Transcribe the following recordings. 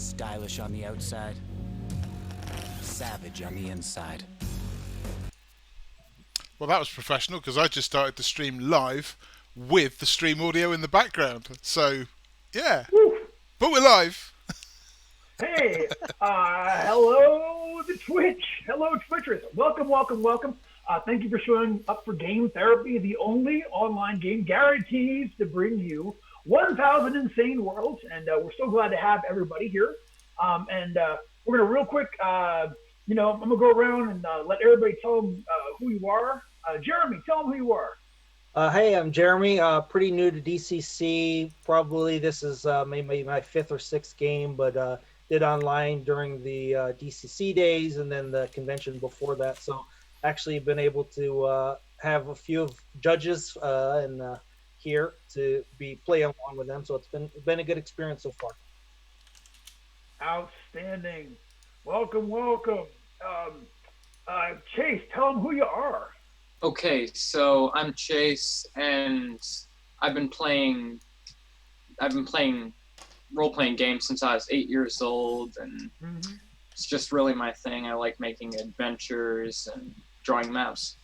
Stylish on the outside, savage on the inside. Well, that was professional because I just started the stream live with the stream audio in the background. So, yeah. Woo. But we're live. Hey, hello the Twitch. Hello Twitchers. Welcome, welcome, welcome. Thank you for showing up for Game Therapy, the only online game guarantees to bring you 1,000 insane worlds. And we're so glad to have everybody here. And we're going to real quick, I'm going to go around and let everybody tell them who you are. Jeremy, tell them who you are. Hey, I'm Jeremy. Pretty new to DCC. Probably this is maybe my fifth or sixth game, but did online during the DCC days and then the convention before that. So actually been able to have a few of judges and here to play along with them. So it's been a good experience so far. Outstanding. Welcome, welcome. Chase, tell them who you are. Okay, so I'm Chase, and I've been playing role-playing games since I was 8 years old, and it's just really my thing. I like making adventures and drawing maps.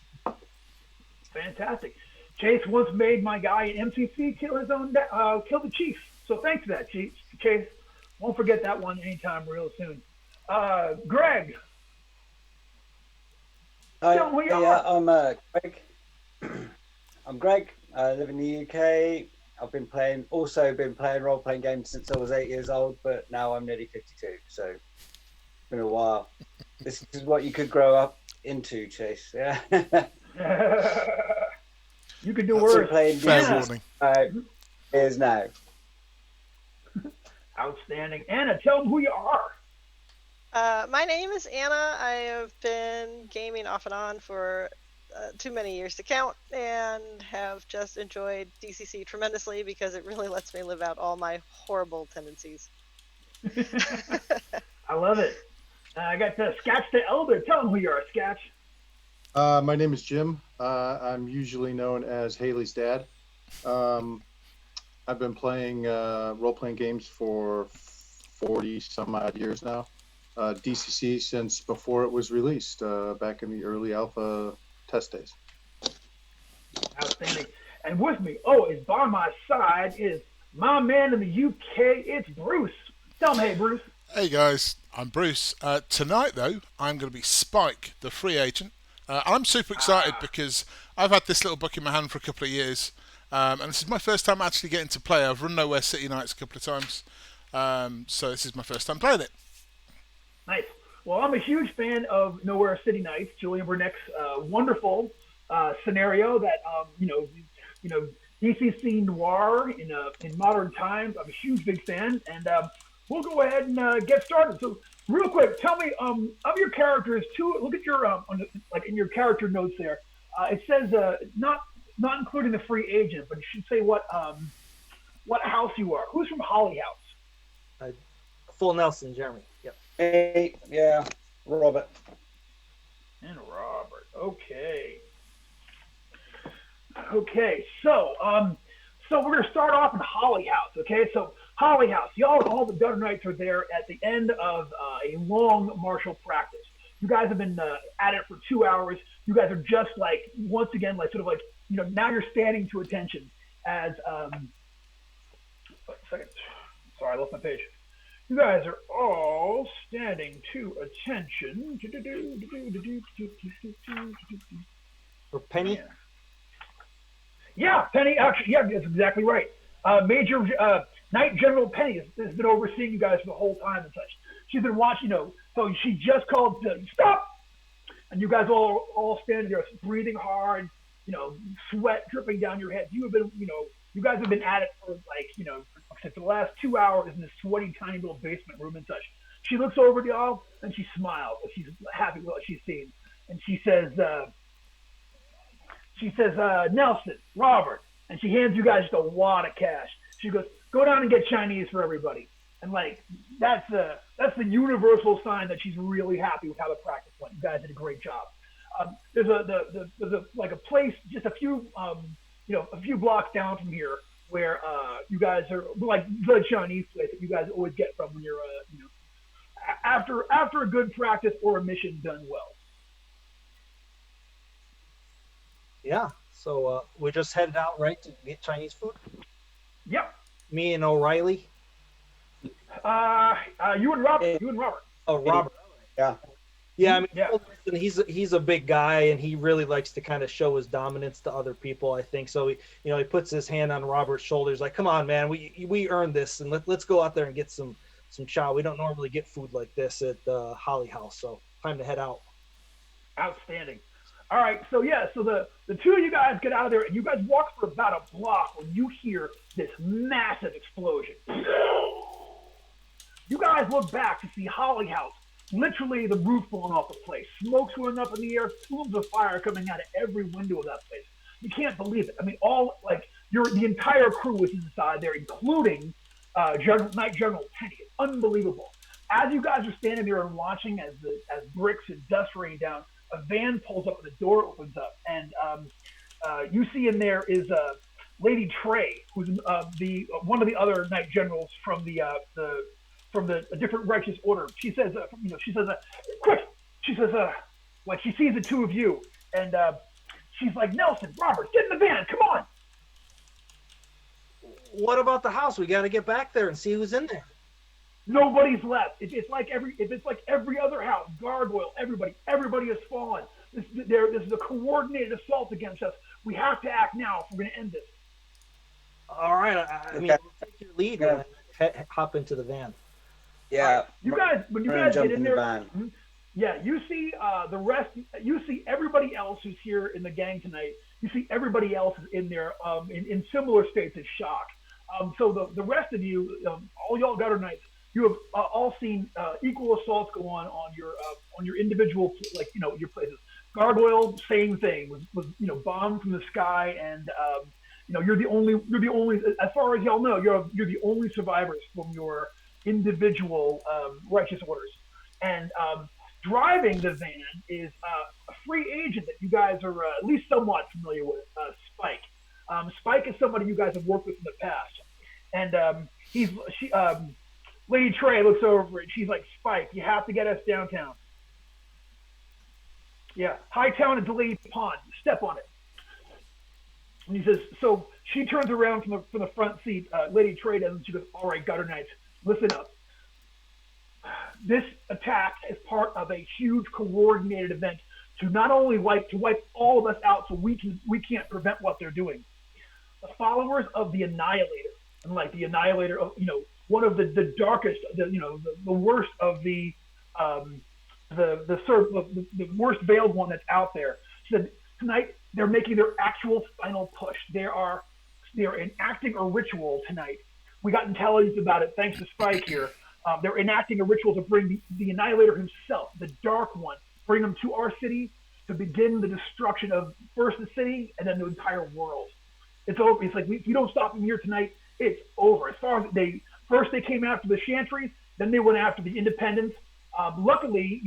Fantastic. Chase once made my guy in MCC kill the chief. So thanks for that, Chase. Won't forget that one anytime real soon. Greg. Hi, I'm Greg. I'm Greg. I live in the UK. I've been playing role-playing games since I was 8 years old, but now I'm nearly 52, so it's been a while. This is what you could grow up into, Chase. Yeah. You could do worse. Fair warning. Years now. Outstanding. Anna, tell them who you are. My name is Anna. I have been gaming off and on for too many years to count, and have just enjoyed DCC tremendously because it really lets me live out all my horrible tendencies. I love it. I got Sketch the Elder. Tell them who you are, Sketch. My name is Jim. I'm usually known as Haley's dad. I've been playing role-playing games for 40 some odd years now. DCC since before it was released, back in the early alpha test days. Outstanding. And with me, is by my side is my man in the UK. It's Bruce. Tell him, hey, Bruce. Hey guys, I'm Bruce. Tonight though, I'm going to be Spike, the free agent. I'm super excited because I've had this little book in my hand for a couple of years, and this is my first time actually getting to play. I've run Nowhere City Nights a couple of times, so this is my first time playing it. Nice. Well, I'm a huge fan of Nowhere City Nights, Julian Burnett's wonderful scenario that DCC noir in modern times. I'm a huge big fan, and we'll go ahead and get started. So, real quick, tell me of your characters. Look at your in your character notes there. It says not including the free agent, but it should say what house you are. Who's from Holly House? Full Nelson, Jeremy. Yep. Hey, yeah, Robert. And Robert. Okay. So we're gonna start off in Holly House. Okay. So Holly House. All the Gutter Knights are there at the end of a long martial practice. You guys have been at it for 2 hours. You guys are just once again, now you're standing to attention as second. Sorry, I lost my page. You guys are all standing to attention. For Penny? Yeah, Penny. Actually, yeah, that's exactly right. Major Knight General Penny has been overseeing you guys for the whole time and such. She's been watching, so she just called stop, and you guys all standing there breathing hard, sweat dripping down your head. You guys have been at it for for the last 2 hours in this sweaty, tiny little basement room and such. She looks over to y'all and she smiles. She's happy with what she's seen, and she says, Nelson, Robert, and she hands you guys just a wad of cash. She goes, go down and get Chinese for everybody. And that's the universal sign that she's really happy with how the practice went. You guys did a great job. There's a place just a few blocks down from here where you guys are the Chinese place that you guys always get from when you're after a good practice or a mission done well. Yeah. So we just headed out, right, to get Chinese food? Yep. Me and O'Reilly. You and Robert. You and Robert. Oh, Robert. Yeah. Yeah, I mean, Yeah. he's a big guy, and he really likes to kind of show his dominance to other people, I think. So he puts his hand on Robert's shoulders, like, "Come on, man, we earned this, and let's go out there and get some chow. We don't normally get food like this at Holly House, so time to head out." Outstanding. All right, so the two of you guys get out of there, and you guys walk for about a block when you hear this massive explosion. You guys look back to see Holly House. Literally, the roof blowing off the place. Smoke's going up in the air, plumes of fire coming out of every window of that place. You can't believe it. I mean, the entire crew was inside there, including Night General Penny. It's unbelievable. As you guys are standing there and watching as bricks and dust rain down, a van pulls up and the door opens up, and you see in there is Lady Trey, who's one of the other Knight Generals from a different righteous order. She says, quick! She says, like she sees the two of you, and she's like, Nelson, Robert, get in the van, come on! What about the house? We got to get back there and see who's in there. Nobody's left. It's like every other house. Gargoyle, everybody has fallen. This is a coordinated assault against us. We have to act now if we're going to end this. All right. I mean, take your lead and hop into the van. Yeah. When you guys get in there, van. yeah, you see the rest. You see everybody else who's here in the gang tonight. You see everybody else is in there in similar states of shock. So the rest of you, all y'all gutter knights, you have all seen equal assaults go on your individual, your places. Gargoyle, same thing, was bombed from the sky, and you're the only, as far as y'all know, you're the only survivors from your individual righteous orders. And driving the van is a free agent that you guys are at least somewhat familiar with, Spike. Spike is somebody you guys have worked with in the past, and Lady Trey looks over and she's like, Spike, you have to get us downtown. Yeah, Hightown and Delaney Pond. Step on it. And he says, so she turns around from the front seat. Lady Trey does, and she goes, all right, gutter knights, listen up. This attack is part of a huge coordinated event to not only wipe all of us out so we can't prevent what they're doing. The followers of the Annihilator, and like the Annihilator, one of the darkest, the worst of the worst veiled one that's out there. She said tonight they're making their actual final push. They are enacting a ritual tonight. We got intelligence about it thanks to Spike here. They're enacting a ritual to bring the Annihilator himself, the Dark One, bring him to our city to begin the destruction of first the city and then the entire world. It's over. It's like if we don't stop him here tonight, it's over. As far as they came after the Chantries, then they went after the Independents. Luckily,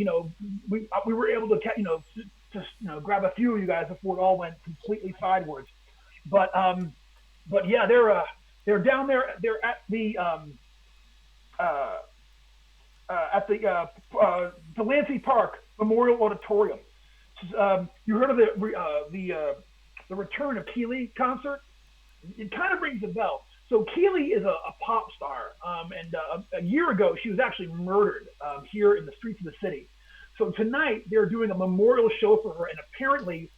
we were able to grab a few of you guys before it all went completely sideways. But yeah, they're down there. They're at the Delancey Park Memorial Auditorium. You heard of the Return of Keeley concert? It kind of rings a bell. So Keeley is a pop star, and a year ago she was actually murdered here in the streets of the city. So tonight they're doing a memorial show for her, and apparently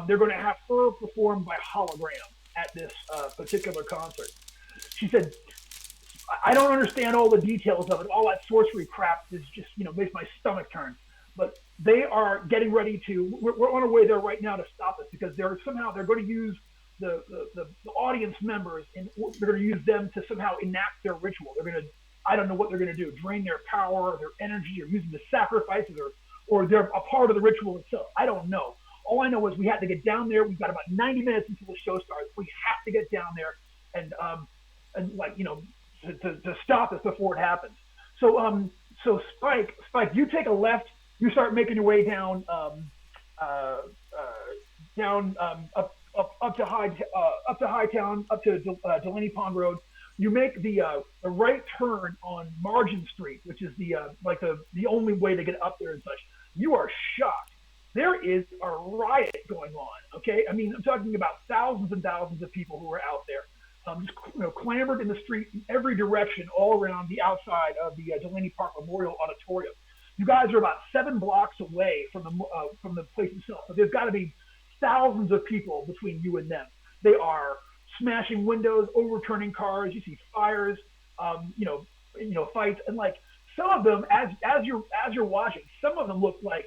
they're going to have her perform by hologram at this particular concert. She said, I don't understand all the details of it. All that sorcery crap is just, makes my stomach turn. But they are getting ready to, we're on our way there right now to stop this because they're going to use the audience members, and they're going to use them to somehow enact their ritual. They're going to, I don't know what they're going to do, drain their power or their energy or using the sacrifices or they're a part of the ritual itself. I don't know. All I know is we have to get down there. We've got about 90 minutes until the show starts. We have to get down there and to stop this before it happens. So Spike, you take a left. You start making your way down up to Hightown, up to Delaney Pond Road. You make the right turn on Margin Street, which is the only way to get up there and such. You are shocked. There is a riot going on. Okay, I mean, I'm talking about thousands and thousands of people who are out there, just clamored in the street in every direction, all around the outside of the Delaney Park Memorial Auditorium. You guys are about 7 blocks away from the place itself, but there's got to be thousands of people between you and them. They are smashing windows, overturning cars. You see fires, fights, and like some of them, as you're watching, some of them look like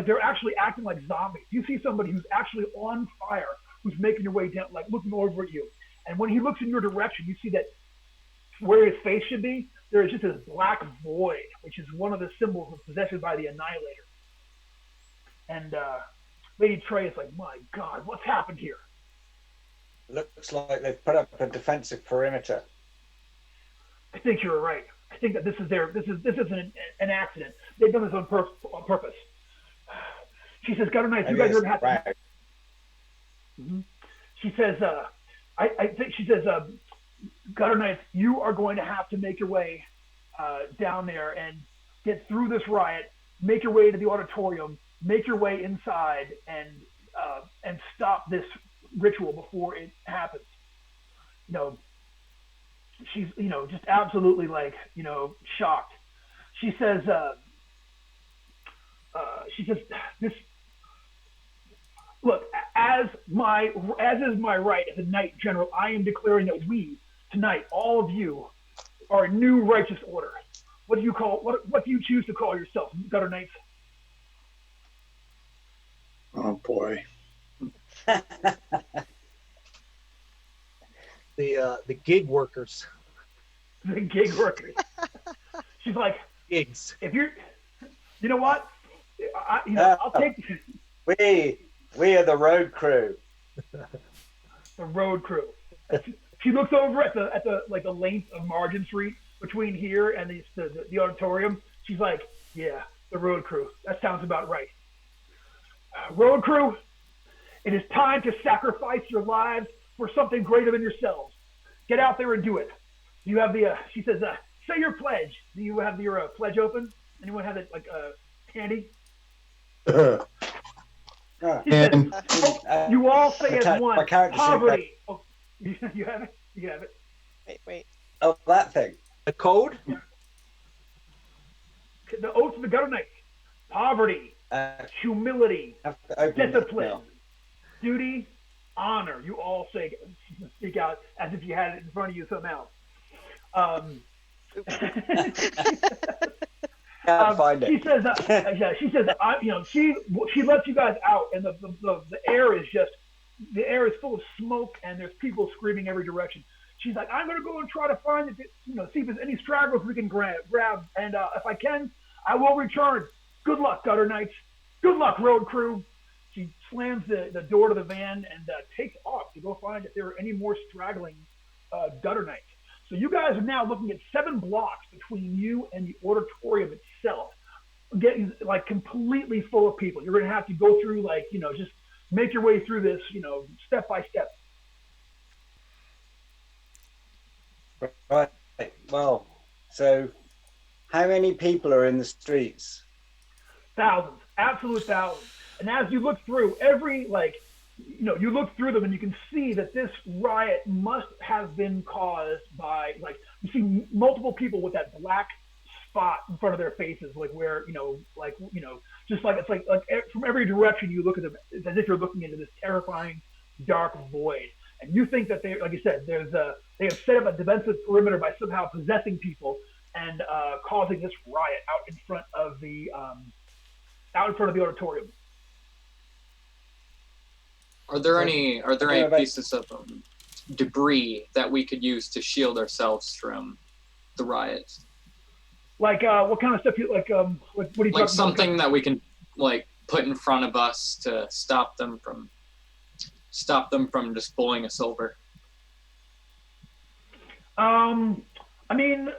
they're actually acting like zombies. You see somebody who's actually on fire, who's making your way down, like looking over at you, and when he looks in your direction, you see that where his face should be, there is just this black void, which is one of the symbols of possession by the Annihilator. And Lady Trey is like, my God, what's happened here? Looks like they've put up a defensive perimeter. I think you're right. I think that this is an accident. They've done this on purpose. She says, Gutter Knights, you guys are going to have to... Mm-hmm. She says, I think she says, Gutter Knights, you are going to have to make your way down there and get through this riot, make your way to the auditorium, make your way inside, and stop this ritual before it happens. She's just absolutely shocked. She says this. Look, as is my right as a Knight General, I am declaring that we tonight, all of you, are a new righteous order. What do you choose to call yourself, Gutter Knights? Oh boy. The gig workers. The gig workers. She's like, gigs. If you're, you know what? I'll take. We are the road crew. The road crew. She looks over at the length of Margin Street between here and the auditorium. She's like, yeah, the road crew. That sounds about right. Road crew, it is time to sacrifice your lives for something greater than yourselves. Get out there and do it. You have she says, say your pledge. Do you have your pledge open? Anyone have it handy? And you all say as one, poverty. Oh, you have it? You have it. Wait. Oh, that thing. The code? The oath of the Gutter Knights. Poverty, humility, discipline, duty, honor. You all speak out as if you had it in front of you somehow. Find it. She says, she lets you guys out, and the air is full of smoke, and there's people screaming every direction. She's like, I'm gonna go and try to find see if there's any stragglers we can grab, and if I can, I will return. Good luck, Gutter Knights. Good luck, road crew. She slams the door to the van and takes off to go find if there are any more straggling Gutter Knights. So you guys are now looking at 7 blocks between you and the auditorium itself, getting completely full of people. You're going to have to go through just make your way through this, step by step. Right. Well, so how many people are in the streets? Thousands, absolute thousands. And as you look through you look through them and you can see that this riot must have been caused by, you see multiple people with that black spot in front of their faces, just it's like from every direction you look at them, it's as if you're looking into this terrifying dark void. And you think that they, like you said, they have set up a defensive perimeter by somehow possessing people and causing this riot out in front of the auditorium. Are there any pieces of debris that we could use to shield ourselves from the riots? What kind of stuff you what are you talking about? Something that we can put in front of us to stop them from just pulling us over. I mean,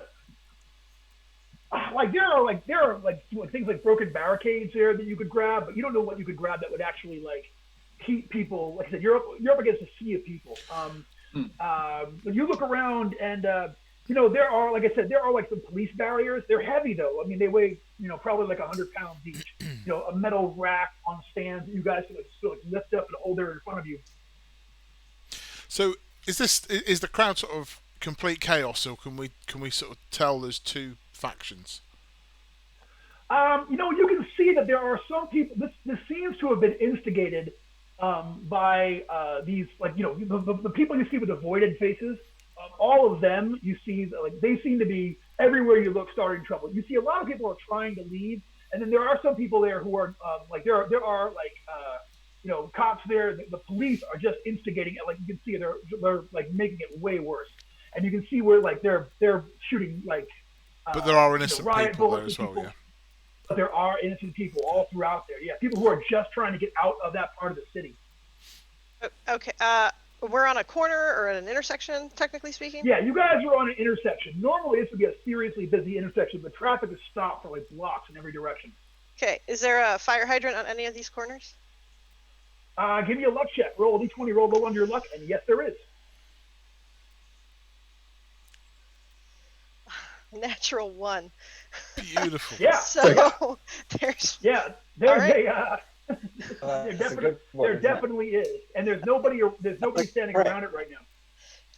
there are things like broken barricades there that you could grab, but you don't know what you could grab that would actually keep people. Like I said, you're up against a sea of people. But you look around and there are, like I said, there are like some police barriers. They're heavy though. I mean, they weigh probably like 100 pounds each. A metal rack on stands that you guys can like lift up and hold there in front of you. So is the crowd sort of complete chaos, or can we sort of tell there's two factions? You can see that there are some people. This seems to have been instigated by these, like, the people you see with the voided faces. All of them, you see, like, they seem to be everywhere you look starting trouble. You see a lot of people are trying to leave, and then there are some people there who are like there are like cops there. The police are just instigating it. Like, you can see they're like making it way worse, and you can see where like they're shooting like. But there are innocent riot people there bullets as well, people. yeah. But there are innocent people all throughout there. Yeah, people who are just trying to get out of that part of the city. Okay. We're on a corner or at an intersection, technically speaking? Yeah, you guys are on an intersection. Normally, this would be a seriously busy intersection, but traffic is stopped for like blocks in every direction. Okay. Is there a fire hydrant on any of these corners? Give me a luck check. Roll a d20, roll low under your luck, and yes, there is. Natural 1. Beautiful. Yeah. So there's. Yeah, there definitely is, and there's nobody standing around it right now.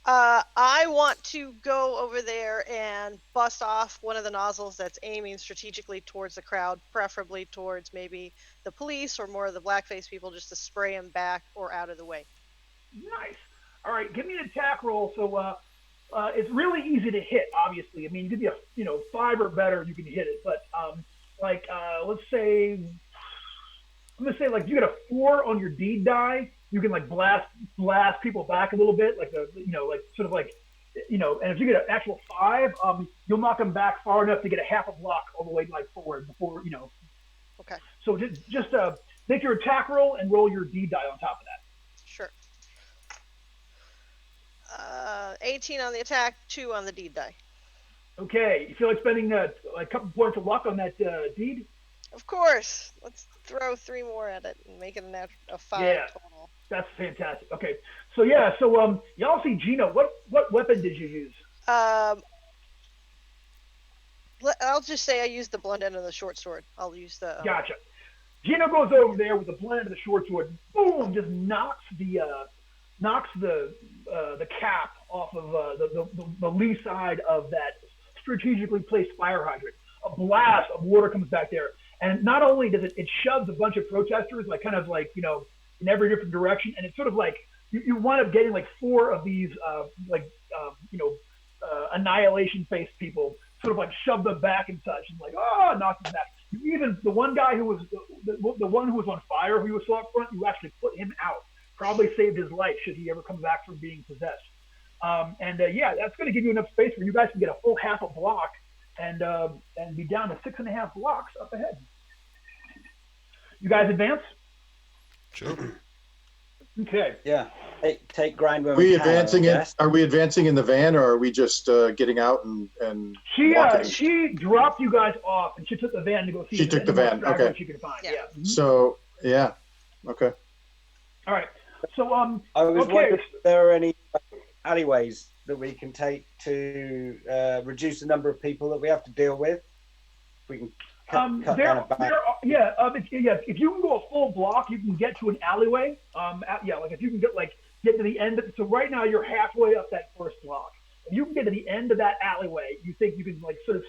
I want to go over there and bust off one of the nozzles that's aiming strategically towards the crowd, preferably towards maybe the police or more of the blackface people, just to spray them back or out of the way. Nice. All right, give me an attack roll. So it's really easy to hit. Obviously, I mean, you could be a 5 or better, you can hit it. But let's say. I'm gonna say, like, you get a 4 on your deed die, you can like blast people back a little bit, like and if you get an actual 5, you'll knock them back far enough to get a half a block all the way like forward before. Okay. So just make your attack roll and roll your deed die on top of that. Sure. 18 on the attack, 2 on the deed die. Okay, you feel like spending a couple points of luck on that deed? Of course. Let's throw 3 more at it and make it a 5 total. That's fantastic. Okay, so y'all see Gino. What weapon did you use? I'll just say I used the blunt end of the short sword. I'll use the. Gotcha. Gino goes over there with the blunt end of the short sword. Boom! Just knocks the cap off of the lee side of that strategically placed fire hydrant. A blast of water comes back there. And not only does it shoves a bunch of protesters, like kind of like, in every different direction. And it's sort of like you wind up getting like 4 of these, annihilation-faced people sort of like shove them back and such, and like, knock them back. Even the one guy who was the one who was on fire, who you saw up front, you actually put him out. Probably saved his life should he ever come back from being possessed. That's going to give you enough space where you guys can get a full half a block and be down to 6.5 blocks up ahead. You guys advance? Sure. Okay. Yeah. Take grind when Are we we can, advancing I guess. Are we advancing in the van, or are we just getting out and walking? She dropped you guys off, and she took the van to go see. She took the van. Okay. She could find. Yeah. Yeah. Mm-hmm. So yeah. Okay. All right. So I was wondering if there are any alleyways that we can take to reduce the number of people that we have to deal with. We can cut down a back. If you can go a full block, you can get to an alleyway. Like if you can get to the end. So right now you're halfway up that first block. If you can get to the end of that alleyway, you think you can like sort of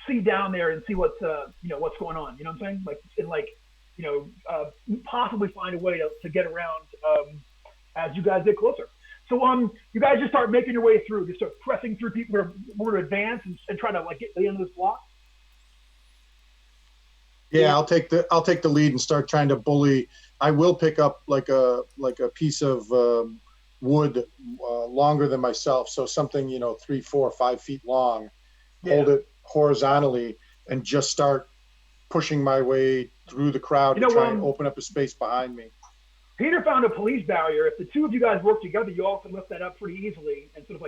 see down there and see what's going on. You know what I'm saying? Possibly find a way to get around as you guys get closer. So you guys just start making your way through, just start pressing through people who are advance and try to like get to the end of this block. Yeah, I'll take the lead and start trying to bully. I will pick up like a piece of wood longer than myself, so something 3, 4, 5 feet long. Yeah. Hold it horizontally and just start pushing my way through the crowd to try and open up a space behind me. Peter found a police barrier. If the two of you guys work together, you all can lift that up pretty easily and sort of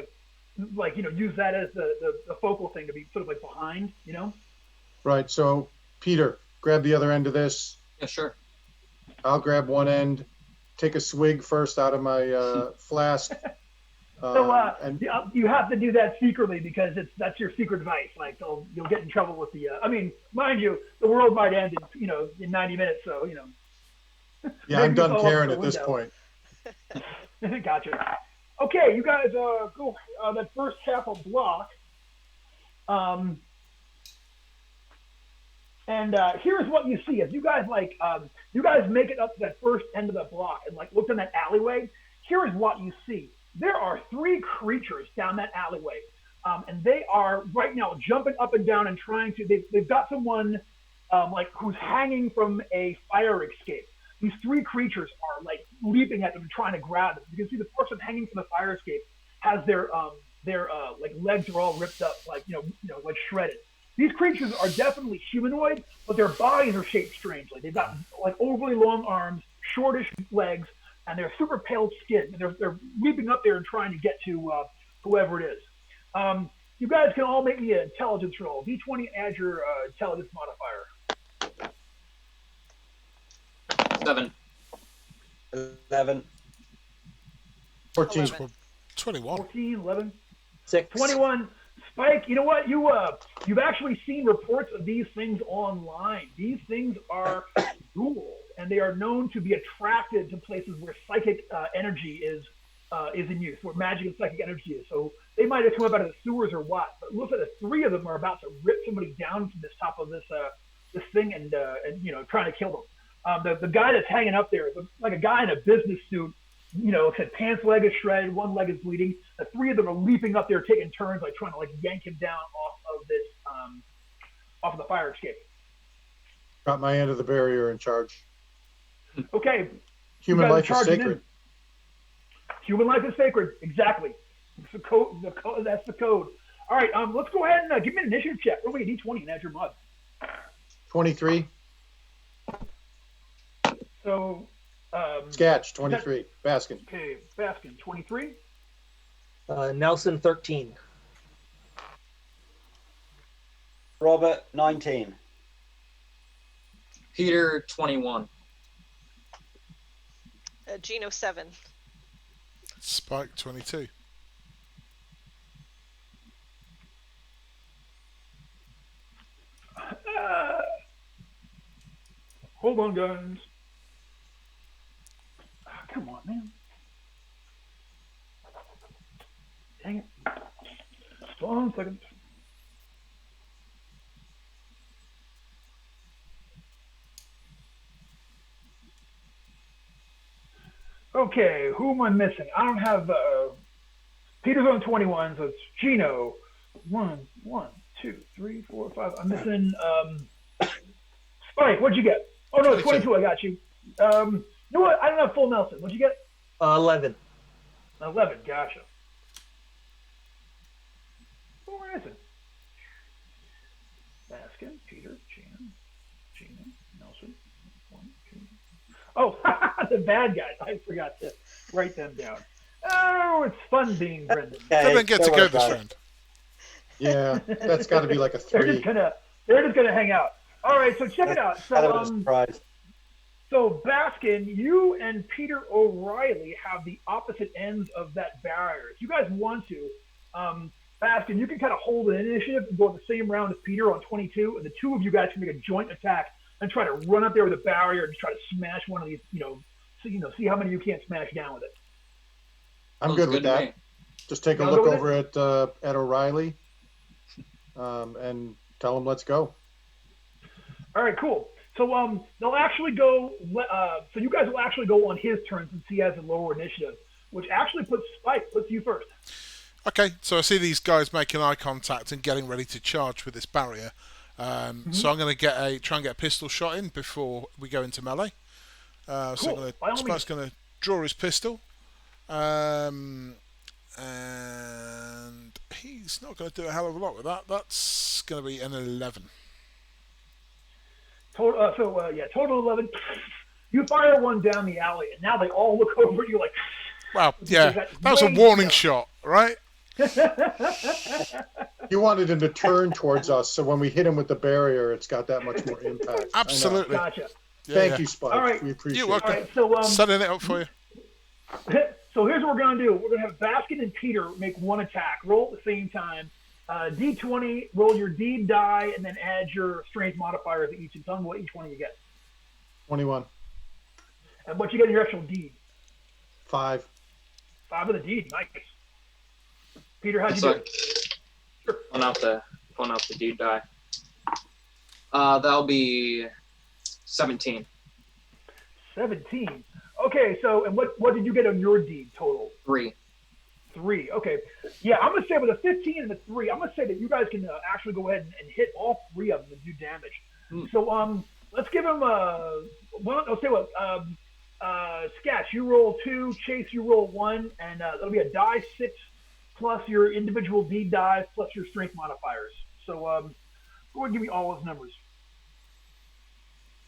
use that as the focal thing to be sort of like behind, Right. So Peter, grab the other end of this. Yeah, sure. I'll grab one end, take a swig first out of my flask, So and you have to do that secretly because that's your secret advice. Like you'll get in trouble with the. I mean, mind you, the world might end in 90 minutes. So yeah, I'm maybe done fall out caring the at this window. point. Gotcha. Okay, you guys go that first half of block. And here's what you see. If you guys you guys make it up to that first end of the block and look in that alleyway, here is what you see. There are 3 creatures down that alleyway, and they are right now jumping up and down and trying to. They've got someone who's hanging from a fire escape. These 3 creatures are leaping at them, trying to grab them. You can see the person hanging from the fire escape has their legs are all ripped up, shredded. These creatures are definitely humanoid, but their bodies are shaped strangely. They've got overly long arms, shortish legs, and they're super pale skin. And they're leaping up there and trying to get to whoever it is. You guys can all make me an intelligence roll. D20, add your intelligence modifier. 7. 11. 14. 11. 21. 14, 11. 6. 21. Spike, you know what? You've actually seen reports of these things online. These things are ghouls, and they are known to be attracted to places where psychic energy is in use, where magic and psychic energy is. So they might have come up out of the sewers or what. But it looks like the 3 of them are about to rip somebody down from this top of this thing and trying to kill them. The guy that's hanging up there is like a guy in a business suit. His pants leg is shredded, one leg is bleeding. The 3 of them are leaping up there, taking turns, trying to yank him down off of the fire escape. Got my end of the barrier in charge. Okay. Human You guys life is charging sacred. in. Human life is sacred. Exactly. It's the code. That's the code. All right. Let's go ahead and give me an initiative check. Roll me a D20 and add your mod. 23. So. Sketch 23. Baskin. Okay, Baskin 23. Nelson 13. Robert, 19. Peter, 21. Gino 7. Spike 22. Hold on, guys. Come on, man. Dang it. Hold on a second. Okay, who am I missing? I don't have Peter's on 21, so it's Gino. 1, 2, 3, 4, 5. I'm missing Spike, what'd you get? Oh no, 22, I got you. You know what? I don't have full Nelson. What'd you get? 11. 11, gotcha. Where is it? Baskin, Peter, Gina, Nelson. 1, 2. Oh, the bad guys. I forgot to write them down. Oh, it's fun being Brendan. They didn't get to go this round. Yeah, that's got to be like a They're 3. just gonna hang out. All right, so check it out. Kind of a surprise. So Baskin, you and Peter O'Reilly have the opposite ends of that barrier. If you guys want to, Baskin, you can kind of hold an initiative and go the same round as Peter on 22, and the 2 of you guys can make a joint attack and try to run up there with a barrier and try to smash one of these. See how many you can't smash down with it. I'm good with that. Just take a look over at O'Reilly and tell him let's go. All right, cool. So they'll actually go. So you guys will actually go on his turn since he has a lower initiative, which actually puts you first. Okay, so I see these guys making eye contact and getting ready to charge with this barrier. So I'm going to try and get a pistol shot in before we go into melee. Cool. So Spike's going to draw his pistol, and he's not going to do a hell of a lot with that. That's going to be an 11. Total 11. You fire one down the alley, and now they all look over at you like. Wow, yeah, that was a warning shot, right? You wanted him to turn towards us, so when we hit him with the barrier, it's got that much more impact. Absolutely. Gotcha. Thank you, Spike. All right. We appreciate You're welcome. it. All right, so Setting it up for you. So here's what we're gonna do. We're gonna have Baskin and Peter make one attack. Roll at the same time. D20. Roll your deed die, and then add your strength modifier to each. And tell me what each one you get. 21. And what you get in your actual deed. 5. 5 of the deed. Nice. Peter, how'd you So, do? pulling out the deed die. That'll be 17. 17. Okay, so and what did you get on your deed total? 3. 3. Okay. Yeah, I'm gonna say with a 15 and a 3, I'm gonna say that you guys can actually go ahead and hit all 3 of them and do damage. So let's give him I'll say what Sketch, you roll 2, Chase, you roll 1, and that'll be a die 6 plus your individual deed die plus your strength modifiers. So go ahead and give me all those numbers.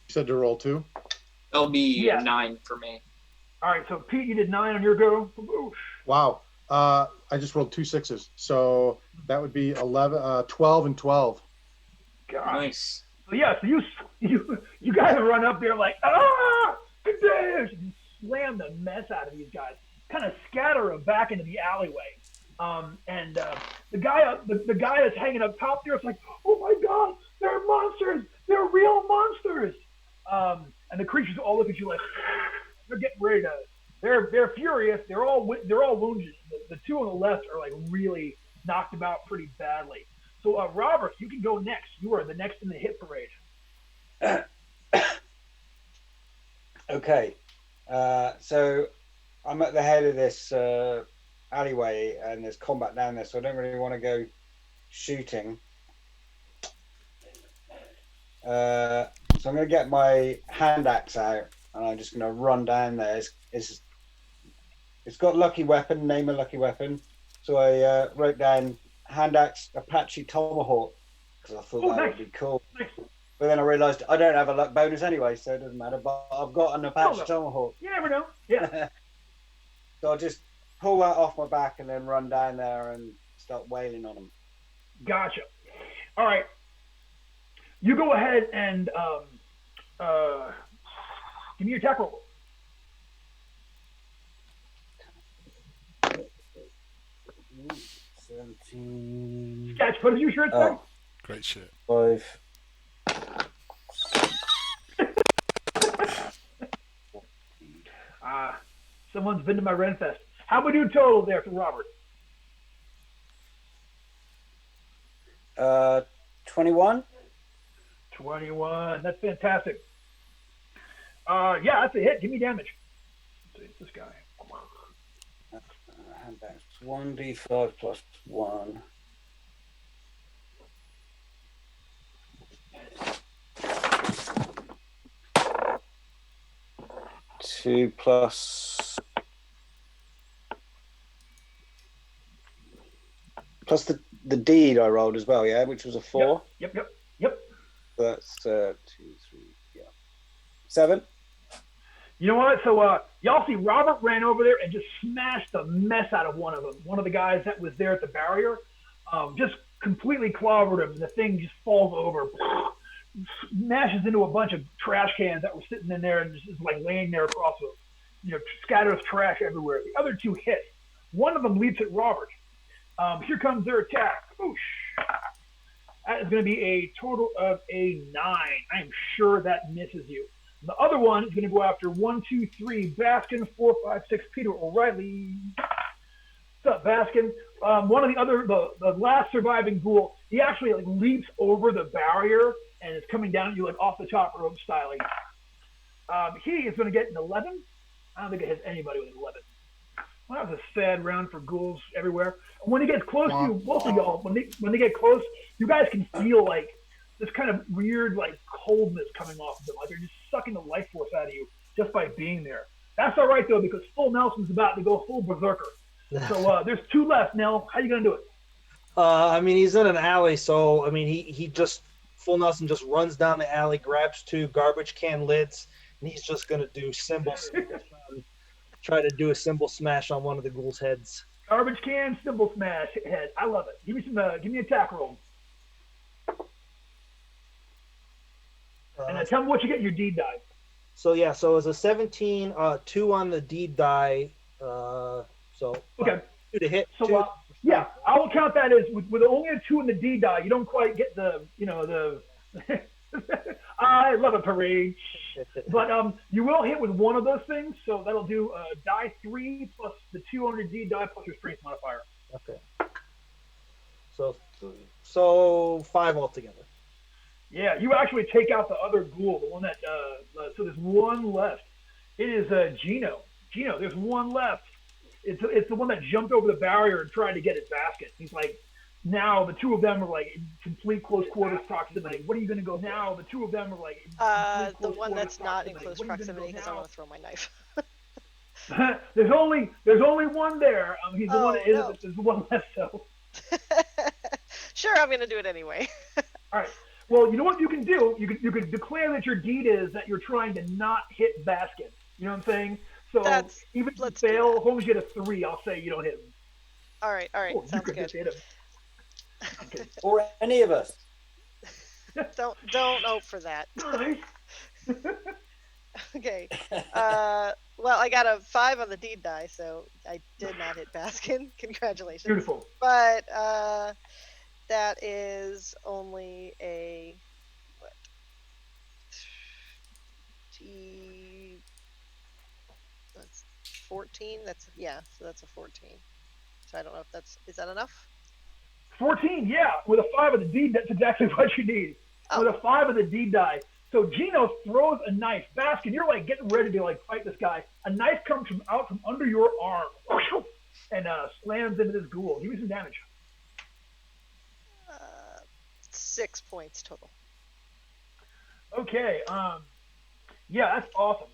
You said to roll 2? That'll be Yeah. 9 for me. All right, so Pete, you did 9 on your go. Oof. Wow. I just rolled 2 6s. So that would be 12 and 12. Gosh. Nice. So yeah, so you guys run up there like, good day, and slam the mess out of these guys, kind of scatter them back into the alleyway. And the guy that's hanging up top there is like, oh my God, they're monsters, they're real monsters. And the creatures all look at you like they're getting ready to. They're furious. They're all wounded. The 2 on the left are like really knocked about pretty badly. So Robert, you can go next. You are the next in the hit parade. Okay. So I'm at the head of this alleyway, and there's combat down there, so I don't really want to go shooting. So I'm going to get my hand axe out, and I'm just going to run down there. It's got lucky weapon, name a lucky weapon. So I wrote down hand axe Apache Tomahawk because I thought that would be cool. Nice. But then I realised I don't have a luck bonus anyway, so it doesn't matter. But I've got an Apache Tomahawk. You never know. Yeah. So I'll just pull that off my back and then run down there and start wailing on them. Gotcha. All right. You go ahead and give me your attack roll. 17. Sketch, what did you sure say? Great shit. 5. Someone's been to my Renfest. How we do total there for Robert? 21. 21. That's fantastic. Yeah, that's a hit. Give me damage. Let's see, it's this guy. Hand axe 1d5 plus 1. Two plus the deed I rolled as well, yeah, which was a 4. Yep. That's 2, 3, yeah, 7. You know what? So y'all see Robert ran over there and just smashed the mess out of one of them. One of the guys that was there at the barrier, just completely clobbered him. The thing just falls over, smashes into a bunch of trash cans that were sitting in there and just is like laying there across the, scatters trash everywhere. The other 2 hit. One of them leaps at Robert. Here comes their attack. Oosh. That is going to be a total of a 9. I'm sure that misses you. The other one is going to go after 1, 2, 3, Baskin, 4, 5, 6, Peter O'Reilly. What's up, Baskin? One of the last surviving ghoul, he actually leaps over the barrier and is coming down at you off the top rope styling. He is going to get an 11. I don't think it hits anybody with an 11. Well, that was a sad round for ghouls everywhere. And when he gets close to you, both of y'all, when they get close, you guys can feel this kind of weird coldness coming off of them. They're just sucking the life force out of you just by being there. That's all right though, because Full Nelson's about to go full berserker. So there's 2 left. Nell, how you gonna do it? He's in an alley, so he just Full Nelson just runs down the alley, grabs 2 garbage can lids, and he's just gonna do cymbals. Try to do a cymbal smash on one of the ghouls' heads. Garbage can, cymbal smash, head. I love it. Give me an attack roll. And tell me what you get in your deed die. So it was a 17, 2 on the deed die, So Okay. 2 to hit. So, 2 yeah, I will count that as with only a 2 in the D die. You don't quite get the. I love a parade. But you will hit with one of those things, so that'll do die 3 plus the 2 on your D die plus your strength modifier. Okay. So 5 altogether. Yeah, you actually take out the other ghoul, the one that. So there's one left. It is Gino. Gino, there's one left. It's the one that jumped over the barrier and tried to get his basket. He's like, now the two of them are like in complete close quarters proximity. What are you gonna go now? The two of them are like. The one that's not in close proximity because I want to throw my knife. there's only one there. He's the one that is. No. There's one left. So. Sure, I'm gonna do it anyway. All right. Well, you know what you can do? You can declare that your deed is that you're trying to not hit basket. You know what I'm saying? So even if you fail, as long as you get a 3, I'll say you don't hit him. All right, sounds good. Hit him. Okay. Or any of us. Don't hope for that. Okay. Well, I got a 5 on the deed die, so I did not hit Baskin. Congratulations. Beautiful. But that is only a what? That's 14. So that's a 14. So I don't know if is that enough? 14, yeah. With a 5 of the deed, that's exactly what you need. Oh. With a 5 of the deed die. So Gino throws a knife. Baskin, you're like getting ready to like fight this guy. A knife comes out from under your arm and slams into this ghoul. Give me some damage. 6 points total. Okay. Yeah, that's awesome.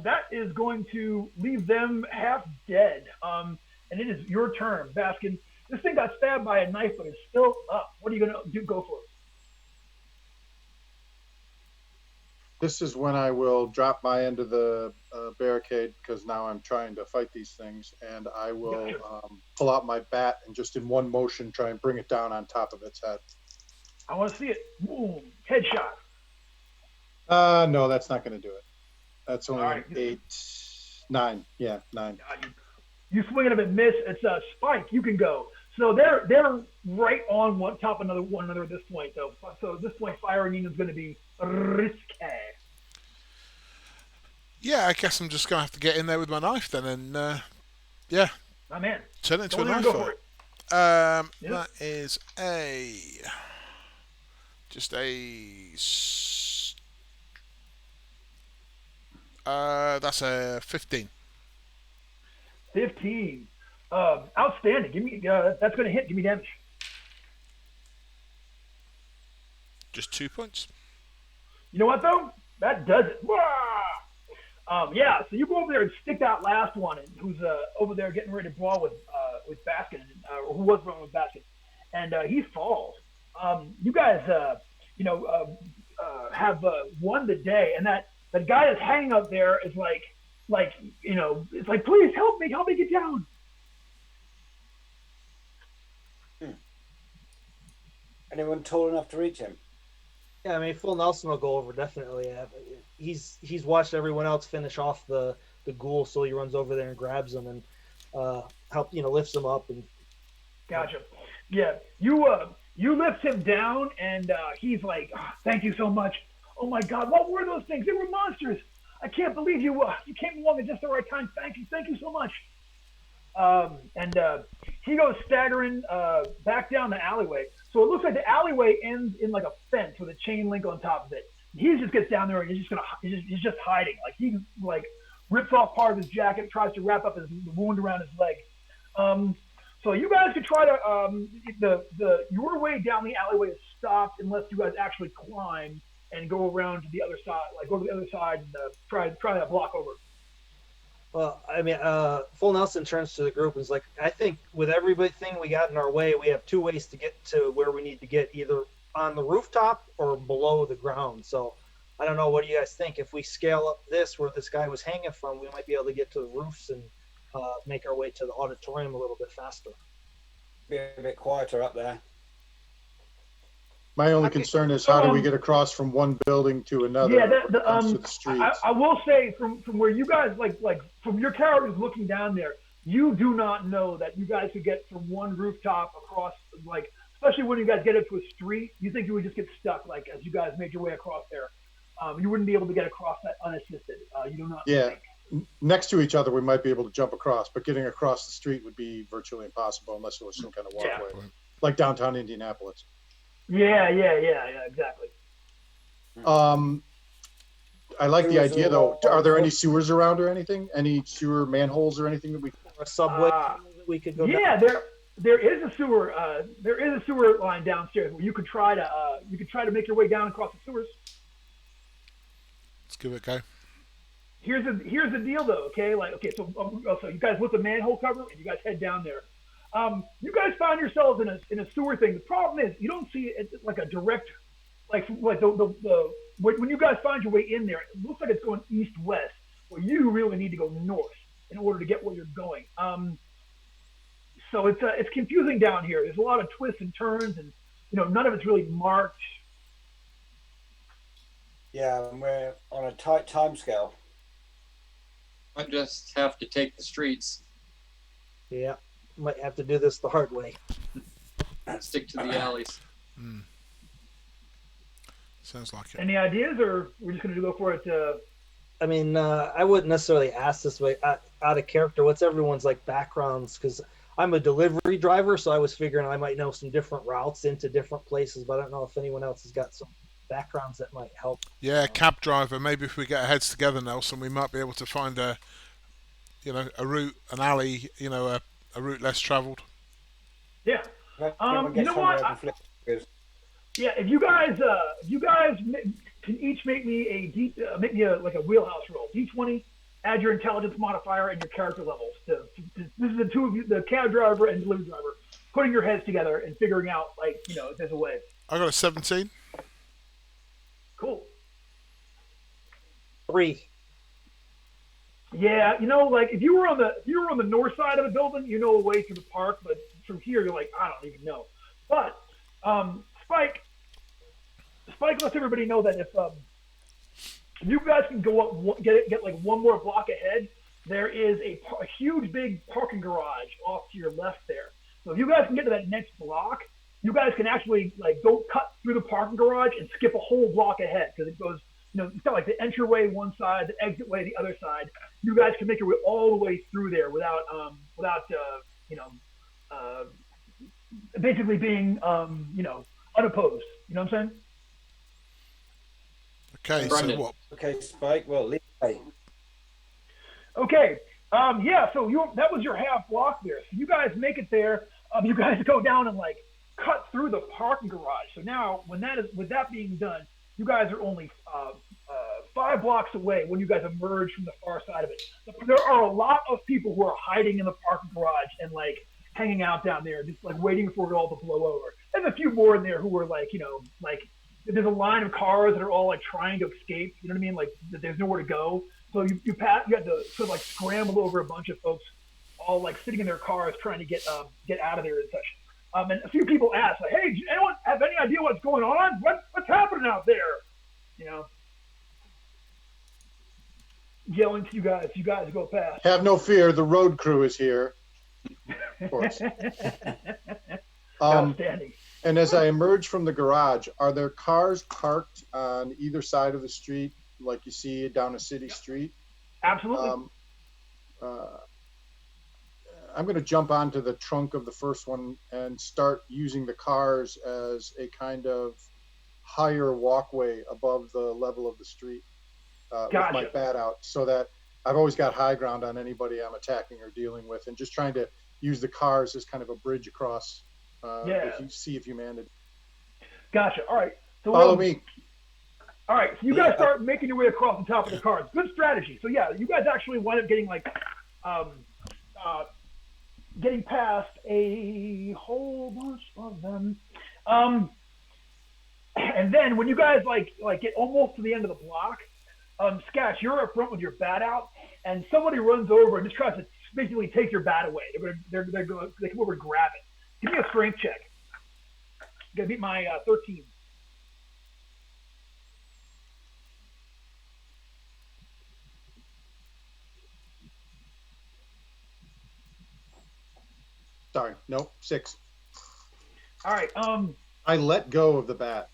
That is going to leave them half dead. And it is your turn, Baskin. This thing got stabbed by a knife, but it's still up. What are you gonna do? Go for it. This is when I will drop my end of the barricade because now I'm trying to fight these things, and I will pull out my bat and just in one motion try and bring it down on top of its head. I want to see it. Boom. Headshot. No, that's not going to do it. That's only right. 8, 9. Yeah, 9. You swing at him and miss. It's a Spike. You can go. So they're right on top of one another at this point, though. So at this point, firing in is going to be risky. Yeah, I guess I'm just going to have to get in there with my knife then and, yeah. My man. Turn it into a Go knife for fight. it. Yep. That is that's a 15. 15. Outstanding. Give me. That's going to hit. Give me damage. Just 2 points. You know what though? That does it. Yeah. So you go over there and stick that last one, who's over there getting ready to brawl with Baskin, or who was brawling with Baskin, and he falls. You guys, have won the day, and that guy that's hanging up there is like it's like, please help me get down. Anyone tall enough to reach him? Yeah, I mean, Full Nelson will go over definitely. Yeah. He's watched everyone else finish off the ghoul, so he runs over there and grabs him and lifts him up and. Gotcha. Yeah, you lift him down, and he's like, "Thank you so much. Oh my God, what were those things? They were monsters. I can't believe you came along at just the right time. Thank you so much." And he goes staggering back down the alleyway. So it looks like the alleyway ends in like a fence with a chain link on top of it. He just gets down there and he's just hiding. Like he like rips off part of his jacket, tries to wrap up the wound around his leg. So you guys could try to your way down the alleyway is stopped unless you guys actually climb and go around to the other side, like go to the other side and try that block over. Well, I mean, Full Nelson turns to the group and is like, I think with everything we got in our way, we have 2 ways to get to where we need to get, either on the rooftop or below the ground. So I don't know. What do you guys think? If we scale up this where this guy was hanging from, we might be able to get to the roofs and make our way to the auditorium a little bit faster. Be a bit quieter up there. My only Okay. concern is how do we get across from one building to another Yeah, when it comes to the streets? I will say from where you guys like from your characters looking down there, you do not know that you guys could get from one rooftop across, like, especially when you guys get into a street. You think you would just get stuck, like, as you guys made your way across there. You wouldn't be able to get across that unassisted. You do not. Yeah. think. Next to each other, we might be able to jump across, but getting across the street would be virtually impossible unless there was some kind of Yeah. walkway, like downtown Indianapolis. Yeah, exactly. I like the Sewers idea, are though. all- Are there any sewers around or anything? Any sewer manholes or anything that we? Or a subway Uh, that we could go down. Yeah, there is a sewer line downstairs where you could try to make your way down across the sewers. Let's give it a go. Here's the deal though, okay? So you guys lift the manhole cover and you guys head down there. You guys find yourselves in a sewer thing. The problem is you don't see it like a direct, like the when you guys find your way in there, it looks like it's going east west. Well, you really need to go north in order to get where you're going. So it's confusing down here. There's a lot of twists and turns, and none of it's really marked. Yeah, and we're on a tight time scale. I just have to take the streets, Yeah, might have to do this the hard way. stick to the alleys. Sounds like it. Any ideas, or we're just gonna go for it? I mean, I wouldn't necessarily ask this way out of character. What's everyone's like backgrounds? Because I'm a delivery driver, so I was figuring I might know some different routes into different places, but I don't know if anyone else has got some backgrounds that might help. Yeah, cab driver. Maybe if we get our heads together, Nelson, we might be able to find a route, an alley, a route less travelled. Yeah. Everyone You gets know somewhere what? and flip fingers. Yeah, if you guys can each make me a wheelhouse roll. D20, add your intelligence modifier and your character levels. This is the two of you, the cab driver and delivery driver, putting your heads together and figuring out if there's a way. I got a 17. Cool. 3. Yeah, if you were on the north side of the building, a way through the park, but from here you're like, I don't even know. But Spike lets everybody know that if you guys can go up, get like one more block ahead, there is a huge big parking garage off to your left there. So if you guys can get to that next block, you guys can actually go cut through the parking garage and skip a whole block ahead, because it goes, it's got like the entryway one side, the exit way the other side. You guys can make your way all the way through there without basically being unopposed. You know what I'm saying? Okay, Brendan. so what? Okay, Spike. Well, lead the way. Okay. Yeah. So that was your half block there. So you guys make it there. You guys go down and cut through the parking garage. So now, with that being done, you guys are only 5 blocks away when you guys emerge from the far side of it. There are a lot of people who are hiding in the parking garage and hanging out down there, just waiting for it all to blow over. There's a few more in there who are there's a line of cars that are all trying to escape. You know what I mean? There's nowhere to go. So you have to sort of scramble over a bunch of folks, all sitting in their cars trying to get out of there and such. And a few people ask, "Hey, does anyone have any idea what's going on? What's happening out there?" Yelling to you guys. You guys go past. Have no fear, the road crew is here. Of course. Outstanding. And as I emerge from the garage, are there cars parked on either side of the street, like you see down a city street? Absolutely. I'm going to jump onto the trunk of the first one and start using the cars as a kind of higher walkway above the level of the street with my bat out, so that I've always got high ground on anybody I'm attacking or dealing with, and just trying to use the cars as kind of a bridge across the sea of humanity. Gotcha. All right. So Follow me. All right. So you guys start making your way across the top of the cars. Good strategy. So yeah, you guys actually wind up getting getting past a whole bunch of them. And then when you guys get almost to the end of the block, Sketch, you're up front with your bat out, and somebody runs over and just tries to basically take your bat away. They come over and grab it. Give me a strength check. You gotta beat my 13. Sorry, nope, 6. All right. I let go of the bat.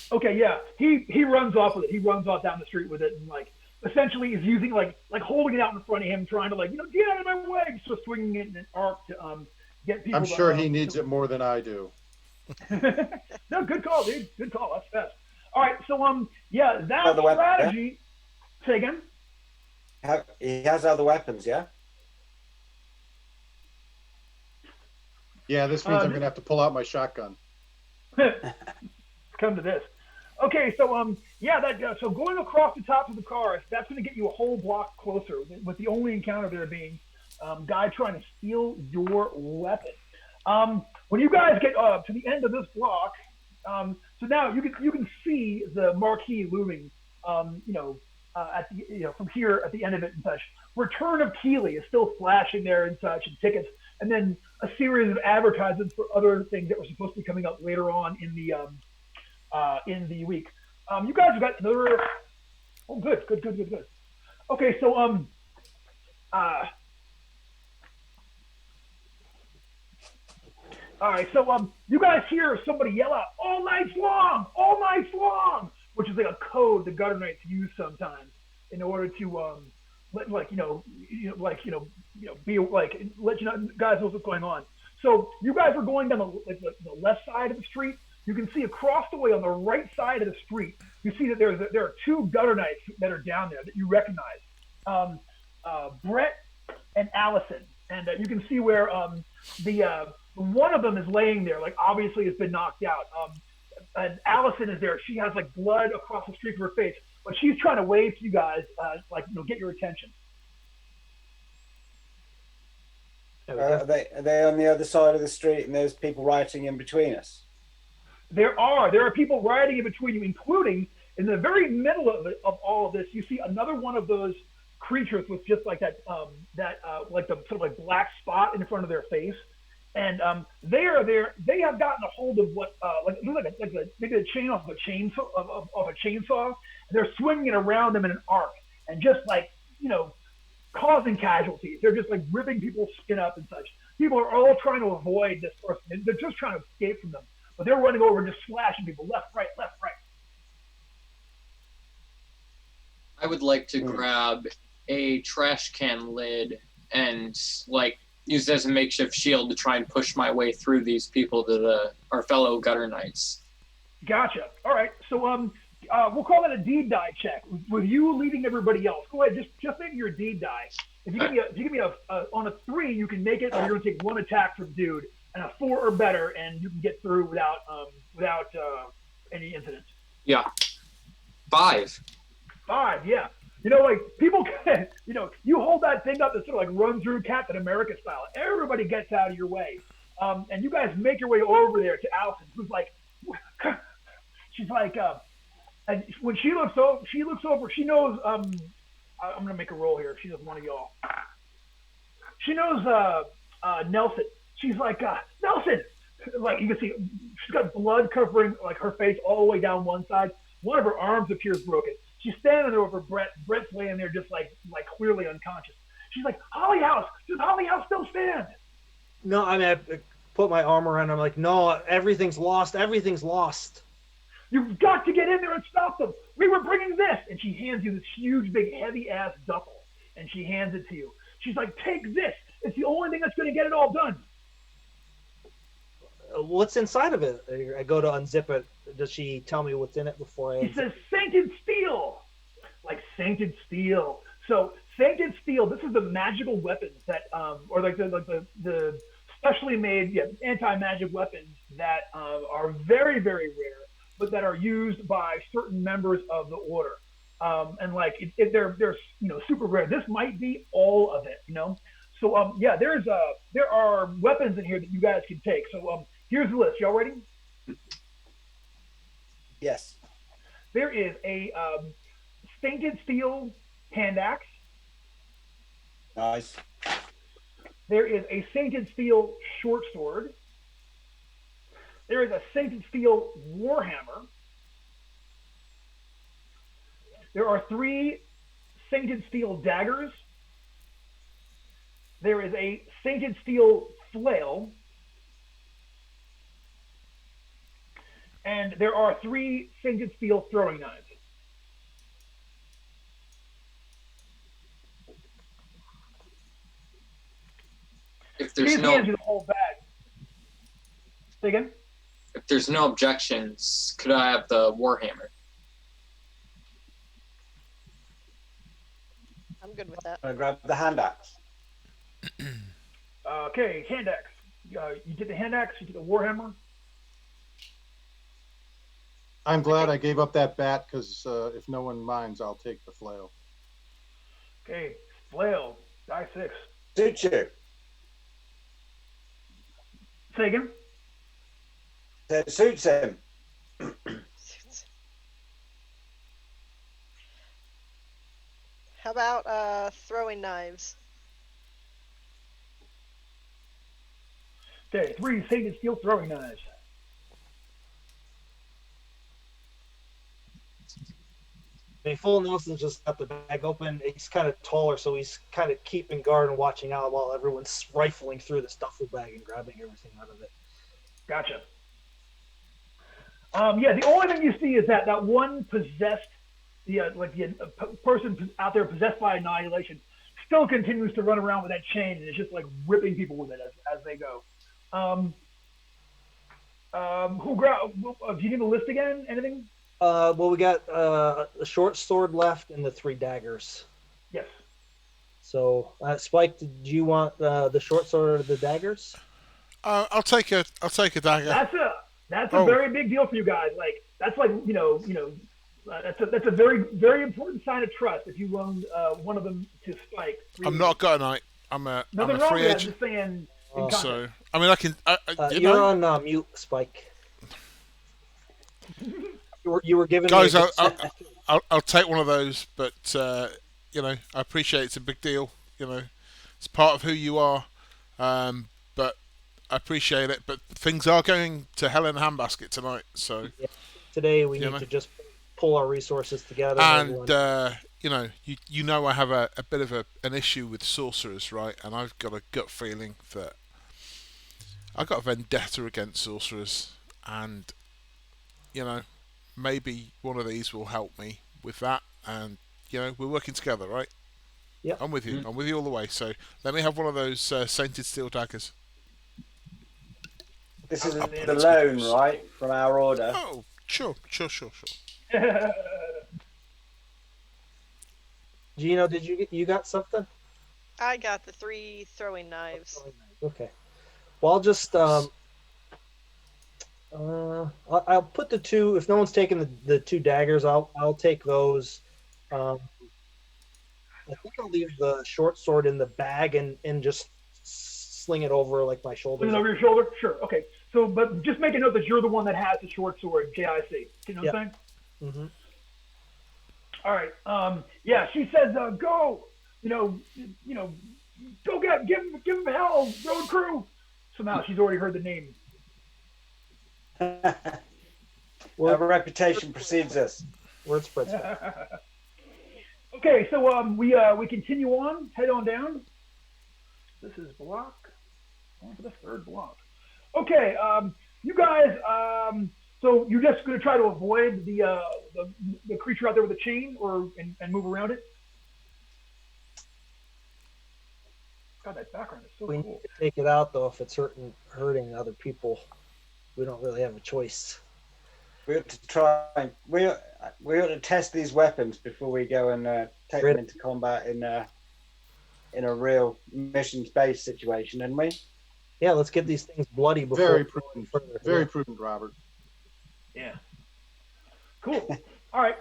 Okay, yeah. He runs off with it. He runs off down the street with it, and like essentially is using like holding it out in front of him, trying to like get out of my way, so swinging it in an arc to get people. I'm sure he needs it more than I do. No, good call, dude. Good call. That's fast. All right, so yeah, that Other weapon, strategy. Say again. He has other weapons, yeah. Yeah, this means I'm going to have to pull out my shotgun. Come to this. Okay, so yeah, so going across the top of the car, that's going to get you a whole block closer. With the only encounter there being guy trying to steal your weapon. When you guys get to the end of this block, so now you can see the marquee looming, at the from here at the end of it and such. Return of Keeley is still flashing there and such, and tickets, and then a series of advertisements for other things that were supposed to be coming up later on in the week. You guys have got another. Oh, good. Okay, so all right, so you guys hear somebody yell out all night long, which is like a code the gutter knights use sometimes in order to let guys know what's going on. So you guys are going down the left side of the street. You can see across the way on the right side of the street, you see that there are 2 gutter knights that are down there that you recognize, Brett and Allison, and you can see where the one of them is laying there, like obviously has been knocked out. And Allison is there. She has like blood across the street from her face, but she's trying to wave to you guys, get your attention. Are they on the other side of the street, and there's people rioting in between us? There are people rioting in between you, including in the very middle of all of this. You see another one of those creatures with just like that like the sort of like black spot in front of their face. And they are there. They have gotten a hold of what maybe a chain off of a chainsaw of a chainsaw. And they're swinging it around them in an arc, and just causing casualties. They're just like ripping people's skin up and such. People are all trying to avoid this person. They're just trying to escape from them, but they're running over and just slashing people left, right. I would like to grab a trash can lid and use it as a makeshift shield to try and push my way through these people to our fellow gutter knights. Gotcha. All right. So we'll call that a deed die check with you leading everybody else. Go ahead. Just make your deed die. If you give me a on a 3, you can make it, or you're gonna take 1 attack from dude, and a 4 or better, and you can get through without any incidents. Yeah. 5. 5. Yeah. People can, you hold that thing up that sort of like run through Captain America style. Everybody gets out of your way. And you guys make your way over there to Allison, who's like, she's like, and when she looks over, she knows, I'm going to make a roll here. She knows one of y'all. She knows Nelson. She's like, Nelson! Like, you can see, she's got blood covering like her face all the way down one side. One of her arms appears broken. She's standing there over Brett. Brett's laying there just like clearly unconscious. She's like, Holly House, does Holly House still stand? No, I mean, I put my arm around. I'm like, no, everything's lost. Everything's lost. You've got to get in there and stop them. We were bringing this. And she hands you this huge, big, heavy-ass duffel. And she hands it to you. She's like, take this. It's the only thing that's going to get it all done. What's inside of it? I go to unzip it. Does she tell me what's in it before I? It says Sainted Steel. Like Sainted Steel. So Sainted Steel, this is the magical weapons that, or like the specially made anti-magic weapons that are very, very rare, but that are used by certain members of the order. And like if they're super rare. This might be all of it, So there are weapons in here that you guys can take. So here's the list. Y'all ready? Yes. There is a Sainted Steel hand axe. Nice. There is a Sainted Steel short sword. There is a Sainted Steel warhammer. There are 3 Sainted Steel daggers. There is a Sainted Steel flail, and there are 3 single steel throwing knives. If She there's hands no you the whole bag. Say again? if there's no objections, could I have the warhammer? I'm good with that. I'm gonna grab the hand axe. Okay, hand axe. You get the hand axe, you get the warhammer. I'm glad I gave up that bat because if no one minds, I'll take the flail. Okay, flail, die 6. Suits you. Say again? It suits him. How about throwing knives? Okay, 3 stainless steel throwing knives. I mean, Full Nelson's just got the bag open. He's kind of taller, so he's kind of keeping guard and watching out while everyone's rifling through the duffel bag and grabbing everything out of it. Gotcha. Yeah, the only thing you see is that one possessed, person out there possessed by annihilation still continues to run around with that chain and is just like ripping people with it as they go. Do you need a list again? Anything? Well, we got a short sword left and the 3 daggers. Yes. So, Spike, did you want the short sword or the daggers? I'll take a dagger. That's a very big deal for you guys. Like that's like that's a very very important sign of trust if you loan one of them to Spike. I'm not a guy knight. I'm a Nothing wrong free with that. agent. Just saying. So I mean, I can. You're on mute, Spike. You were given guys. me I'll take one of those, but I appreciate it's a big deal. It's part of who you are. But I appreciate it. But things are going to hell in a handbasket tonight. So today we need to just pull our resources together. And I have a bit of an issue with sorcerers, right? And I've got a gut feeling that I've got a vendetta against sorcerers, and maybe one of these will help me with that. And we're working together, right? Yeah, I'm with you. I'm with you all the way. So let me have one of those sainted steel daggers. This is the loan, right, from our order. Oh, sure. Gino, did you got something? I got the 3 throwing knives. Okay. Well, I'll just I'll put the 2. If no one's taking the 2 daggers, I'll take those. I think I'll leave the short sword in the bag and just sling it over like my shoulder. Sling it over your shoulder? Sure. Okay. So, but just make a note that you're the one that has the short sword, JIC. You know what I'm saying? Mm-hmm. All right. Yeah, she says, go. Go give him hell, road crew. Somehow she's already heard the name. Our reputation precedes us. Word spreads. Okay, so we continue on, head on down. This is block. On to the 3rd block. Okay, you guys. So you're just going to try to avoid the creature out there with the chain, and move around it. God, that background is so We cool. need to take it out though. If it's hurting other people, we don't really have a choice. We ought to try. We ought to test these weapons before we go and take them into combat in a real missions-based situation, didn't we? Yeah, let's get these things bloody before. Very prudent. Very prudent, Robert. Yeah. Cool. All right.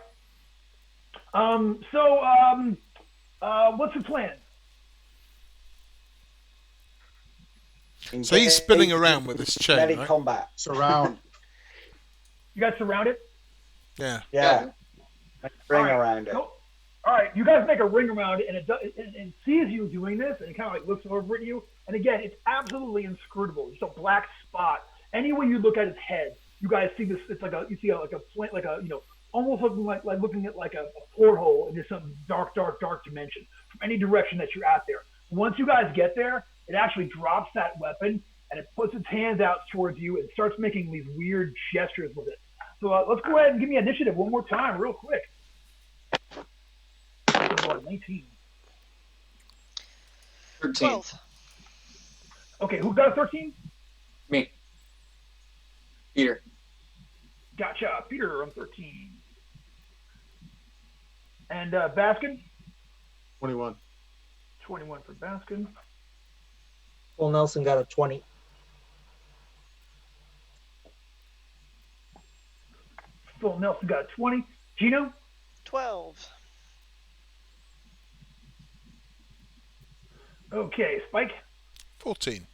What's the plan? So he's spinning around with this chain, right? Combat. Surround. You guys surround it? Yeah. Yeah. Ring All right. around it. All right, you guys make a ring around it, and it sees you doing this, and it kind of like looks over at you. And again, it's absolutely inscrutable. Just a black spot. Any way you look at its head, you guys see this. It's like almost looking like looking at like a porthole into some dark dimension from any direction that you're at there. Once you guys get there, it actually drops that weapon and it puts its hands out towards you and starts making these weird gestures with it. So let's go ahead and give me initiative one more time, real quick. 19. 13. 12. Okay, who got a 13? Me. Peter. Gotcha. Peter on 13. And Baskin? 21. 21 for Baskin. Full Nelson got a 20. Phil Nelson got a 20. Gino? 12. Okay, Spike? 14.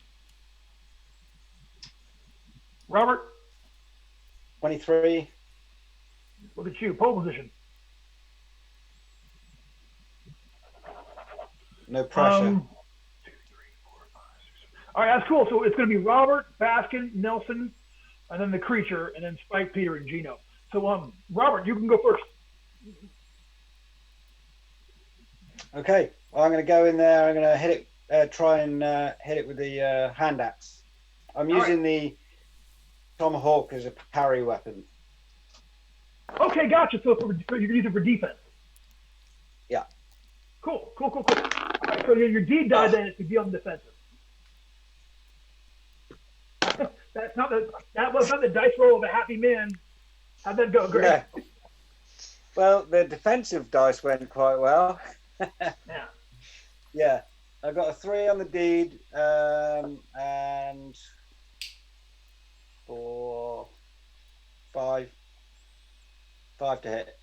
Robert? 23. Look at you, pole position. No pressure. 2, 3, 4, 5, 6. All right, that's cool. So it's going to be Robert, Baskin, Nelson, and then the creature, and then Spike, Peter, and Gino. So, Robert, you can go first. Okay, well, I'm going to go in there. I'm going to hit it. Try and hit it with the hand axe. I'm using the tomahawk as a parry weapon. Okay, gotcha. So you're going to use it for defense. Yeah. Cool. All right, so your deed die then is to be on the defensive. That was not the dice roll of a happy man. How'd that go, Greg? Yeah. Well, the defensive dice went quite well. Yeah. Yeah. I got a 3 on the deed, and 4, 5 to hit.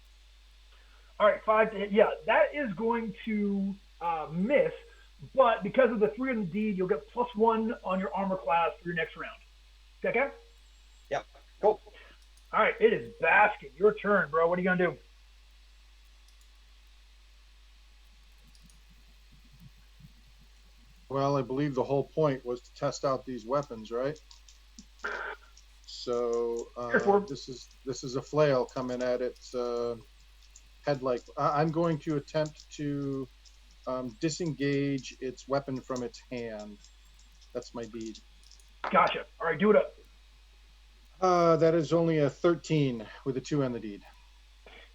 All right, 5 to hit. Yeah, that is going to miss, but because of the 3 on the deed, you'll get +1 on your armor class for your next round. Okay? Yep. Cool. All right, it is Baskin. Your turn, bro. What are you going to do? Well, I believe the whole point was to test out these weapons, right? So this is a flail coming at its head. Like I'm going to attempt to disengage its weapon from its hand. That's my deed. Gotcha. All right, do it up. That is only a 13 with a 2 on the deed.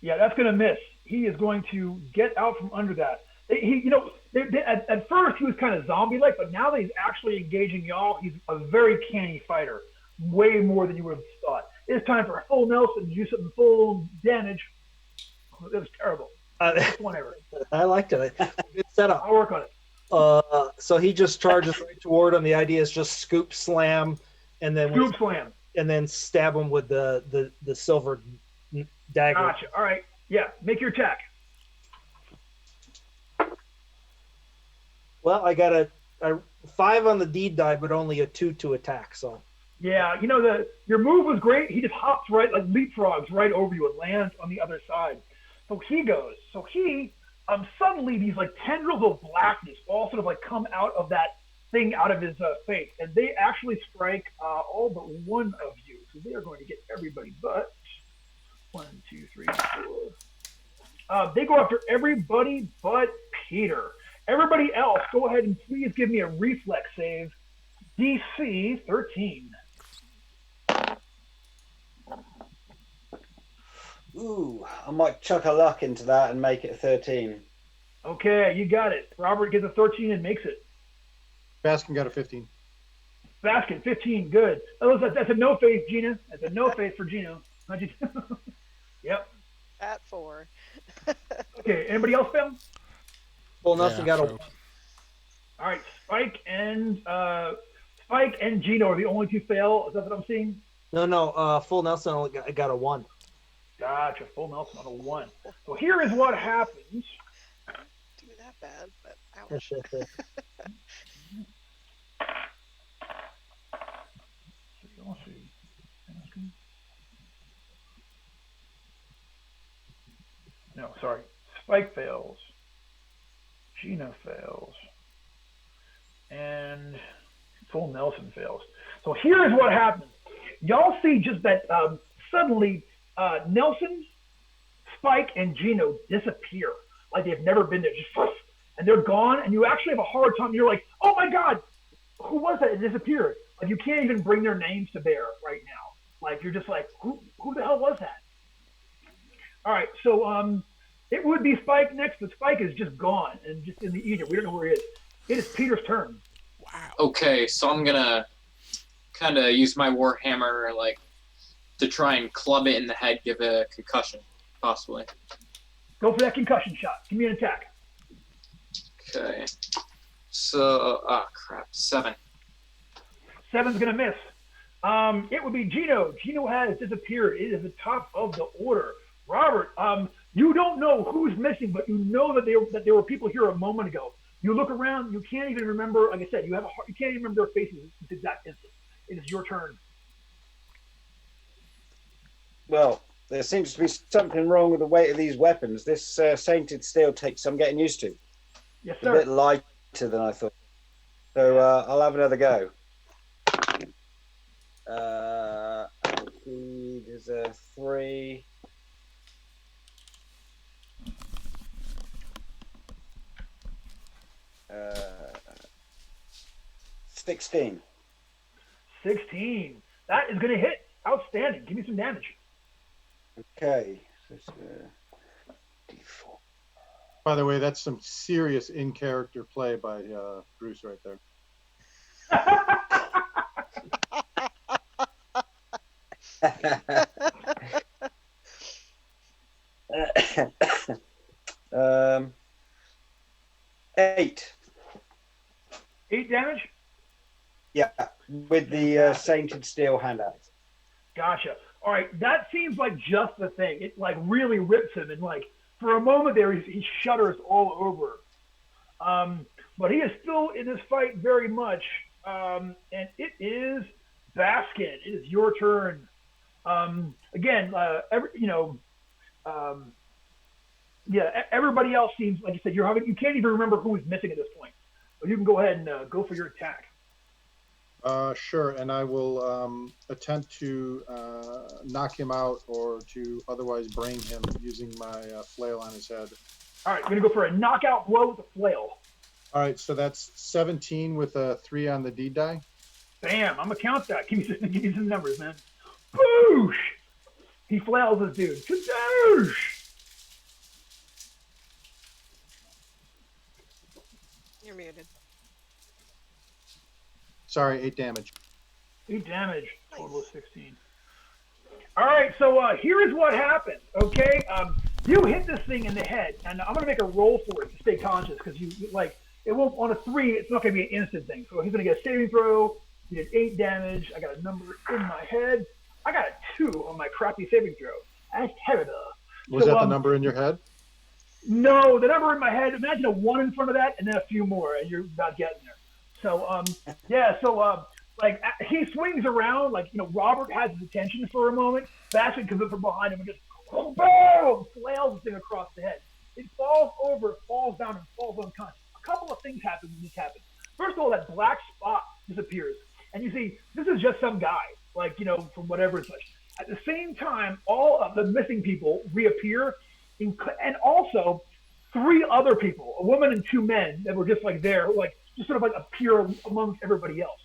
Yeah, that's going to miss. He is going to get out from under that. At first he was kind of zombie-like, but now that he's actually engaging y'all, he's a very canny fighter, way more than you would have thought. It's time for full Nelson to do something full damage. It was terrible. Best one ever. I liked it. Good setup. I'll work on it. So he just charges right toward him. The idea is just scoop slam, and then slam, and then stab him with the silver dagger. Gotcha. All right. Yeah. Make your attack. Well, I got a 5 on the deed die, but only a 2 to attack. So. Yeah, your move was great. He just hops right, like leapfrogs right over you and lands on the other side. So he goes. So he suddenly these like tendrils of blackness all sort of like come out of that thing out of his face, and they actually strike all but one of you. So they are going to get everybody but 1, 2, 3, 4. They go after everybody but Peter. Everybody else, go ahead and please give me a reflex save. DC 13. Ooh, I might chuck a luck into that and make it 13. Okay, you got it. Robert gets a 13 and makes it. Baskin got a 15. Baskin, 15, good. Oh, that's a no face, Gina. That's a no face for Gino. Yep. At 4. Okay, anybody else fail? Well, Nelson got a 1. All right, Spike and Gino are the only 2 fail. Is that what I'm seeing? No. Full Nelson only got a 1. Gotcha. Full Nelson on a 1. So here is what happens. Do that bad, but ouch. No, sorry. Spike fails. Gina fails. And Full Nelson fails. So here is what happens. Y'all see just that suddenly Nelson, Spike, and Gino disappear like they've never been there. And they're gone, and you actually have a hard time. You're like, oh my God, who was that? It disappeared. Like, you can't even bring their names to bear right now. Like, you're just like, who the hell was that? All right, so it would be Spike next, but Spike is just gone and just in the ether. We don't know where he is. It is Peter's turn. Wow. Okay, so I'm gonna kind of use my warhammer like to try and club it in the head, give it a concussion, possibly. Go for that concussion shot. Give me an attack. Okay. So, crap, 7. 7's gonna miss. It would be Gino. Gino has disappeared. It is the top of the order. Robert, you don't know who's missing, but you know that there were people here a moment ago. You look around, you can't even remember. Like I said, you can't even remember their faces at this exact instant. It is your turn. Well, there seems to be something wrong with the weight of these weapons. This sainted steel takes some getting used to. Yes, A sir. bit lighter than I thought. So I'll have another go. There's a 3. 16. 16. That is going to hit. Outstanding. Give me some damage. Okay. So it's, D4. By the way, that's some serious in-character play by Bruce right there. um, 8. 8 damage? Yeah, with the sainted steel hand axe. Gotcha. All right, that seems like just the thing. It like really rips him, and like for a moment there, he shudders all over. But he is still in this fight very much. And it is Baskin. It is your turn. Again, everybody else seems like you said. You can't even remember who is missing at this point. But you can go ahead and go for your attack. Sure, and I will attempt to knock him out or to otherwise brain him using my flail on his head. All right, you're going to go for a knockout blow with a flail. All right, so that's 17 with a 3 on the D die. Bam, I'm going to count that. Give me some numbers, man. Boosh! He flails this dude. Kadoosh! You're muted. Sorry, 8 damage. 8 damage. Total of 16. All right, so here is what happened, okay? You hit this thing in the head, and I'm going to make a roll for it to stay conscious, because it won't, on a 3, it's not going to be an instant thing. So he's going to get a saving throw. He did 8 damage. I got a number in my head. I got a 2 on my crappy saving throw. That's terrible. Was that the number in your head? No, the number in my head, imagine a 1 in front of that, and then a few more, and you're about getting there. So, he swings around, Robert has his attention for a moment. Basket comes up from behind him and just, boom, flails the thing across the head. It falls over, falls down, and falls unconscious. A couple of things happen when this happens. First of all, that black spot disappears. And you see, this is just some guy, from whatever and such. At the same time, all of the missing people reappear, and also 3 other people, a woman and 2 men that were just there, just sort of appear amongst everybody else.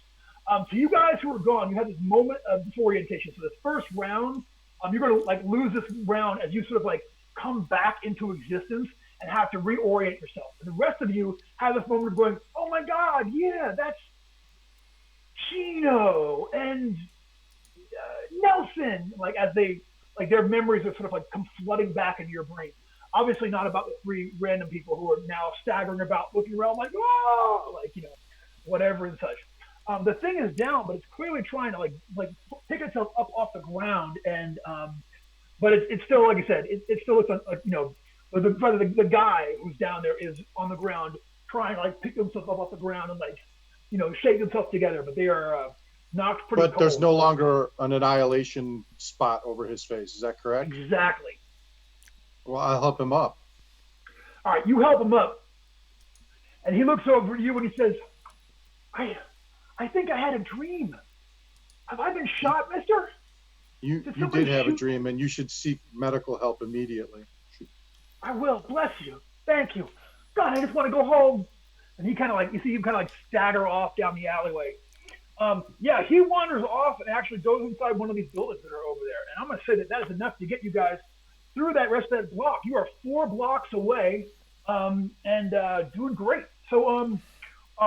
So you guys who are gone, you have this moment of disorientation. So this first round, you're going to lose this round as you sort of come back into existence and have to reorient yourself. And the rest of you have this moment of going, oh my God, yeah, that's Gino and Nelson. As they, their memories are sort of come flooding back into your brain. Obviously not about the 3 random people who are now staggering about, looking around whatever and such. The thing is down, but it's clearly trying to pick itself up off the ground, and but it's still, like I said, it still looks the guy who's down there is on the ground trying to pick himself up off the ground and shake themselves together, but they are knocked pretty. But there's no longer an annihilation spot over his face. Is that correct? Exactly. Well, I'll help him up. All right, you help him up, and he looks over at you and he says, I think I had a dream. Have I been shot, mister? You did have a dream, and you should seek medical help immediately. I will. Bless you. Thank you. God, I just want to go home. and he kind of like, you see him kind of like stagger off down the alleyway. Yeah, he wanders off and actually goes inside one of these buildings that are over there. And I'm going to say that is enough to get you guys through that rest of that block. You are 4 blocks away, and doing great. So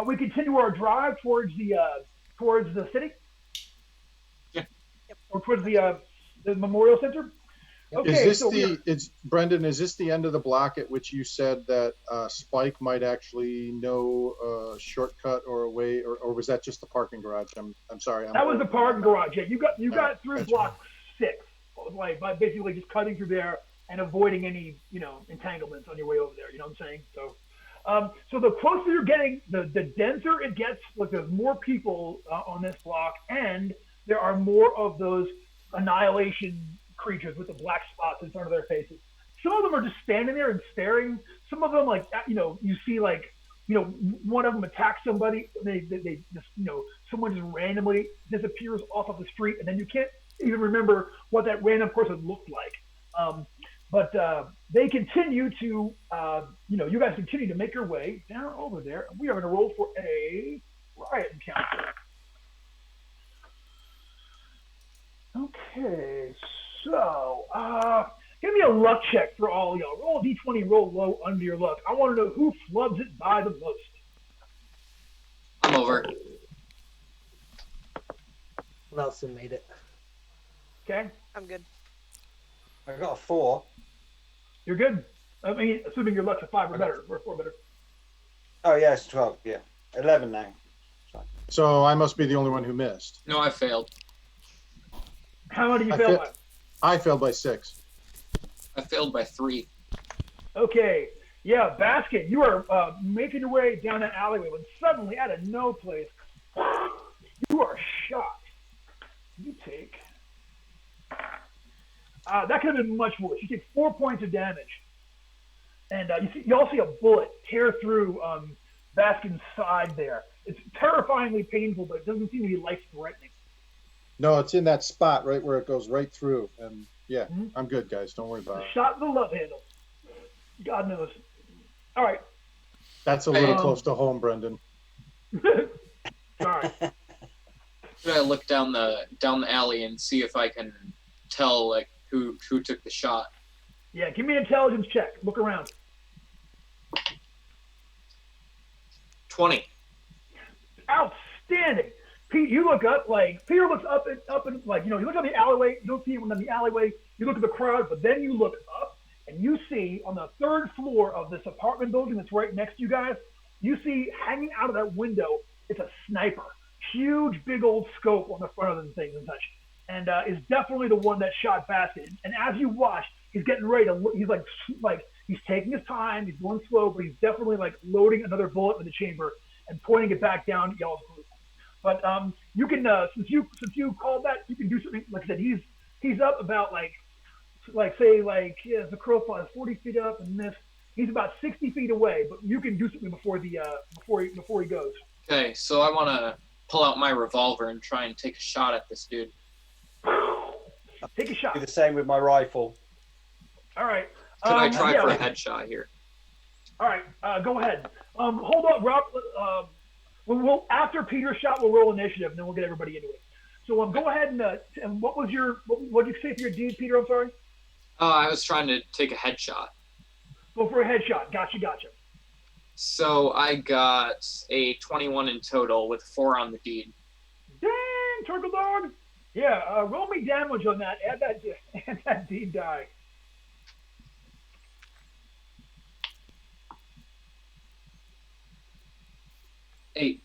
we continue our drive towards the city. Yeah. Or towards the Memorial Center. Okay, it's Brendan, is this the end of the block at which you said that Spike might actually know a shortcut or a way, or was that just the parking garage? I'm sorry. That was the parking garage. Yeah, you got through That's block 6, like by basically just cutting through there and avoiding any entanglements on your way over there. You know what I'm saying? So the closer you're getting, the denser it gets. Like there's more people on this block, and there are more of those annihilation creatures with the black spots in front of their faces. Some of them are just standing there and staring. Some of them, like, you see, like, one of them attacks somebody. They just, someone just randomly disappears off of the street, and then you can't even remember what that random person looked like. But they continue to, you guys continue to make your way down over there. We are going to roll for a riot encounter. Okay, so give me a luck check for all y'all. Roll a d20, roll low under your luck. I want to know who flubs it by the most. I'm over. Nelson made it. Okay, I'm good. I got a 4. you're good. I mean, assuming your luck's a 5 or better, or 4 better. Oh yeah, it's 12. Yeah, 11 now. So I must be the only one who missed. No, I failed. How many did you I fail fa- by? I failed by 6. I failed by 3. Okay, yeah, Basket, you are making your way down that alleyway when suddenly, out of no place, you are shot. You take... that could have been much worse. You take 4 points of damage. And you all see a bullet tear through Baskin's side there. It's terrifyingly painful, but it doesn't seem to be life-threatening. No, it's in that spot right where it goes right through. And yeah, I'm good, guys. Don't worry about it. Shot in the love handle. God knows. All right. That's a little close to home, Brendan. Sorry. Should I look down the alley and see if I can tell like who took the shot? Yeah, give me an intelligence check. Look around. 20. Outstanding. Pete, you look up, like, Peter looks up and like, you look at the alleyway, you don't see anyone in the alleyway, you look at the crowd, but then you look up and you see on the 3rd floor of this apartment building that's right next to you guys, you see hanging out of that window, it's a sniper. Huge, big old scope on the front of the things and such. And is definitely the one that shot Basket. And as you watch, he's getting ready to, he's like, he's taking his time, he's going slow, but he's definitely like loading another bullet in the chamber and pointing it back down at y'all's group. But you can, since you called that, you can do something. Like I said, he's up about as the crow flies 40 feet up, and this he's about 60 feet away. But you can do something before he goes. Okay, so I want to pull out my revolver and try and take a shot at this dude. Take a shot. Do the same with my rifle. All right. Could I try for a headshot here? All right. Go ahead. Hold on, Rob. We'll after Peter's shot, we'll roll initiative, and then we'll get everybody into it. So go ahead and what did you say for your deed, Peter? I'm sorry. I was trying to take a headshot. Go for a headshot. Gotcha. So I got a 21 in total with 4 on the deed. Dang, turtle dog. Yeah, roll me damage on that. Add that deed die. Eight.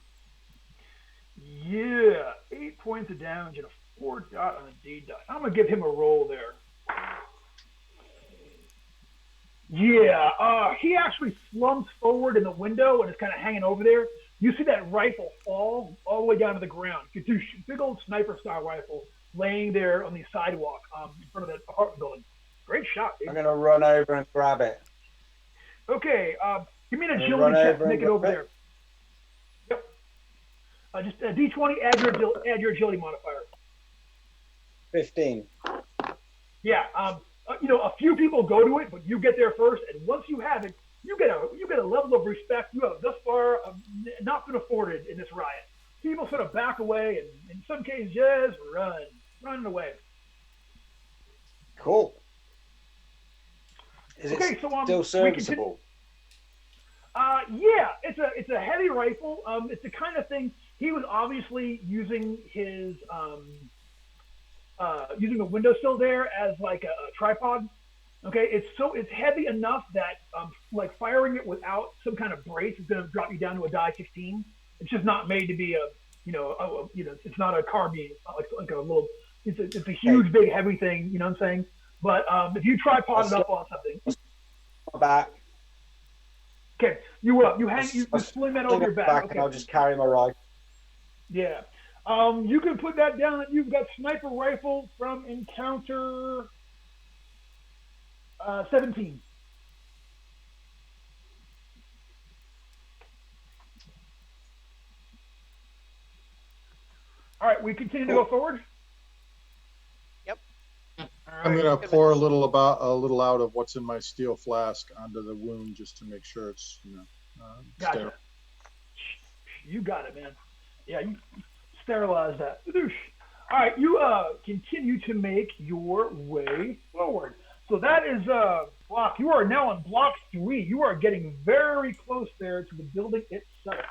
Yeah, 8 points of damage and a 4 dot on a D dot. I'm gonna give him a roll there. Yeah, he actually slumps forward in the window and is kind of hanging over there. You see that rifle fall all the way down to the ground. Big old sniper style rifle laying there on the sidewalk in front of that apartment building. Great shot, dude. I'm gonna run over and grab it. Okay, give me an agility check to make it over there. Yep. Just a D20, add your agility modifier. 15. Yeah, a few people go to it, but you get there first, and once you have it, you get a level of respect you have thus far not been afforded in this riot. People sort of back away and in some cases just running away. Cool. Is Okay, it so still serviceable? Yeah, it's a heavy rifle. It's the kind of thing he was obviously using his using the windowsill there as like a tripod. Okay, it's heavy enough that like firing it without some kind of brace is going to drop you down to a die 16. It's just not made to be it's not a carbine. It's not like a little. It's a huge, big, heavy thing. You know what I'm saying? But if you tripod it up on something, back. Okay, you sling that over your back. Okay. And I'll just carry my rifle. Yeah. You can put that down. You've got sniper rifle from encounter 17. All right, we continue to go forward. Yep. I'm gonna pour a little out of what's in my steel flask onto the wound just to make sure it's Gotcha. sterile. You got it, man. Yeah, you sterilize that. All right, you continue to make your way forward. So that is block. You are now on block 3. You are getting very close there to the building itself.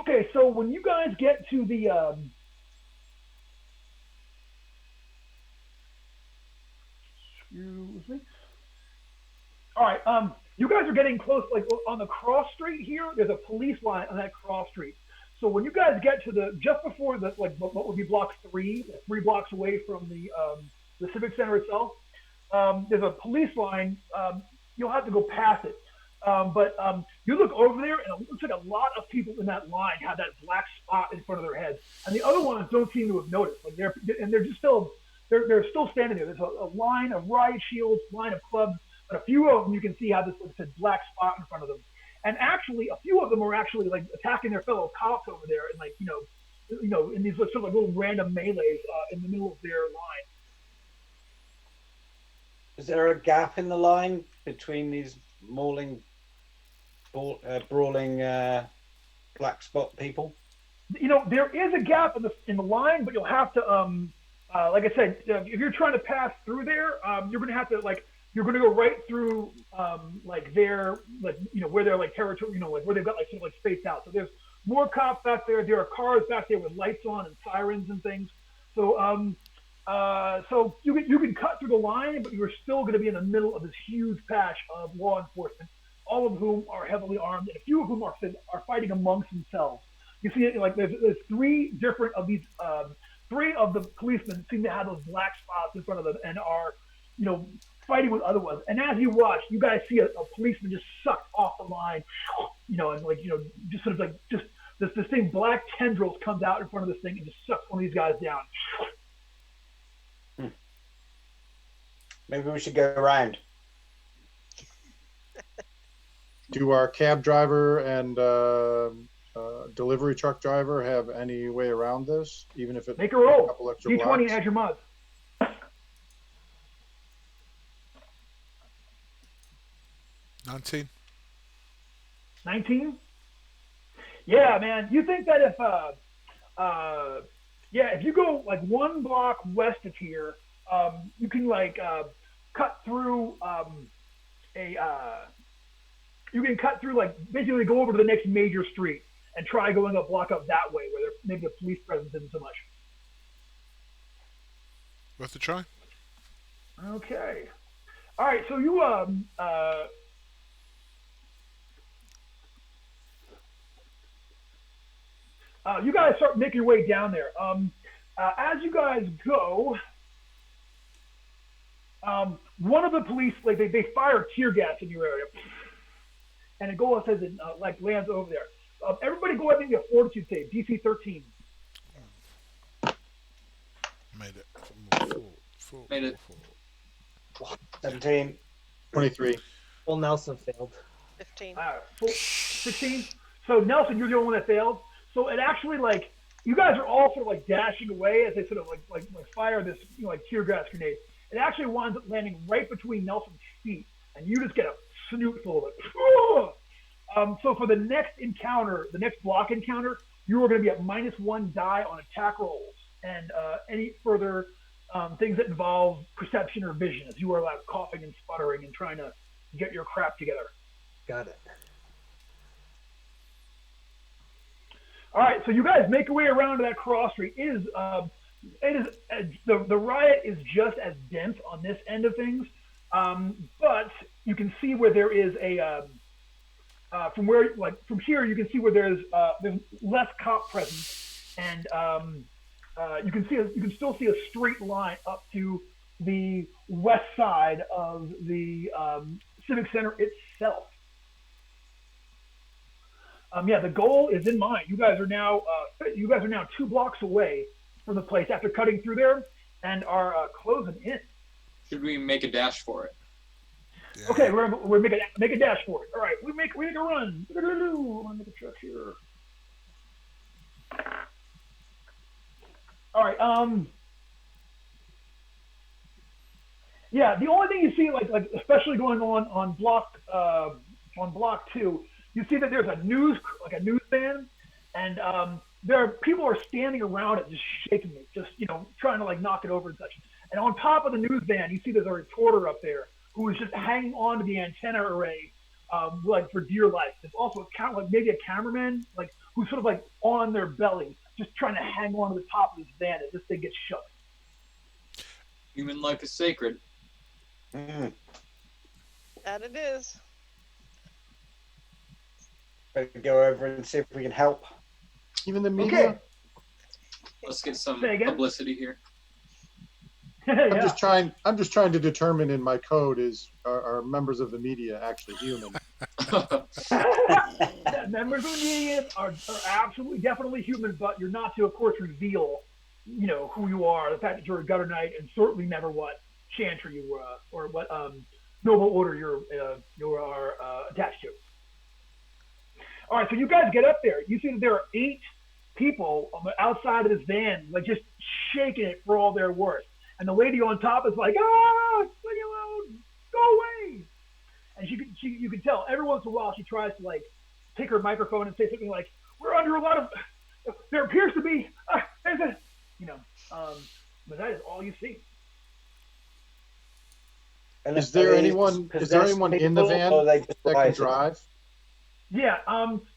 Okay, so when you guys get to the excuse me. All right, you guys are getting close, like on the cross street here. There's a police line on that cross street. So when you guys get to just before the what would be block 3, 3 blocks away from the Civic Center itself, there's a police line. You'll have to go past it. But you look over there, and it looks like a lot of people in that line have that black spot in front of their heads, and the other ones don't seem to have noticed. Like they're just still they're still standing there. There's a line of riot shields, line of clubs, but a few of them you can see have this black spot in front of them. And actually, a few of them are actually like attacking their fellow cops over there, and in these sort of like little random melees in the middle of their line. Is there a gap in the line between these brawling black spot people? There is a gap in the line, but you'll have to, like I said, if you're trying to pass through there, you're going to have to you're going to go right through where they're like territory, where they've got sort of spaced out. So there's more cops back there. There are cars back there with lights on and sirens and things. So so you can cut through the line, but you're still going to be in the middle of this huge patch of law enforcement, all of whom are heavily armed, and a few of whom are fighting amongst themselves. You see, there's 3 different of these. 3 of the policemen seem to have those black spots in front of them and are, fighting with other ones. And as you watch, you guys see a policeman just sucked off the line, and just sort of this thing, black tendrils comes out in front of this thing and just sucks one of these guys down. Maybe we should go around. Do our cab driver and delivery truck driver have any way around this, even if it make a roll? A couple extra D20 blocks? as your mod. 19. 19? Yeah, man. You think that if you go 1 block west of here, you can cut through you can cut through basically go over to the next major street and try going up block up that way where maybe the police presence isn't so much. Worth a try. Okay. All right. So you you guys start making your way down there. As you guys go, one of the police they fire tear gas in your area, and it goes as it lands over there. Everybody go ahead and make a fortitude save, DC 13. Made it. Made it. 17. 23. Well, Nelson failed. 15. 16. So Nelson, you're the only one that failed. So it actually you guys are all sort of dashing away as they sort of fire this tear gas grenade. It actually winds up landing right between Nelson's feet, and you just get a snootful of it. So for the next encounter, the next block encounter, you are going to be at -1 die on attack rolls, and any further things that involve perception or vision, as you are like coughing and sputtering and trying to get your crap together. Got it. All right, so you guys make your way around to that cross street. The riot is just as dense on this end of things, but you can see where there is a from here you can see where there's less cop presence, and you can still see a straight line up to the west side of the Civic Center itself. The goal is in mind. You guys are now 2 blocks away from the place after cutting through there, and are closing in. Should we make a dash for it? Yeah. Okay, we're make a dash for it. All right, we make a run. I'm gonna make a check here. All right. The only thing you see, like especially going on block 2, you see that there's a news van, and there are people are standing around it, just shaking it, just trying to like knock it over and such. And on top of the news van, you see there's a reporter up there who is just hanging on to the antenna array, like for dear life. There's also maybe a cameraman, like who's sort of like on their belly, just trying to hang on to the top of this van as this thing gets shut. Human life is sacred. That it is. Better go over and see if we can help. Even the media. Okay. Let's get some Say again? publicity here. I'm just trying to determine in my code are members of the media actually human? Members of the media are absolutely, definitely human, but you're not to, of course, reveal, who you are, the fact that you're a gutter knight, and certainly never what chantry you or what noble order you are attached to. All right, so you guys get up there. You see that there are 8 people on the outside of this van, like just shaking it for all they're worth. And the lady on top is like, leave me alone, go away. And you can tell every once in a while she tries to like take her microphone and say something like, we're under a lot of, there appears to be, there's a, but that is all you see. And Is there anyone in the van that can drive? Yeah,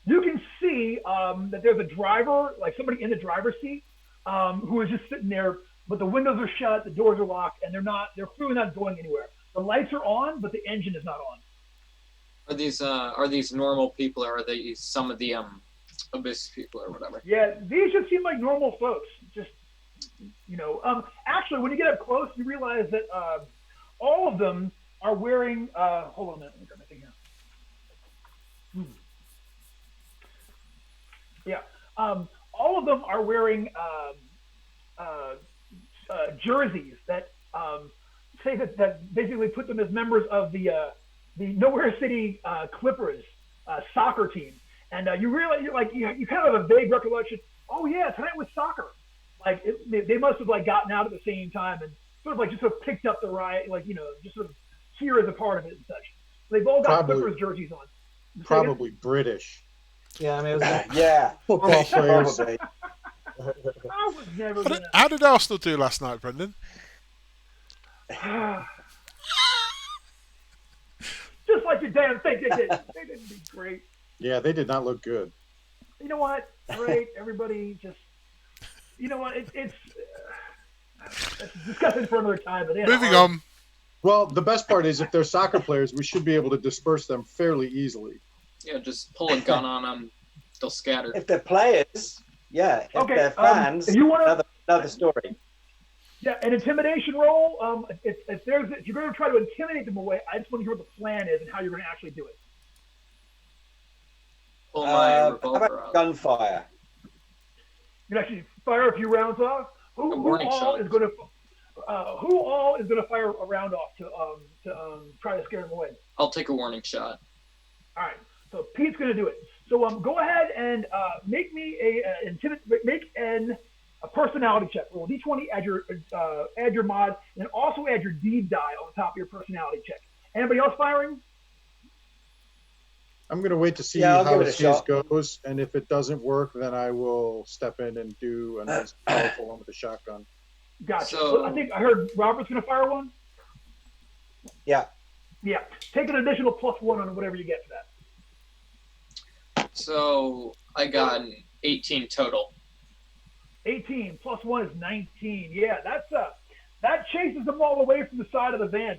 you can see that there's a driver, like somebody in the driver's seat, who is just sitting there, but the windows are shut, the doors are locked, and they're clearly not going anywhere. The lights are on, but the engine is not on. Are these normal people, or are they some of the abyss people or whatever? Yeah, these just seem like normal folks. Just actually, when you get up close, you realize that all of them are wearing. Hold on a minute, let me grab my thing here. Yeah, all of them are wearing jerseys that say that basically put them as members of the Nowhere City Clippers soccer team, and you realize you kind of have a vague recollection. Oh yeah, tonight was soccer. Like they must have like gotten out at the same time and sort of picked up the riot, just sort of here as a part of it and such. They've all got Clippers jerseys on. Probably British. Yeah, I mean, it was Yeah, Football players. probably. I was never gonna. How did Arsenal do last night, Brendan? Just like you damn think they did. They didn't do great. Yeah, they did not look good. You know what? Great. Everybody just. You know what? It's discussing for another time. But Moving on. Well, the best part is if they're soccer players, we should be able to disperse them fairly easily. Yeah, just pull a gun on them. They'll scatter. If they're players, yeah. If Okay, they're fans, if you wanna- another story. Yeah, an intimidation roll. If you're going to try to intimidate them away, I just want to hear what the plan is and how you're going to actually do it. Pull my How revolver about out. gunfire? You can actually fire a few rounds off. A Who warning all shot. is going to fire a round off to try to scare them away? I'll take a warning shot. All right. So Pete's going to do it. So go ahead and make me a personality check. Roll D20, add your mod, and also add your deed die on top of your personality check. Anybody else firing? I'm going to wait to see Yeah, I'll how give it a his shot. goes, and if it doesn't work, then I will step in and do a nice powerful one with a shotgun. Gotcha. So- I think I heard Robert's going to fire one. Yeah. Yeah. Take an additional +1 on whatever you get for that. So I got an 18 total. 18 +1 is 19. Yeah, that chases them all away from the side of the van.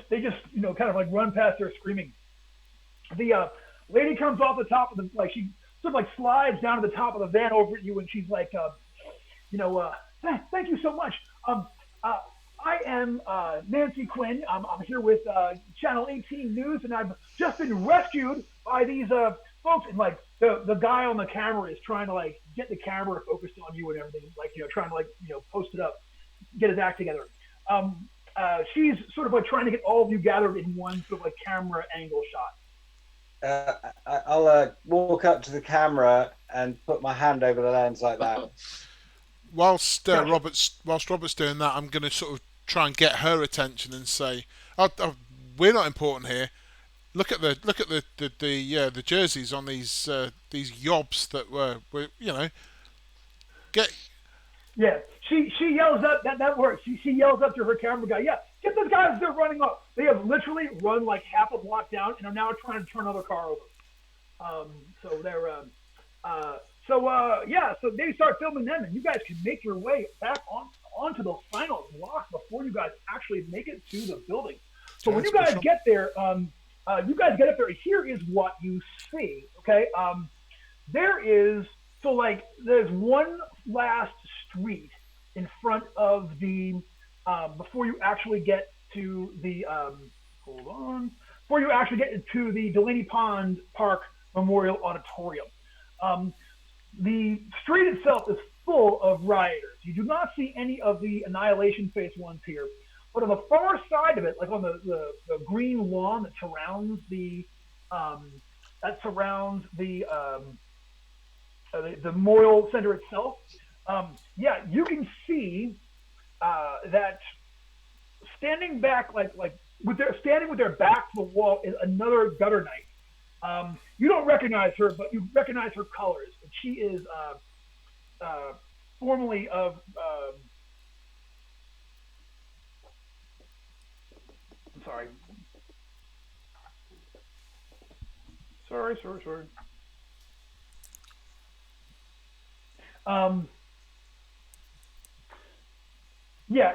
They just kind of like run past there screaming. The lady comes off the top of the she sort of like slides down to the top of the van over at you, and she's like, thank you so much. I am Nancy Quinn. I'm here with Channel 18 News, and I've just been rescued by these folks. And like the guy on the camera is trying to like get the camera focused on you and everything, trying to post it up, get his act together. She's sort of like trying to get all of you gathered in one sort of like camera angle shot. I'll walk up to the camera and put my hand over the lens like that. Whilst Robert's doing that, I'm going to sort of try and get her attention and say, "We're not important here. Look at the jerseys on these yobs that were get." Yeah, she yells up that works. She yells up to her camera guy. Yeah, get those guys! They're running off. They have literally run like half a block down and are now trying to turn another car over. So they're so they start filming them, and you guys can make your way back onto the final block before you guys actually make it to the building. So when you guys get there, here is what you see. Okay, there's one last street in front of the before you actually get to the before you actually get to the Delaney Pond Park Memorial Auditorium. The street itself is full of rioters. You do not see any of the Annihilation Face ones here, but on the far side of it, like on the green lawn that surrounds the Memorial Center itself, you can see that standing back, with their back to the wall, is another gutter knight. You don't recognize her, but you recognize her colors. She is formerly of. I'm sorry. Sorry.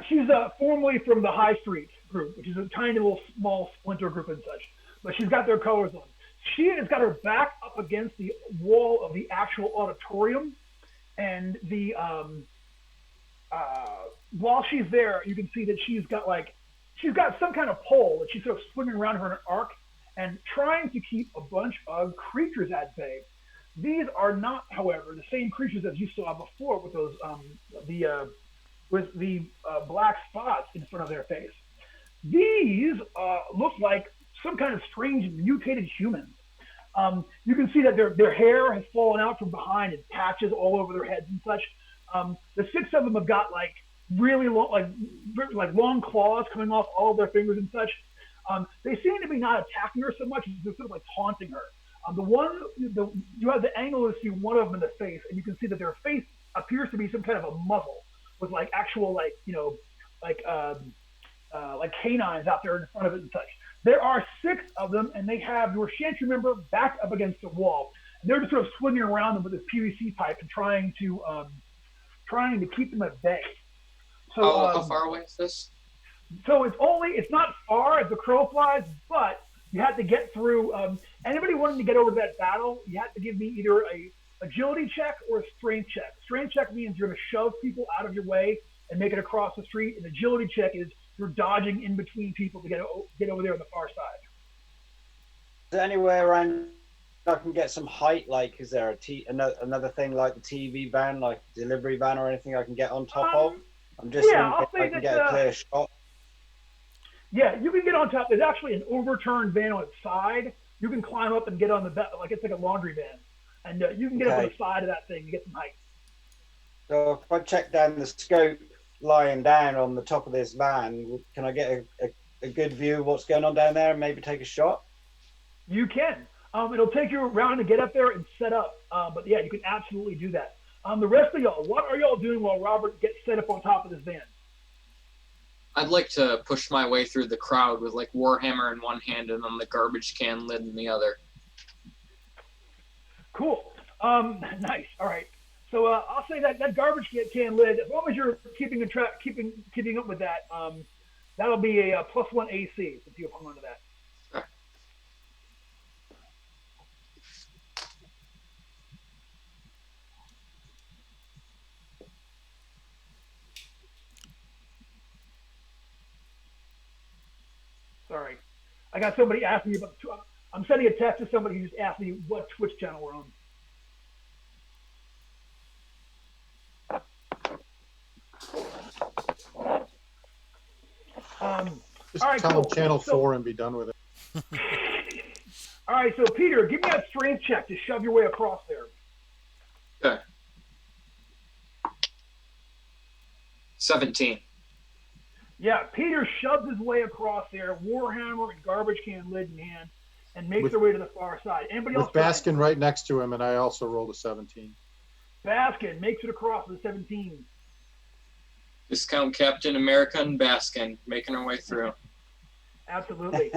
She's formerly from the High Street group, which is a tiny little small splinter group and such. But she's got their colors on. She has got her back up against the wall of the actual auditorium, and while she's there, you can see that she's got some kind of pole that she's sort of swinging around her in an arc and trying to keep a bunch of creatures at bay. These are not, however, the same creatures as you saw before with those black spots in front of their face. These look like some kind of strange mutated humans. You can see that their hair has fallen out from behind in patches all over their heads and such. The 6 of them have got like really long, like long claws coming off all of their fingers and such. They seem to be not attacking her so much as they're sort of like taunting her. You have the angle to see one of them in the face, and you can see that their face appears to be some kind of a muzzle with like actual like canines out there in front of it and such. There are 6 of them, and they have your Chantry member back up against the wall. And they're just sort of swinging around them with this PVC pipe and trying to keep them at bay. So how far away is this? So it's not far as the crow flies, but you have to get through. Anybody wanting to get over that battle, you have to give me either a agility check or a strength check. Strength check means you're going to shove people out of your way and make it across the street. And agility check is you're dodging in between people to get over there on the far side. Is there anywhere around I can get some height? Like, is there another thing like the TV van, like delivery van, or anything I can get on top of? I'm just thinking if I can get a clear shot. Yeah, you can get on top. There's actually an overturned van on its side. You can climb up and get on the back, like it's like a laundry van, and you can get up on the side of that thing to get some height. So if I check down the scope lying down on the top of this van, can I get a a good view of what's going on down there and maybe take a shot? You can. It'll take you around to get up there and set up. But yeah, you can absolutely do that. The rest of y'all, what are y'all doing while Robert gets set up on top of this van? I'd like to push my way through the crowd with like Warhammer in one hand and then the garbage can lid in the other. Cool. Nice. All right. So I'll say that garbage can lid, as long as you're keeping up with that, that'll be a +1 AC if you hung on to that. Okay. Sorry. I got somebody asking me about. I'm sending a text to somebody who just asked me what Twitch channel we're on. Just all right, tell cool. them channel So- 4 and be done with it. All right, so Peter, give me that strength check to shove your way across there. Okay. 17. Yeah, Peter shoves his way across there, Warhammer and garbage can lid in hand, and makes With- their way to the far side. Anybody With else? try? Baskin right next to him, and I also rolled a 17. Baskin makes it across with a 17. Discount Captain America and Baskin making our way through. Absolutely.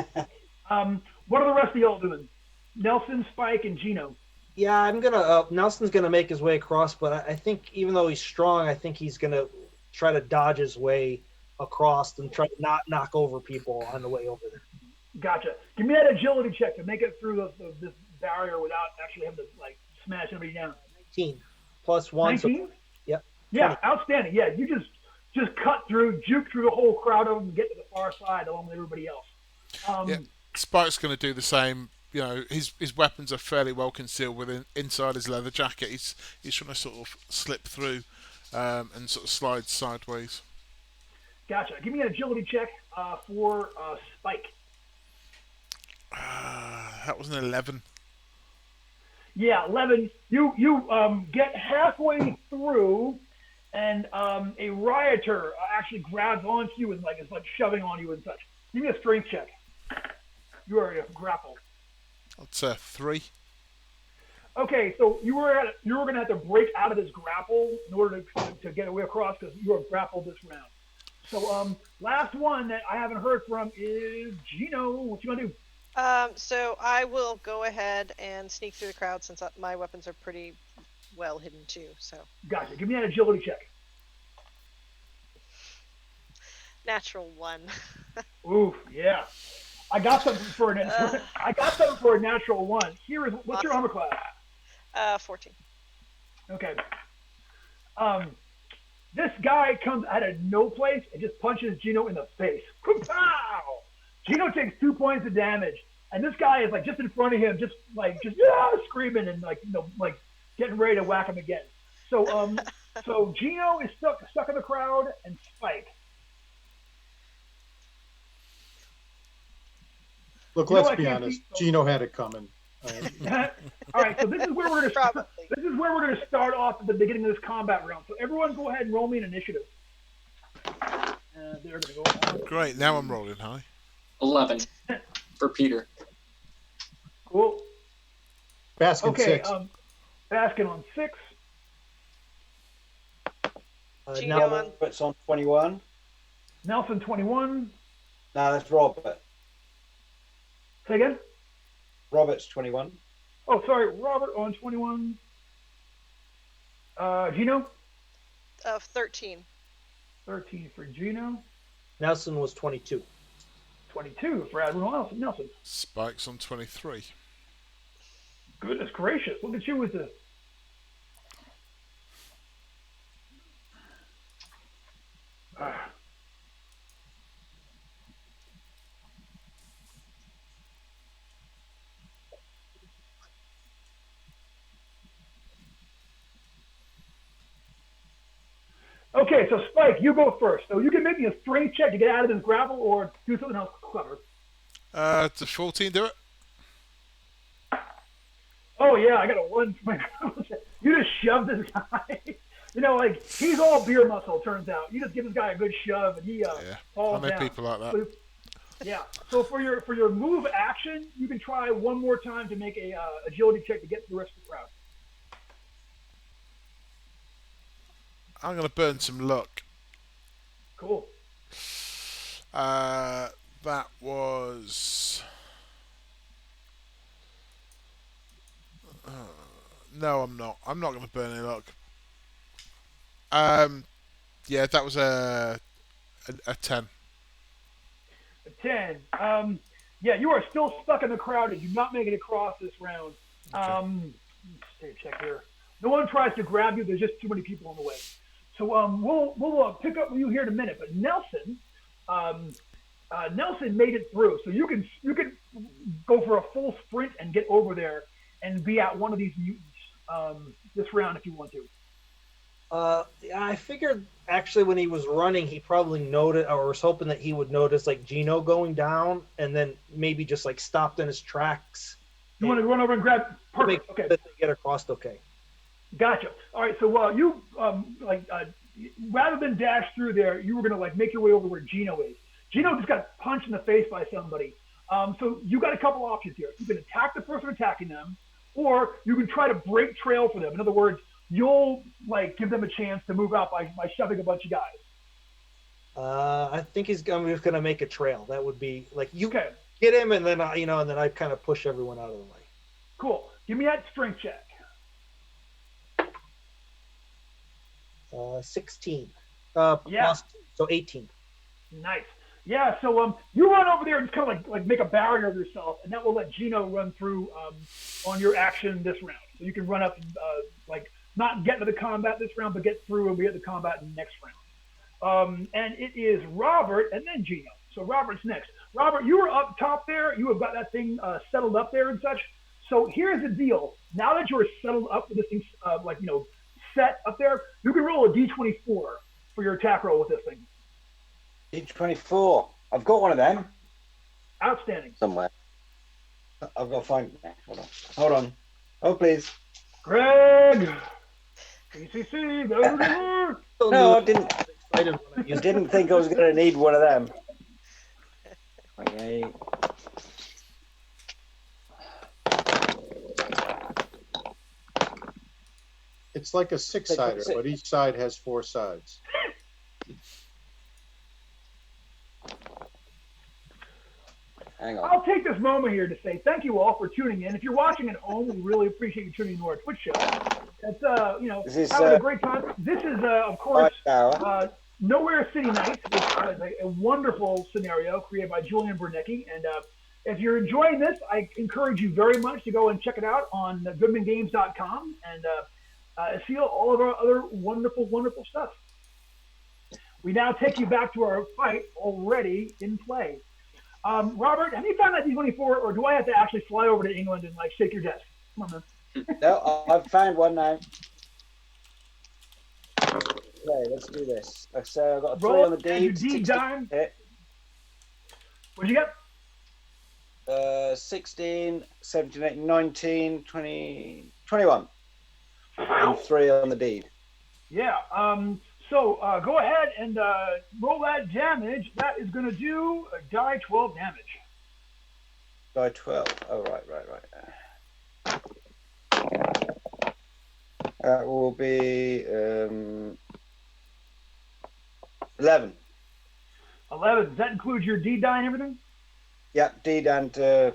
What are the rest of y'all doing? Nelson, Spike, and Gino. Yeah, I'm gonna. Nelson's gonna make his way across, but I think even though he's strong, I think he's gonna try to dodge his way across and try to not knock over people on the way over there. Gotcha. Give me that agility check to make it through this barrier without actually having to like smash anybody down. 19 plus 1. 19? So, yep. Yeah, 20. outstanding. Yeah, you just cut through, juke through the whole crowd of them and get to the far side along with everybody else. Yeah, Spike's going to do the same. You know, his weapons are fairly well concealed within inside his leather jacket. He's trying to sort of slip through and sort of slide sideways. Gotcha. Give me an agility check for Spike. That was an 11. Yeah, 11. You get halfway through, and a rioter actually grabs onto you and is shoving on you and such. Give me a strength check. You are in a grapple. That's 3. Okay, so you were going to have to break out of this grapple in order to get away across because you are grappled this round. So last one that I haven't heard from is Gino. What you gonna do? So I will go ahead and sneak through the crowd since my weapons are pretty well hidden too. So Gotcha. Give me an agility check. natural 1. Ooh, yeah. I got something for a natural 1. Here is what's your armor class? 14. Okay. This guy comes out of no place and just punches Gino in the face. Pow! Gino takes 2 points of damage, and this guy is just in front of him, just screaming and getting ready to whack him again. So so Gino is stuck in the crowd, and Spike. Look, You know let's I be can't honest. see- Gino had it coming. All right, so this is where we're Probably. gonna start off at the beginning of this combat round. So everyone, go ahead and roll me an initiative. They're gonna go. Great, now I'm rolling high. 11 for Peter. Cool. Baskin Okay, 6. Baskin on 6. Gino Now, on Robert's on 21. Nelson 21. No, that's Robert. Say again. Robert's 21. Oh, sorry, Robert on 21. Gino. 13. 13 for Gino. Nelson was 22. 22 for Admiral Nelson. Spike's on 23. Goodness gracious, look at you with the. Okay, so Spike, you go first. So you can make me a strength check to get out of this grapple or do something else clever. Does 14 do it? Oh, yeah, I got a 1 for my You just shoved this guy. He's all beer muscle, turns out. You just give this guy a good shove and he Yeah, I falls know down. people like that. Yeah. So for your move action, you can try one more time to make a agility check to get to the rest of the crowd. I'm going to burn some luck. Cool. That was... no, I'm not. I'm not going to burn any luck. Yeah, that was a 10. A 10. Yeah, you are still stuck in the crowd and do not make it across this round. Let's take a check here. No one tries to grab you. There's just too many people in the way. So we'll pick up with you here in a minute. But Nelson, Nelson made it through. So you can go for a full sprint and get over there and be at one of these mutants this round if you want to. I figured actually when he was running, he probably noticed, or was hoping that he would notice like Gino going down, and then maybe just like stopped in his tracks. You want to run over and grab? Perfect. Okay. That they get across. Okay. Gotcha. All right. So you rather than dash through there, you were gonna make your way over where Gino is. Gino just got punched in the face by somebody. So you got a couple options here. You can attack the person attacking them, or you can try to break trail for them. In other words, you'll give them a chance to move out by shoving a bunch of guys. I think I'm just gonna make a trail. That would be you okay. Get him, and then and then I kind of push everyone out of the way. Cool. Give me that strength check. 16. Yeah. Plus, so 18. Nice. Yeah. So you run over there and just kind of like make a barrier of yourself, and that will let Gino run through on your action this round. So you can run up and not get into the combat this round, but get through and be at the combat in the next round. And it is Robert and then Gino. So Robert's next. Robert, you were up top there. You have got that thing settled up there and such. So here's the deal. Now that you're settled up with this thing, set up there, you can roll a d24 for your attack roll with this thing. D24. I've got one of them. Outstanding. Somewhere. I've got to find it now. Hold on. Oh, please. Greg! PCC, there. No, I didn't. You didn't think I was going to need one of them. Okay. It's like a six-sider, but each side has 4 sides. Hang on. I'll take this moment here to say thank you all for tuning in. If you're watching at home, we really appreciate you tuning in to our Twitch show. It's having a great time. This is of course Nowhere City Nights, which is a wonderful scenario created by Julian Bernecki. And if you're enjoying this, I encourage you very much to go and check it out on goodmangames.com and see all of our other wonderful, wonderful stuff. We now take you back to our fight already in play. Robert, have you found that D24, or do I have to actually fly over to England and shake your desk? Come on, man. No, I've found one now. Okay, let's do this. So I've got a 3 on the deed. D dime. What'd you get? 16, 17, 18, 19, 20, 21. And 3 on the deed. Yeah. So go ahead and roll that damage. That is going to do a die 12 damage. Die 12. Oh, right. That will be 11. 11. Does that include your D die and everything? Yeah, D and +1.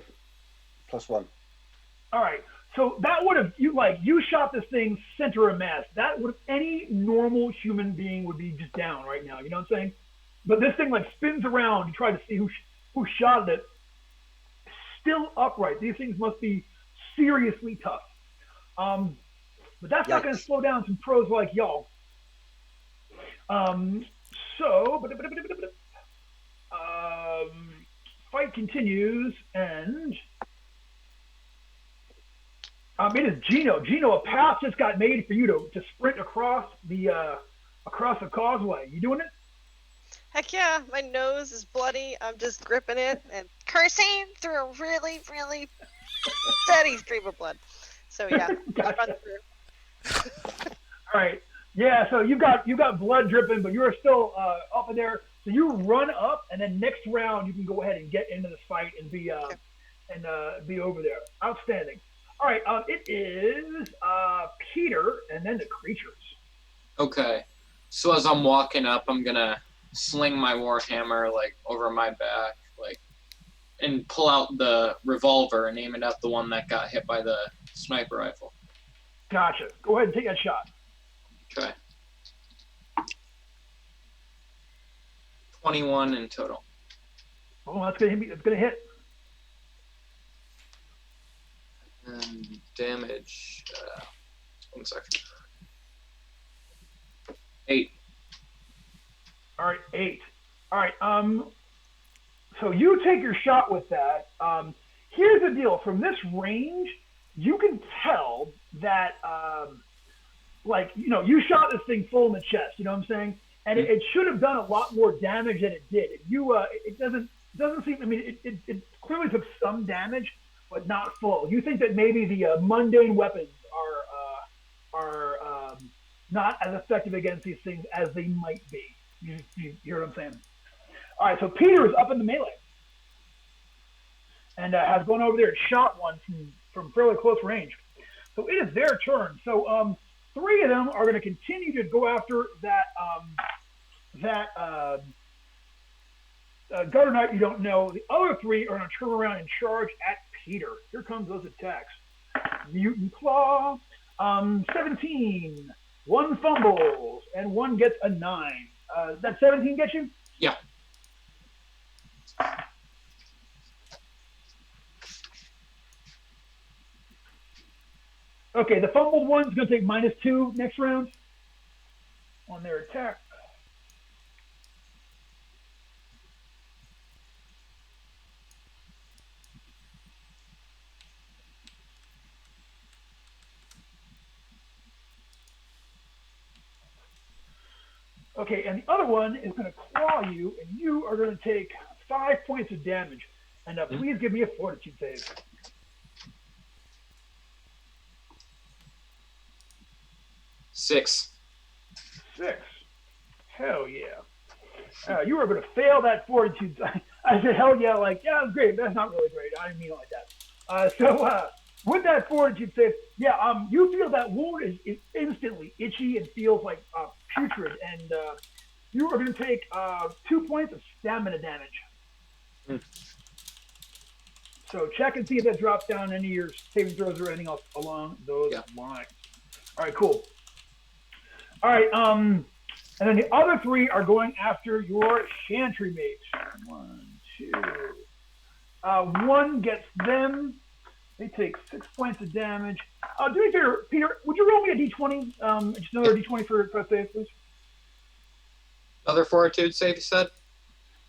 All right. So that would have you shot this thing center of mass. That would any normal human being would be just down right now. You know what I'm saying? But this thing spins around to try to see who shot it. Still upright. These things must be seriously tough. But that's not going to slow down some pros like y'all. Fight continues, and it is Gino. Gino, a path just got made for you to sprint across the causeway. You doing it? Heck yeah, my nose is bloody. I'm just gripping it and cursing through a really, really steady stream of blood. So yeah, Gotcha. run through. All right. Yeah, so you've got blood dripping, but you're still up in there. So you run up, and then next round you can go ahead and get into this fight and be over there. Outstanding. All right, it is Peter, and then the creatures. Okay. So as I'm walking up, I'm gonna sling my warhammer like over my back, like, and pull out the revolver and aim it at the one that got hit by the sniper rifle. Gotcha. Go ahead and take that shot. Okay. 21 in total. Oh, that's gonna hit me. It's gonna hit. And damage. 1 second. 8. All right, 8. All right. So you take your shot with that. Here's the deal. From this range, you can tell that, you shot this thing full in the chest. You know what I'm saying? And it should have done a lot more damage than it did. It doesn't seem. I mean, it clearly took some damage, but not full. You think that maybe the mundane weapons are not as effective against these things as they might be. You hear what I'm saying? All right, so Peter is up in the melee and has gone over there and shot one from fairly close range. So it is their turn. So 3 of them are going to continue to go after that Gutter Knight you don't know. The other 3 are going to turn around and charge at Peter. Here comes those attacks. Mutant Claw, 17. 1 fumbles, and 1 gets a 9. That 17 get you? Yeah. Okay, the fumbled one's going to take -2 next round on their attack. Okay, and the other one is going to claw you, and you are going to take 5 points of damage. And please give me a fortitude save. 6. 6. Hell yeah. You are going to fail that fortitude. I said, hell yeah, like, yeah, that's great. That's not really great. I didn't mean it like that. With that fortitude save, you feel that wound is instantly itchy and feels like putrid, and you are going to take 2 points of stamina damage. So check and see if that drops down any of your saving throws or anything else along those lines. All right, cool. All right, and then the other 3 are going after your Chantry Mage. 1, 2. 1 gets them. They take 6 points of damage. Do me a favor, Peter, would you roll me a d20? Just another d20 for save, please? Another fortitude save, you said?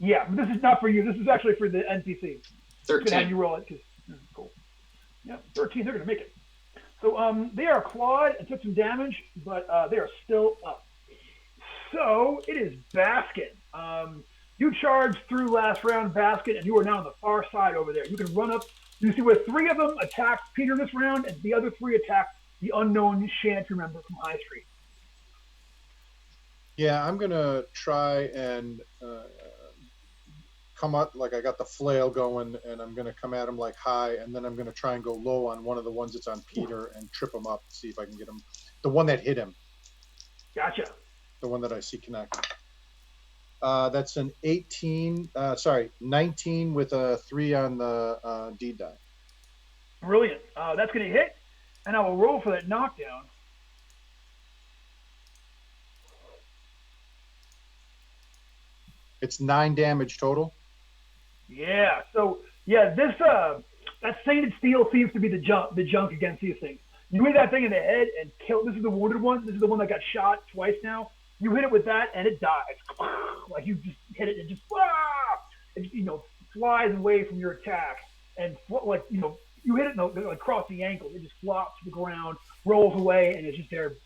Yeah, but this is not for you. This is actually for the NPC. 13. Can have you roll it, because cool. Yeah, 13, they're going to make it. So they are clawed and took some damage, but they are still up. So it is Basket. You charged through last round, Basket, and you are now on the far side over there. You can run up. You see where 3 of them attack Peter this round, and the other 3 attack the unknown Chantry member from High Street. Yeah, I'm going to try and come up, like I got the flail going, and I'm going to come at him like high, and then I'm going to try and go low on one of the ones that's on Peter and trip him up, see if I can get him. The one that hit him. Gotcha. The one that I see connected. That's an 19 with a 3 on the D die. Brilliant. That's going to hit, and I will roll for that knockdown. It's 9 damage total. Yeah. So this that sainted steel seems to be the junk against these things. You hit that thing in the head and kill. This is the wounded one. This is the one that got shot twice now. You hit it with that and it dies. Like you just hit it and just it flies away from your attack and you hit it across the ankle. It just flops to the ground, rolls away, and it's just there,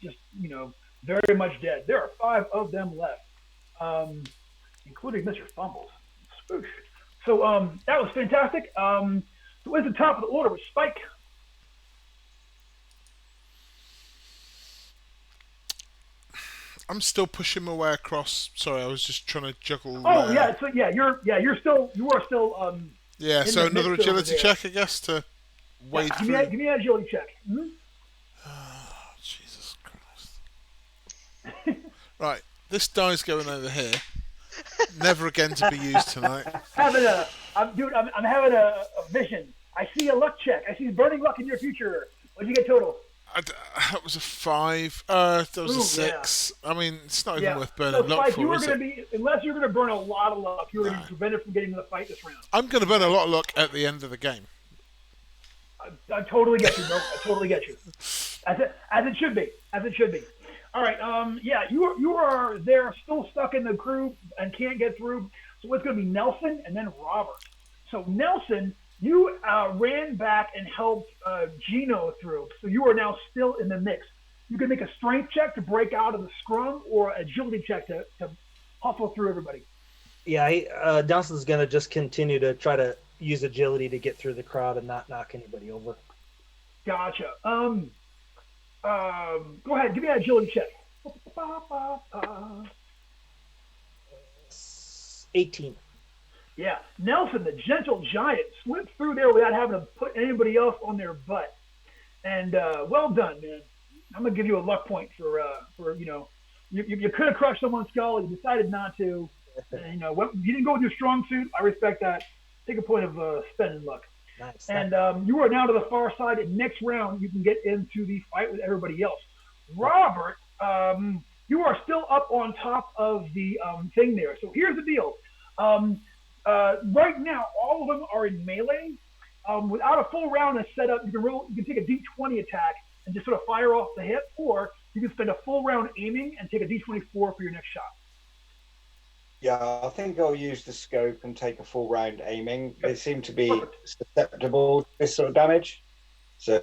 very much dead. There are 5 of them left, including Mr. Fumbles. Spoosh. So that was fantastic. So at the top of the order was Spike. I'm still pushing my way across. Sorry, I was just trying to juggle. Oh yeah, so you are still Yeah, in so the another mix over agility there. check, I guess, to wade Yeah, through. give me an agility check. Mhm. Jesus Christ. Right, this die's going over here. Never again to be used tonight. I'm having a vision. I see a luck check. I see burning luck in your future. What'd you get total? That was a 5. That was Ooh, a 6. yeah. I mean, it's not even Yeah. worth burning So luck Spike, you for, were is going to it? be, unless you're going to burn a lot of luck, you were going to No. be prevented from getting to the fight this round. I'm going to burn a lot of luck at the end of the game. I totally get you, bro. I totally get you. As it should be. As it should be. All right. Yeah, you are there, still stuck in the crew and can't get through. So it's going to be Nelson and then Robert. So Nelson, you ran back and helped Gino through. So you are now still in the mix. You can make a strength check to break out of the scrum or agility check to hustle through everybody. Yeah, Nelson's gonna just continue to try to use agility to get through the crowd and not knock anybody over. Gotcha. Go ahead, give me an agility check. 18. Yeah, Nelson, the gentle giant, slipped through there without having to put anybody else on their butt. And well done, man. I'm gonna give you a luck point for you could have crushed someone's skull. You decided not to. And, you didn't go with your strong suit. I respect that. Take a point of spending luck. Nice. And you are now to the far side. And next round, you can get into the fight with everybody else. Robert, you are still up on top of the thing there. So here's the deal. Right now, all of them are in melee. Without a full round is set up, you can take a D20 attack and just sort of fire off the hip, or you can spend a full round aiming and take a D24 for your next shot. Yeah, I think I'll use the scope and take a full round aiming. They seem to be susceptible to this sort of damage, so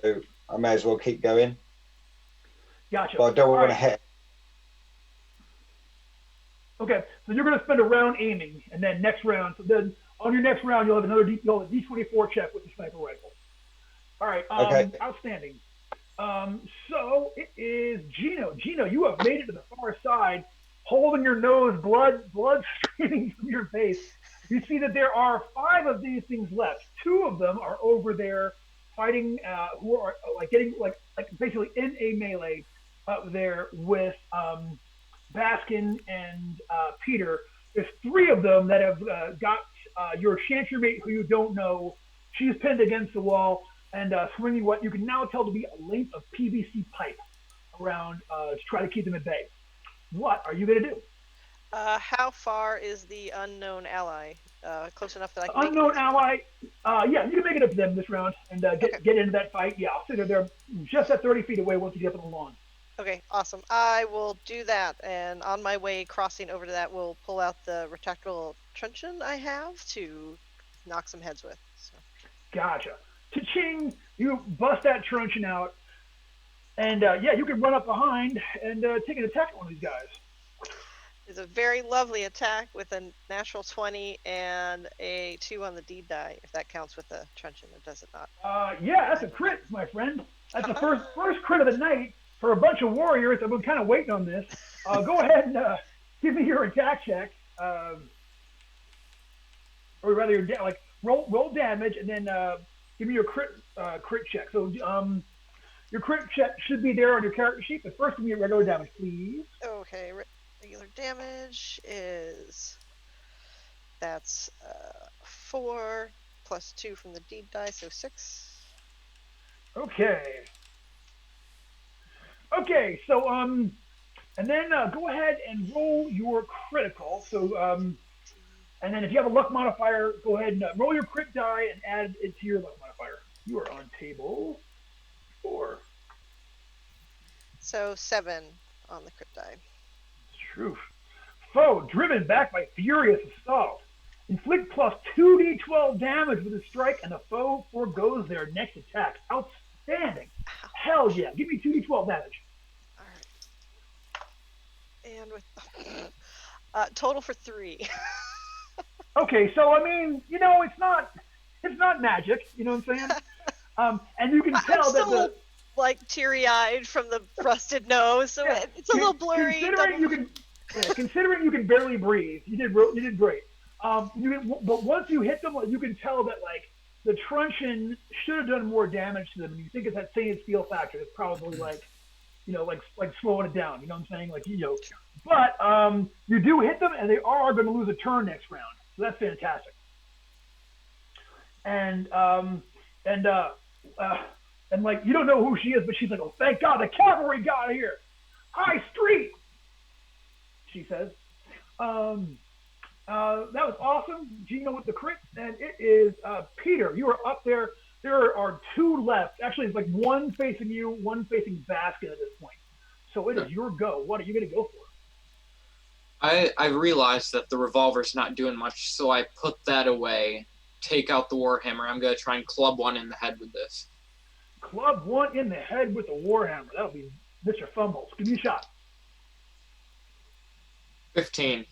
I may as well keep going. Gotcha. But I don't want to right. hit. Okay, so you're going to spend a round aiming, and then next round. So then on your next round, you'll have you'll have a D24 check with the sniper rifle. All right. Okay. Outstanding. So it is Gino. Gino, you have made it to the far side, holding your nose, blood streaming from your face. You see that there are 5 of these things left. 2 of them are over there fighting, who are getting basically in a melee up there with Baskin and Peter. There's 3 of them that have got your Chantry mate, who you don't know. She's pinned against the wall and swinging what you can now tell to be a length of PVC pipe around to try to keep them at bay. What are you going to do? How far is the unknown ally? Close enough that I can Unknown make it? ally, yeah, you can make it up to them this round and get into that fight. Yeah, I'll say that they're just at 30 feet away once you get up on the lawn. Okay, awesome. I will do that, and on my way crossing over to that, we'll pull out the retractable truncheon I have to knock some heads with. So. Gotcha. Cha-ching! You bust that truncheon out, and you can run up behind and take an attack at one of these guys. It's a very lovely attack with a natural 20 and a 2 on the D die, if that counts with the truncheon, or does it not? Yeah, that's a crit, my friend. That's the first crit of the night for a bunch of warriors. I've been kind of waiting on this. Go ahead and give me your attack check, or rather, your roll damage, and then give me your crit check. So your crit check should be there on your character sheet, but first give me your regular damage, please. Okay, regular damage is, that's 4 plus 2 from the D die, so 6. Okay, so and then go ahead and roll your critical. So and then if you have a luck modifier, go ahead and roll your crit die and add it to your luck modifier. You are on table 4. So 7 on the crit die. Truth. Foe driven back by furious assault. Inflict plus 2d12 damage with a strike, and the foe forgoes their next attack. Outstanding. Hell yeah. Give me 2d12 damage. Alright. And with total for 3. Okay, so I mean, it's not magic, you know what I'm saying? And you can tell that like teary-eyed from the rusted nose, so Yeah. it's a little blurry. Considering you can barely breathe, you did great. But once you hit them, you can tell that like the truncheon should have done more damage to them. And you think it's that same feel factor. It's probably like, like slowing it down. You know what I'm saying? Like but you do hit them, and they are going to lose a turn next round. So that's fantastic. And like you don't know who she is, but she's like, oh, thank God the cavalry got here. High Street, she says. That was awesome, Gino with the crit, and it is Peter. You are up there. There are two left. Actually, it's like one facing you, one facing Baskin at this point. So it is your go. What are you going to go for? I realized that the revolver's not doing much, so I put that away, take out the Warhammer. I'm going to try and club one in the head with this. Club one in the head with the Warhammer. That'll be Mr. Fumbles. Give me a shot. 15.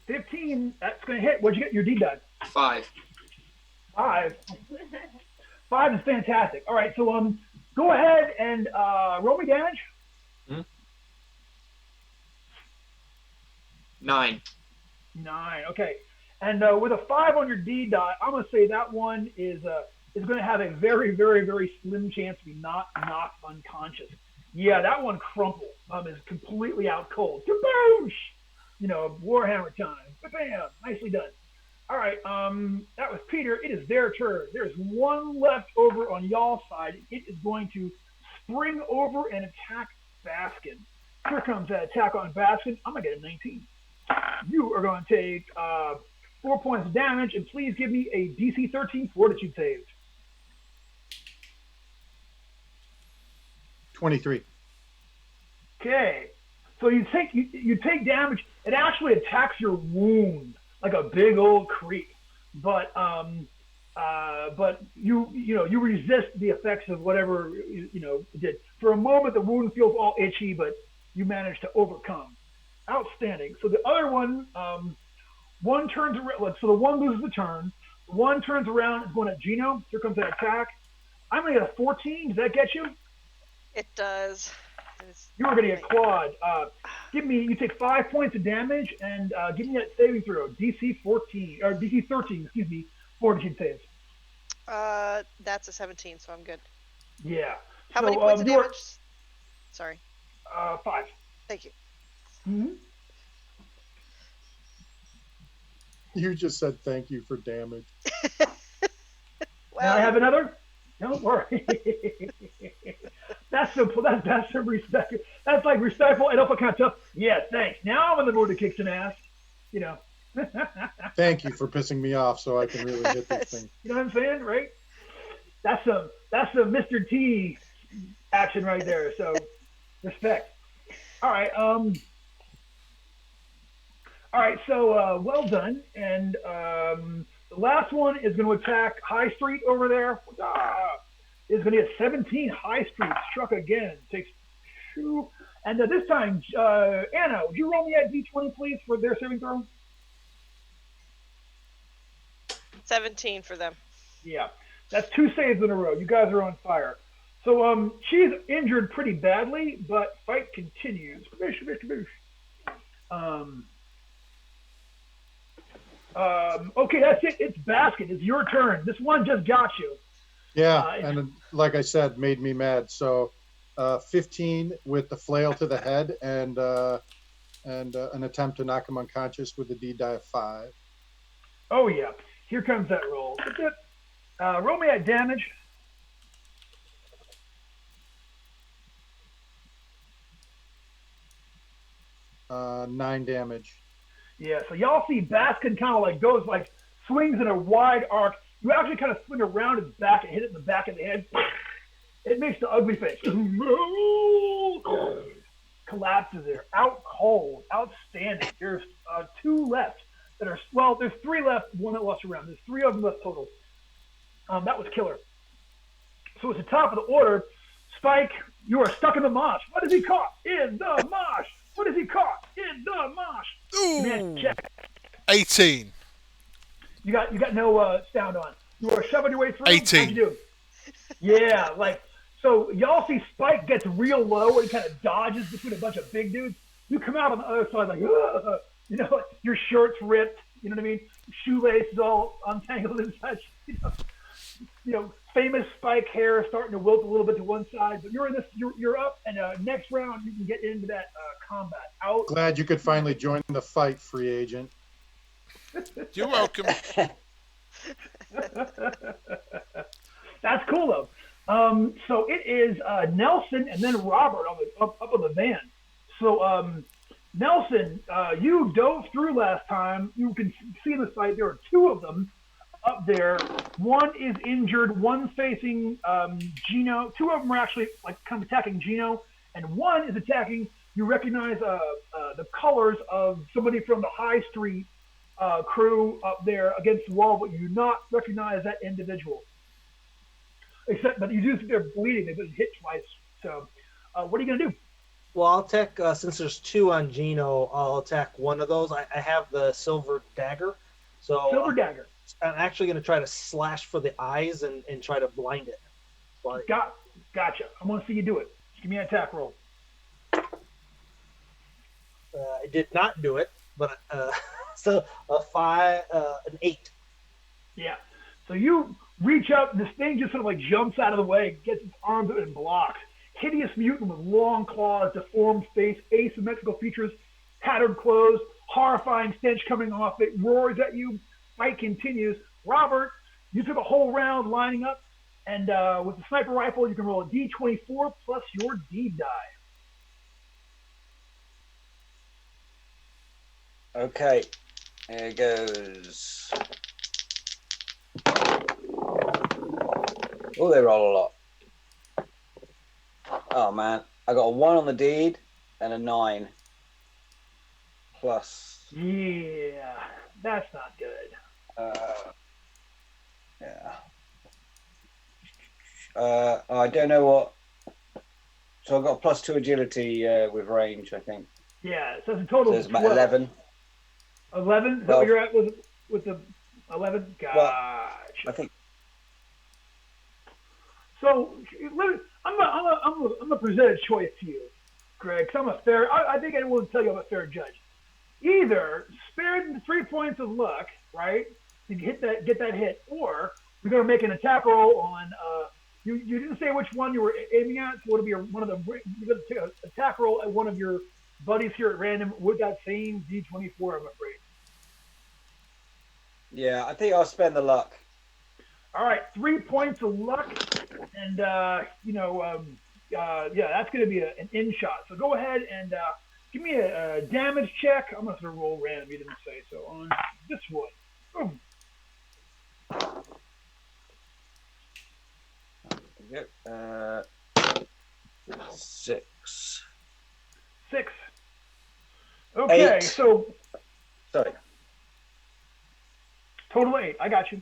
15. That's going to hit. What'd you get your D done? 5. 5. 5 is fantastic. All right, so go ahead and roll me damage. 9. 9. Okay. And with a 5 on your D die, I'm going to say that one is going to have a very, very, very slim chance to be knocked unconscious. Yeah, that one crumpled. Is completely out cold. Kaboosh! Warhammer time. Bam! Nicely done. All right. That was Peter. It is their turn. There's one left over on y'all's side. It is going to spring over and attack Baskin. Here comes that attack on Baskin. I'm going to get a 19. You are going to take 4 points of damage, and please give me a DC 13 Fortitude save. 23. Okay. So you take damage. It actually attacks your wound like a big old creep, but you resist the effects of whatever it did. For a moment, the wound feels all itchy, but you manage to overcome. Outstanding. So the other one, one turns around. So the one loses the turn. The one turns around and going at Gino. Here comes that attack. I'm going to get a 14. Does that get you? It does. You are going to get clawed. You take 5 points of damage, and give me that saving throw. DC 14 or DC 13. Excuse me. Fortitude saves. That's a 17, so I'm good. Yeah. How many points of damage? Sorry. 5. Thank you. Mm-hmm. You just said thank you for damage. Well, now I have another. Don't worry. That's some respect. That's like respectful and uppercut tough. Yeah, thanks. Now I'm in the mood to kick some ass. Thank you for pissing me off, so I can really hit this thing. You know what I'm saying, right? That's some Mr. T action right there. So respect. All right. All right. So well done. And the last one is going to attack High Street over there. Is going to get 17. High Street struck again. Takes 2. And this time, Anna, would you roll me at D20, please, for their saving throw? 17 for them. Yeah. That's 2 saves in a row. You guys are on fire. So she's injured pretty badly, but fight continues. Okay, that's it. It's Basket. It's your turn. This one just got you. Yeah, and like I said, made me mad. So 15 with the flail to the head and an attempt to knock him unconscious with a D die of 5. Oh, yeah. Here comes that roll. Roll me at damage. Uh, 9 damage. Yeah, so y'all see Baskin kind of like goes like swings in a wide arc. You actually kind of swing around his back and hit it in the back of the head. It makes the ugly face. Collapses there. Out cold. Outstanding. There's 2 left that are, well, there's 3 left, 1 that lost around. There's 3 of them left total. That was killer. So at the top of the order, Spike, you are stuck in the mosh. What is he caught? In the mosh. What is he caught? In the mosh. Ooh. Man, check. 18. You got no sound on. You are shoving your way through. 18. How'd you do? Yeah, like So y'all see Spike gets real low and kind of dodges between a bunch of big dudes. You come out on the other side like, ugh, you know, your shirt's ripped. You know what I mean? Shoelaces all untangled and such. You know, famous Spike hair starting to wilt a little bit to one side. But you're in this. You're up, and next round you can get into that combat. Out. Glad you could finally join the fight, free agent. You're welcome. That's cool though. So it is Nelson and then Robert up on the van. So Nelson, you dove through last time. You can see in the fight there are two of them up there. One is injured. One's facing Gino. Two of them are actually like kind of attacking Gino, and one is attacking. You recognize the colors of somebody from the High Street crew up there against the wall, but you do not recognize that individual. Except, but you do think they're bleeding. They've been hit twice. So, what are you gonna do? Well, I'll attack, since there's two on Gino, I'll attack one of those. I have the silver dagger. So Silver dagger. I'm actually going to try to slash for the eyes and try to blind it. But, Gotcha. I want to see you do it. Give me an attack roll. I did not do it, but so an 8. Yeah. So you reach up, and this thing just sort of like jumps out of the way, gets its arms and blocks. Hideous mutant with long claws, deformed face, asymmetrical features, tattered clothes, horrifying stench coming off it, roars at you. Fight continues. Robert, you took a whole round lining up, and with the sniper rifle, you can roll a d24 plus your D die. Okay, here goes. Oh, they roll a lot. Oh man, I got a 1 on the deed and a 9 plus. Yeah, that's not good. Yeah. I don't know what. So I've got a +2 agility with range, I think. Yeah, so it's a total So it's of about 12. 11. 11? Is that what you're at with the 11? Gotcha. Well, I think. So I'm gonna present a choice to you, Greg. 'Cause I'm a fair. I think I will tell you I'm a fair judge. Either spare the 3 points of luck, right, to get that hit, or we're gonna make an attack roll on. You didn't say which one you were aiming at, so it'll be one of the. You're gonna take an attack roll at one of your buddies here at random with that same D24. I'm afraid. Yeah, I think I'll spend the luck. All right, 3 points of luck, and yeah, that's going to be an in shot. So go ahead and give me a damage check. I'm going to roll random. You didn't say so on this one. Boom. Yep. 6. 6. Okay, 8. so Sorry. total 8. I got you.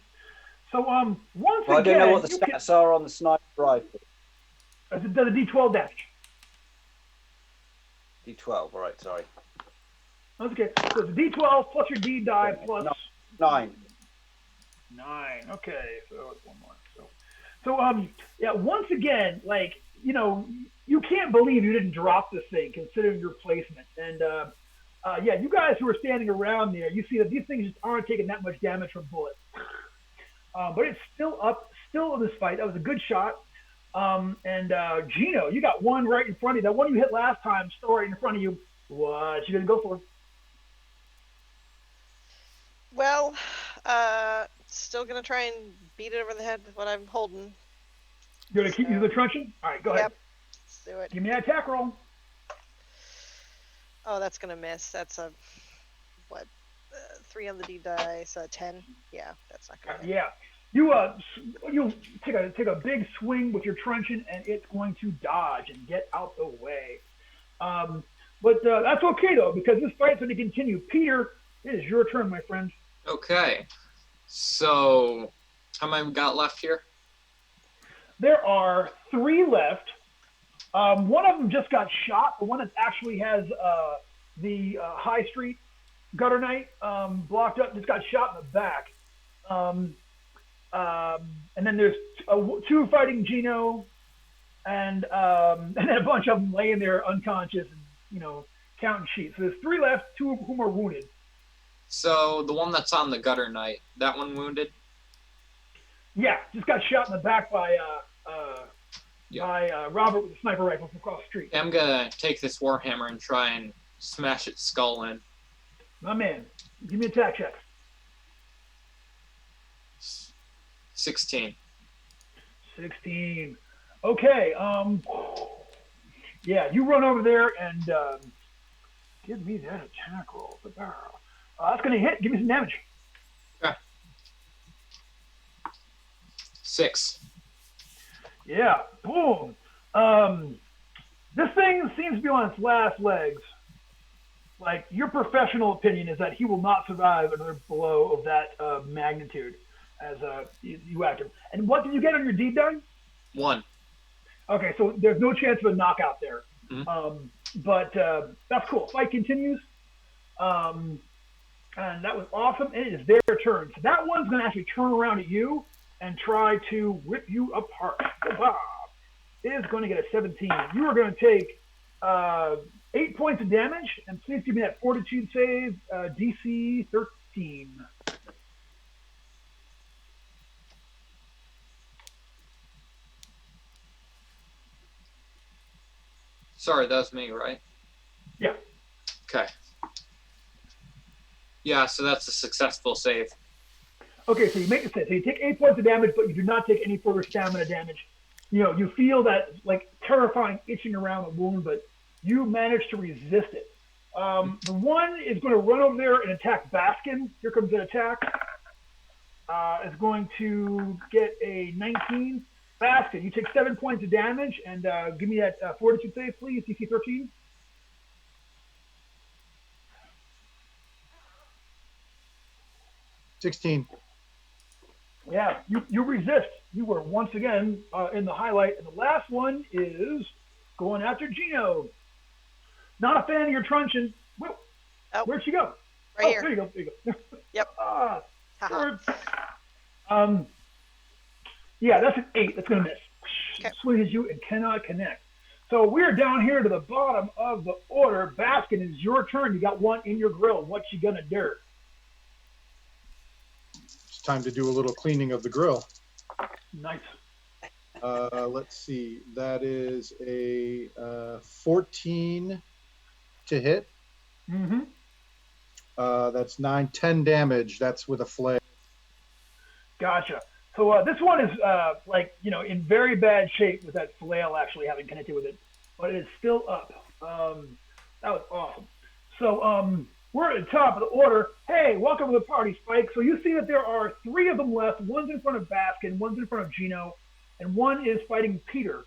So once Well, I again, don't know what the stats are on the sniper rifle. does a D12 damage. D12. All right. Sorry. That's okay. So it's a D12 plus your D die plus 9. 9. Okay, so it's one more. So yeah. Once again, like you can't believe you didn't drop this thing considering your placement. And yeah, you guys who are standing around there, you see that these things just aren't taking that much damage from bullets. But it's still in this fight. That was a good shot. And Gino, you got one right in front of you. That one you hit last time, still right in front of you. What you gonna go for? Well, still gonna try and beat it over the head with what I'm holding. You're gonna keep using the truncheon? All right, go ahead. Yep. Let's do it. Give me an attack roll. Oh, that's gonna miss. That's a 3 on the D die, so 10. Yeah, that's not gonna. Yeah. You take a big swing with your truncheon, and it's going to dodge and get out the way. But that's okay though, because this fight's going to continue. Peter, it is your turn, my friend. Okay. So, how many we got left here? There are 3 left. One of them just got shot. The one that actually has the High Street Gutter Knight blocked up just got shot in the back. And then there's 2 fighting Gino, and then a bunch of them laying there unconscious and, counting sheep. So there's 3 left, 2 of whom are wounded. So the one that's on the gutter knight, that one wounded? Yeah, just got shot in the back by Robert with a sniper rifle from across the street. I'm gonna take this warhammer and try and smash its skull in. My man, give me an attack check. 16. 16. Okay. Yeah, you run over there and give me that attack roll. That's gonna hit. Give me some damage. Okay. 6. Yeah. Boom. This thing seems to be on its last legs. Like, your professional opinion is that he will not survive another blow of that magnitude as you whacked him. And what did you get on your deed die? 1. Okay, so there's no chance of a knockout there. Mm-hmm. But that's cool. Fight continues. And that was awesome. It is their turn. So that one's going to actually turn around at you and try to rip you apart. It is going to get a 17. You are going to take 8 points of damage, and please give me that fortitude save, DC 13. Sorry, that was me, right? Yeah. Okay. Yeah, so that's a successful save. Okay, so you make the save. So you take 8 points of damage, but you do not take any further stamina damage. You feel that, like, terrifying itching around the wound, but you manage to resist it. The one is going to run over there and attack Baskin. Here comes an attack. It's going to get a 19. Baskin, you take 7 points of damage, and give me that fortitude save, please, DC 13. Yeah, you resist. You were once again in the highlight. And the last one is going after Gino. Not a fan of your truncheon. Where'd she go? Right here. There you go. Yep. Yeah, that's an 8. That's going to miss. Okay. Swings you and cannot connect. So we're down here to the bottom of the order. Baskin, it's your turn. You got one in your grill. What you going to do? It's time to do a little cleaning of the grill. Nice. Let's see. That is a 14 to hit. Mm-hmm. That's 10 damage. That's with a flail. Gotcha. So this one is in very bad shape with that flail actually having connected with it, but it is still up. That was awesome. So we're at the top of the order. Hey, welcome to the party, Spike. So you see that there are 3 of them left. One's in front of Baskin, one's in front of Gino, and one is fighting Peter.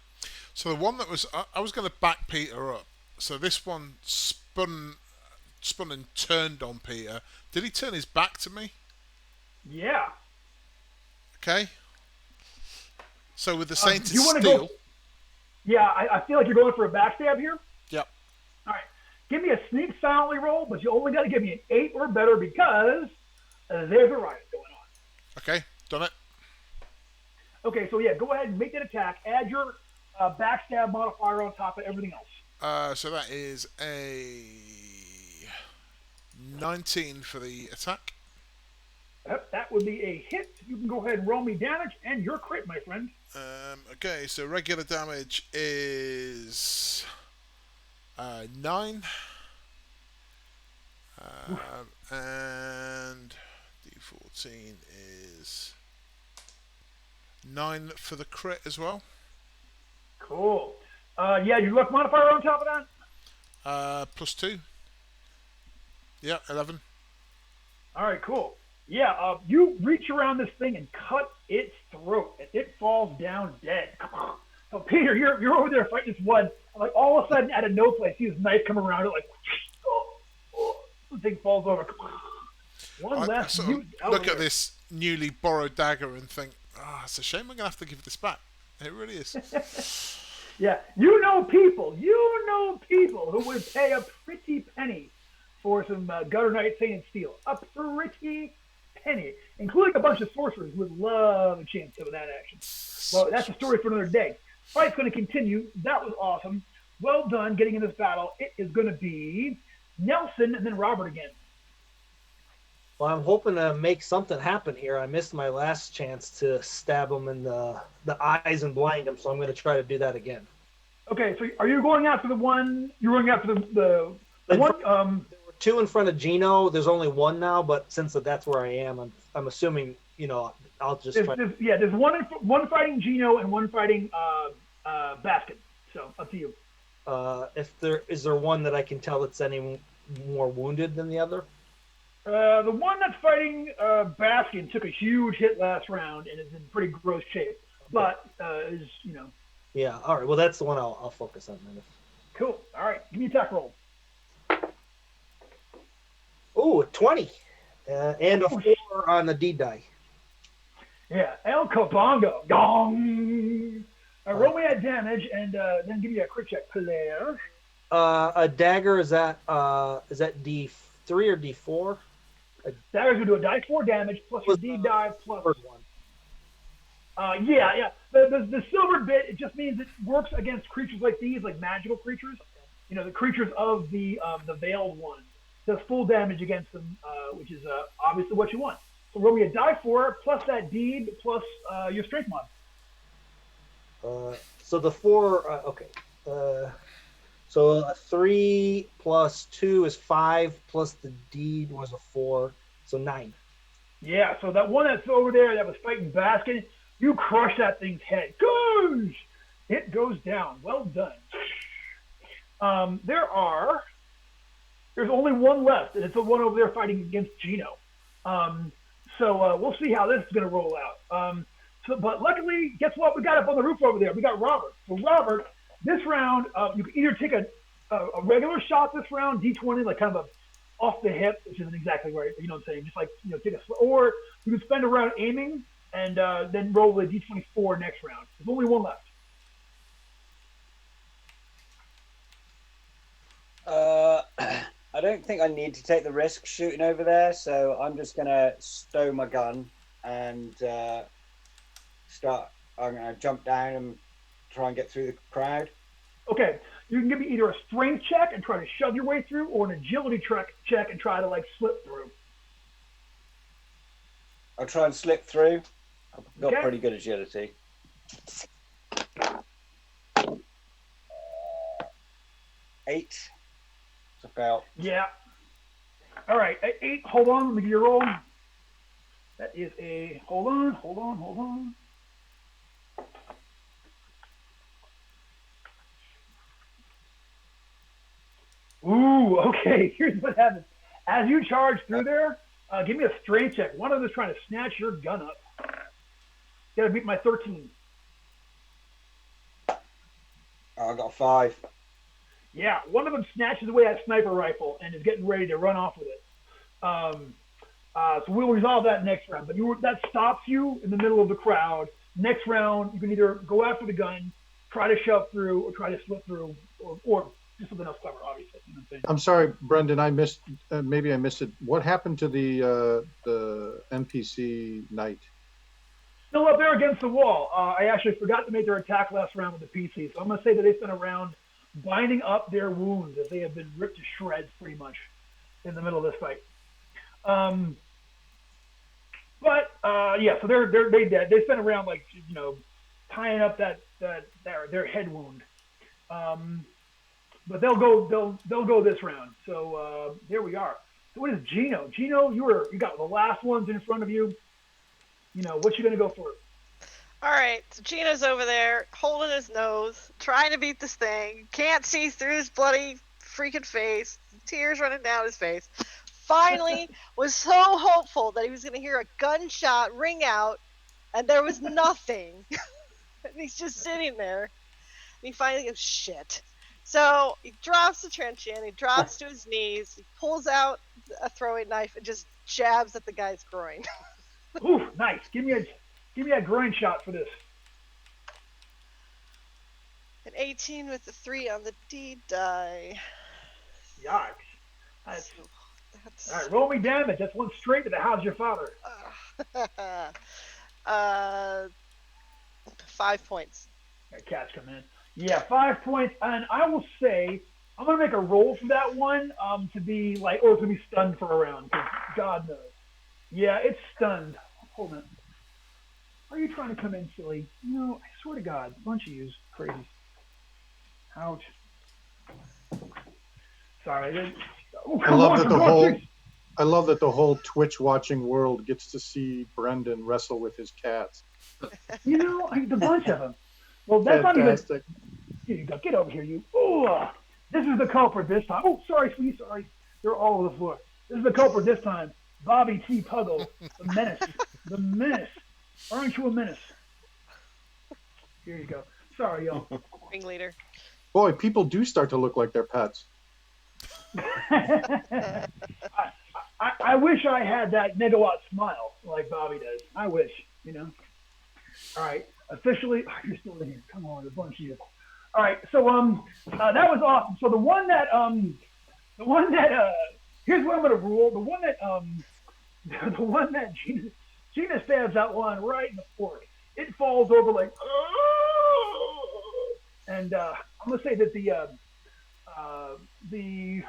So the one that was, I was going to back Peter up. So this one spun and turned on Peter. Did he turn his back to me? Yeah. Okay. So with the Sainted you wanna Steel. Yeah, I feel like you're going for a backstab here. Yep. All right. Give me a sneak silently roll, but you only got to give me an 8 or better because there's a riot going on. Okay, done it. Okay, so yeah, go ahead and make that attack. Add your backstab modifier on top of everything else. So that is a 19 for the attack. Yep, that would be a hit. You can go ahead and roll me damage and your crit, my friend. Okay, so regular damage is 9. And D14 is 9 for the crit as well. Cool. Yeah, your luck modifier on top of that? +2. Yeah, 11. All right, cool. Yeah, you reach around this thing and cut its throat, and it falls down dead. So Peter, you're over there fighting this one, and like all of a sudden, out of no place, you see this knife come around it, like the thing falls over. One last sort of look at this newly borrowed dagger and think, it's a shame I'm gonna have to give this back. It really is. Yeah, you know people who would pay a pretty penny for some Gutter Knight Sainted Steel. A pretty penny, including a bunch of sorcerers who would love a chance of that action. Well, that's a story for another day. Fight's going to continue. That was awesome. Well done getting in this battle. It is going to be Nelson and then Robert again. Well, I'm hoping to make something happen here. I missed my last chance to stab him in the eyes and blind him, so I'm going to try to do that again. Okay, so are you going after the one? You're going after the one. There were two in front of Gino. There's only one now, but since that's where I am, I'm assuming I'll just try. There's one fighting Gino and one fighting Baskin. So up to you. Is there one that I can tell that's any more wounded than the other? The one that's fighting Baskin took a huge hit last round and is in pretty gross shape, but is Yeah. All right. Well, that's the one I'll focus on then. Cool. All right. Give me an attack roll. Ooh, 20, and a 4 on the D die. Yeah. El Cabongo. Gong. Roll me that damage and then give me a crit check, player. A dagger is that D3 or D4? Dagger's gonna do a die 4 damage plus your D die plus First one. Yeah. The silver bit, it just means it works against creatures like these, like magical creatures. The creatures of the veiled one. Does full damage against them, which is obviously what you want. So roll me a die 4 plus that deed plus your strength mod. So the 4, okay. So a 3 plus 2 is 5, plus the deed was a 4, so 9. Yeah, so that one that's over there that was fighting Baskin, you crush that thing's head. Goosh! It goes down. Well done. There's only one left, and it's the one over there fighting against Gino. So we'll see how this is going to roll out. But luckily, guess what? We got up on the roof over there. We got Robert. So Robert, this round, you can either take a regular shot this round, D20, like kind of a off the hip, which isn't exactly right. You know what I'm saying? Just like take a, or you can spend a round aiming and then roll the D24 next round. There's only one left. I don't think I need to take the risk shooting over there, so I'm just going to stow my gun and I'm going to jump down and try and get through the crowd. Okay, you can give me either a strength check and try to shove your way through, or an agility check and try to slip through. I'll try and slip through. I've got Okay. pretty good agility. 8. It's about. Yeah. All right, 8. Hold on, let me give you a roll. That is a. Hold on. Ooh, okay. Here's what happens. As you charge through there, give me a strength check. One of them is trying to snatch your gun up. You gotta beat my 13. I got a 5. Yeah, one of them snatches away that sniper rifle and is getting ready to run off with it. So we'll resolve that next round. But that stops you in the middle of the crowd. Next round, you can either go after the gun, try to shove through, or try to slip through, or do something else clever, obviously. You know what I'm saying? I'm sorry, Brendan. I missed. Maybe I missed it. What happened to the NPC knight? Still up there against the wall. I actually forgot to make their attack last round with the PC, so I'm going to say that they spent a round binding up their wounds as they have been ripped to shreds pretty much in the middle of this fight. Yeah, so they dead. They spent a round tying up their head wound. But they'll go this round. So there we are. So what is Gino? Gino, you got the last ones in front of you. What you gonna go for? All right, so Gino's over there holding his nose, trying to beat this thing. Can't see through his bloody freaking face. Tears running down his face. Finally, was so hopeful that he was going to hear a gunshot ring out, and there was nothing. And he's just sitting there. And he finally goes, shit. So he drops the truncheon, he drops to his knees, he pulls out a throwing knife and just jabs at the guy's groin. Ooh, nice. Give me a groin shot for this. An 18 with the 3 on the D die. Yikes. That's All right, roll me damage. That's one straight to the how's your father. 5 points. Got cats coming in. Yeah, 5 points, and I will say I'm gonna make a roll for that one to be like, or to be stunned for a round. 'Cause God knows. Yeah, it's stunned. Hold on. Are you trying to come in, silly? No, I swear to God, a bunch of yous crazy. Ouch. Sorry. Oh, I come love on, that for the God's whole sakes. I love that the whole Twitch watching world gets to see Brendan wrestle with his cats. The bunch of them. Well, that's not even. Fantastic. Here you go. Get over here, you. Oh, this is the culprit this time. Oh, sorry, sweetie, sorry. They're all over the floor. This is the culprit this time. Bobby T. Puggle, the menace. The menace. Aren't you a menace? Here you go. Sorry, y'all. Ringleader. Boy, people do start to look like their pets. I wish I had that megawatt smile like Bobby does. I wish, All right, officially, you're still in here. Come on, a bunch of you. All right, so that was awesome. So the one that here's what I'm gonna rule. The one that Gina stabs that one right in the fork. It falls over like, and I'm gonna say that the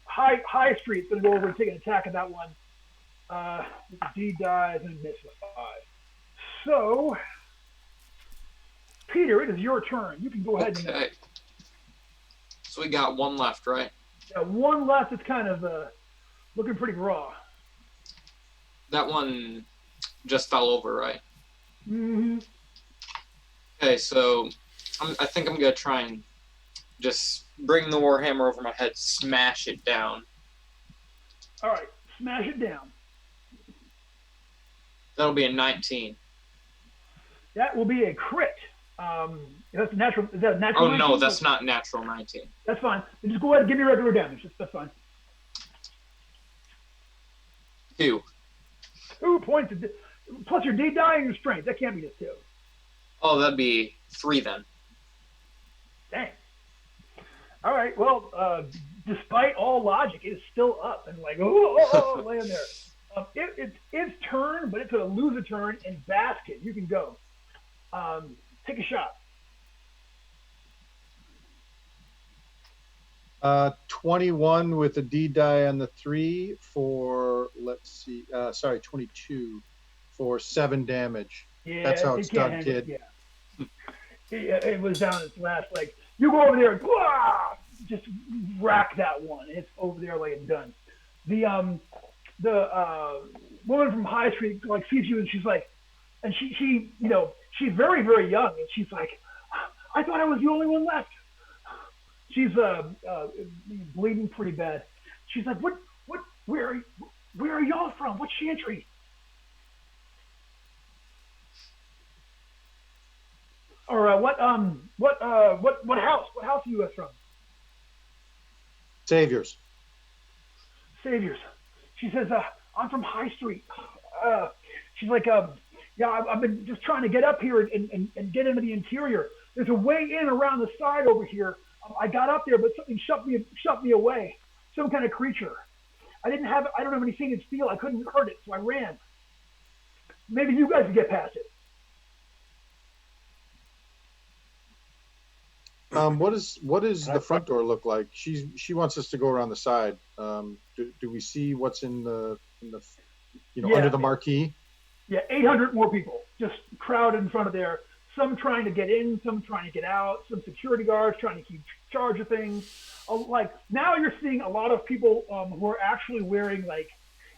high street's gonna go over and take an attack at that one. D dies and misses 5. So, Peter, it is your turn. You can go ahead. Okay. So we got one left, right? One left. It's kind of looking pretty raw. That one just fell over, right? Mm-hmm. Okay, so I think I'm gonna try and just bring the warhammer over my head, smash it down. All right, smash it down. That'll be a 19. That will be a crit. That's a natural. Is that a natural? Oh 19? no, that's not natural 19. That's fine. Just go ahead and give me regular damage. That's fine. 2. 2 points plus your D die and your strength. That can't be just 2. Oh, that'd be 3 then. Dang. All right. Well, despite all logic, it is still up and like laying there. It's its turn, but it's going to lose a turn and basket. You can go. Take a shot. 21 with a D die on the 3 for, let's see, 22 for 7 damage. Yeah, That's how it's can't done, handle kid. it. Yeah. It was down its last leg. You go over there and just rack that one. It's over there like it's done. The woman from High Street sees you and she's like, and she she's very, very young and she's like, I thought I was the only one left. She's bleeding pretty bad. She's like, where are y'all from? What chantry? Or what house? What house are you guys from? Saviors. Saviors. She says, I'm from High Street. She's like, I've been just trying to get up here and get into the interior. There's a way in around the side over here. I got up there, but something shut me away. Some kind of creature. I don't have anything to steal. I couldn't hurt it, so I ran. Maybe you guys can get past it. What does the front door look like? She wants us to go around the side. Do we see what's in the under the marquee? Yeah, 800 more people just crowded in front of there. Some trying to get in, some trying to get out, some security guards trying to keep charge of things. Now you're seeing a lot of people who are actually wearing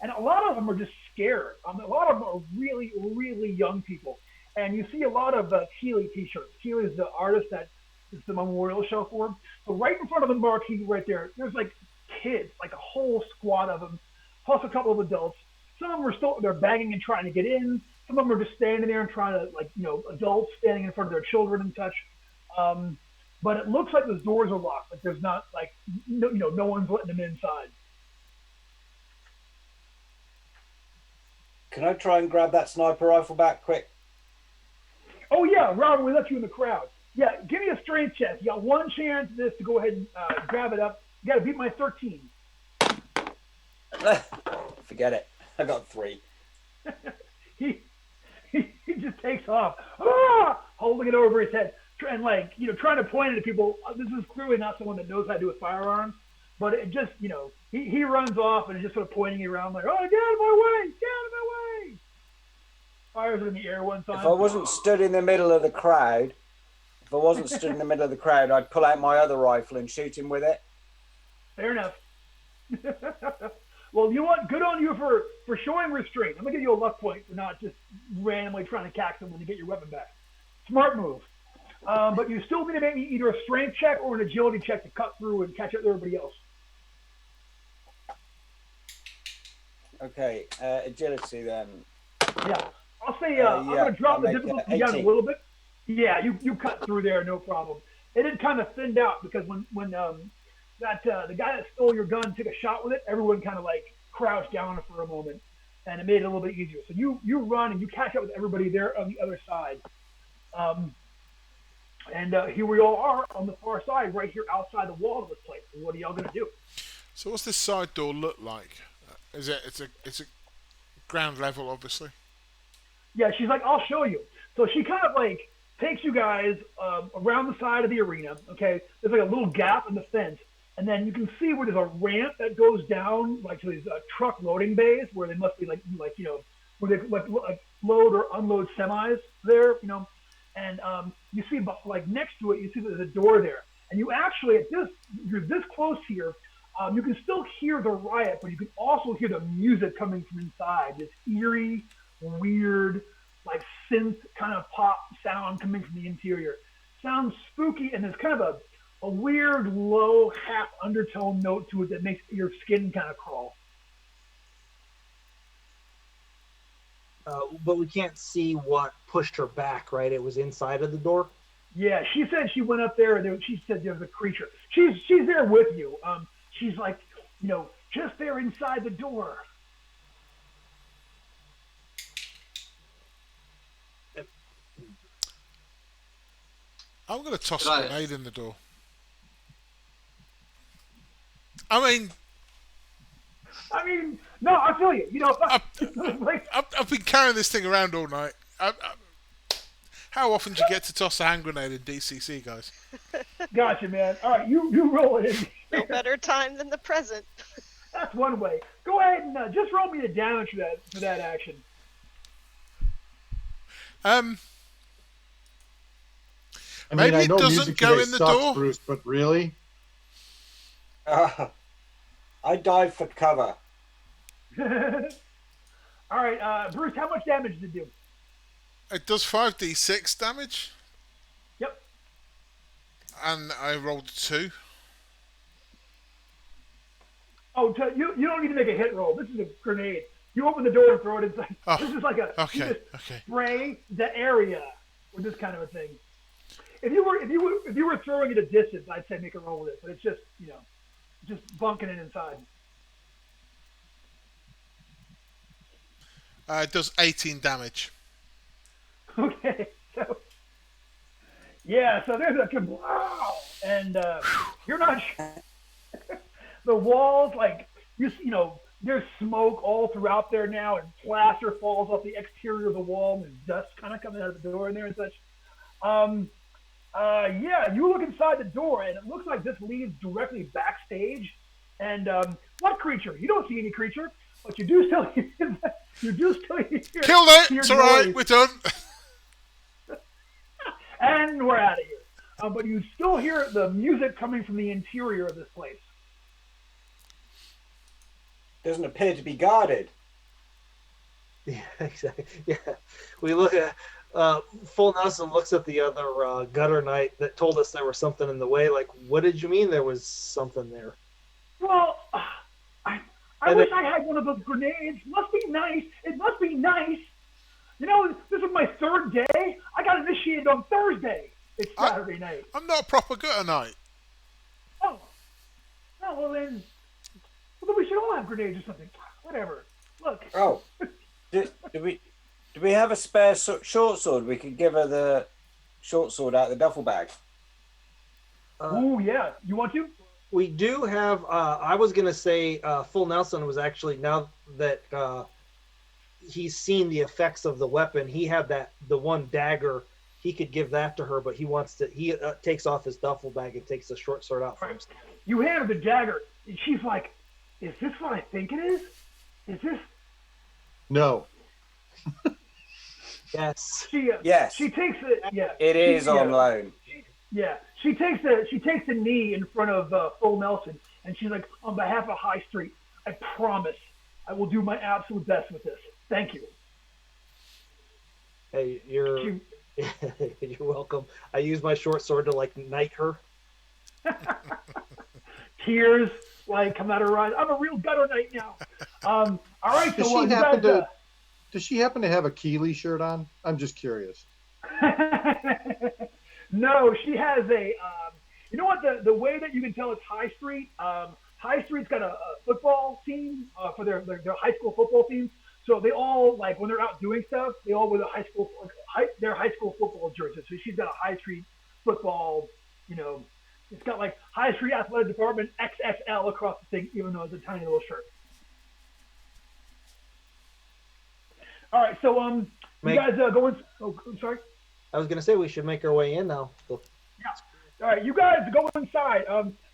and a lot of them are just scared. A lot of them are really, really young people. And you see a lot of Keeley t-shirts. Keeley is the artist that is the memorial show for him. So right in front of the marquee right there, there's kids, a whole squad of them, plus a couple of adults. Some of them they're banging and trying to get in. Some of them are just standing there and trying to, adults standing in front of their children and such. But it looks like the doors are locked. There's not, no one's letting them inside. Can I try and grab that sniper rifle back quick? Oh, yeah, Robert, we left you in the crowd. Yeah, give me a strength check. You got one chance at this to go ahead and grab it up. You got to beat my 13. Forget it. I got 3. He just takes off. Ah! holding it over his head, and like, you know, trying to point it at people. This is clearly not someone that knows how to do a firearm, but it just, you know, he runs off and is just sort of pointing around like, oh, get out of my way, get out of my way. Fires it in the air one time. If I wasn't stood in the middle of the crowd, I'd pull out my other rifle and shoot him with it. Fair enough. Well, you know what? Good on you for showing restraint. I'm gonna give you a luck point for not just randomly trying to cack someone to get your weapon back. Smart move. But you still need to make either a strength check or an agility check to cut through and catch up to everybody else. Okay, agility then. Yeah. I'll say I'm gonna drop the difficulty down a little bit. Yeah, you cut through there, no problem. It had kind of thinned out because when the guy that stole your gun took a shot with it, everyone kind of like crouched down for a moment, and it made it a little bit easier. So you run and you catch up with everybody there on the other side. And here we all are on the far side, right here outside the wall of this place. So what are y'all gonna do? So what's this side door look like? It's a ground level, obviously. Yeah, she's like, I'll show you. So she kind of like takes you guys around the side of the arena. Okay, there's like a little gap in the fence, and then you can see where there's a ramp that goes down, like to these truck loading bays where they must be like you know, where they like load or unload semis there, you know. And you see, like next to it, you see there's a door there, and you actually you're this close here. You can still hear the riot, but you can also hear the music coming from inside. This eerie, weird, like synth kind of pop sound coming from the interior. Sounds spooky, and there's kind of a weird, low, half undertone note to it that makes your skin kind of crawl. But we can't see what pushed her back, right? It was inside of the door? Yeah, she said she went up there, and she said there's a creature. She's there with you. She's like, you know, just there inside the door. I'm going to toss a grenade in the door. I mean, no, I feel you. You know, I've been carrying this thing around all night. How often do you get to toss a hand grenade in DCC, guys? Gotcha, man. All right, you roll it in. No better time than the present. That's one way. Go ahead and just roll me the damage for that action. Maybe I know it doesn't music go today in the sucks, door. Bruce, but really? I dive for cover. All right, Bruce, how much damage did it do? It does 5d6 damage. Yep. And I rolled 2. Oh, you don't need to make a hit roll. This is a grenade. You open the door and throw it inside. Oh, this is like you just okay. spray the area with this kind of a thing. If you were throwing it a distance, I'd say make a roll with it. But it's just, you know, just bunking it inside. It does 18 damage. Okay, so there's a kablow, and you're not sure. The walls, like you know, there's smoke all throughout there now, and plaster falls off the exterior of the wall, and there's dust kind of coming out of the door in there and such. You look inside the door, and it looks like this leads directly backstage. And what creature? You don't see any creature, but you do still hear. Killed it. It's all right. We're done. And we're out of here. But you still hear the music coming from the interior of this place. Doesn't appear to be guarded. Yeah, exactly. Yeah, we look at Full Nelson looks at the other gutter knight that told us there was something in the way. Like, what did you mean there was something there? Well, I wish I had one of those grenades. Must be nice. It must be nice. You know, this is my 3rd day. I got initiated on Thursday. It's Saturday night. I'm not a proper gutter knight. Oh, well then we should all have grenades or something. Whatever. Look. Oh, do we have a spare short sword? We could give her the short sword out of the duffel bag. Oh yeah, you want to? We do have. I was gonna say, Full Nelson was actually, now that he's seen the effects of the weapon, he had the one dagger he could give that to her, but he takes off his duffel bag and takes the short sword out for himself. You hand her the dagger, and she's like, "Is this what I think it is? Is this?" No. Yes. Yes. She takes it. Yeah. It is on loan. Yeah. She takes the knee in front of Full Nelson, and she's like, "On behalf of High Street, I promise I will do my absolute best with this. Thank you." Hey, you're welcome. I use my short sword to like knight her. Tears come out of her eyes. I'm a real gutter knight now. All right. Does So she happen to? Does she happen to have a Keeley shirt on? I'm just curious. No, she has a. You know what? The way that you can tell it's High Street. High Street's got a football team for their high school football team. So they all when they're out doing stuff, they all wear their high school football jerseys. So she's got a High Street football. It's got High Street Athletic Department XXL across the thing, even though it's a tiny little shirt. All right, so you guys going? Oh, I'm sorry. I was gonna say we should make our way in now. Yeah. All right, you guys go inside.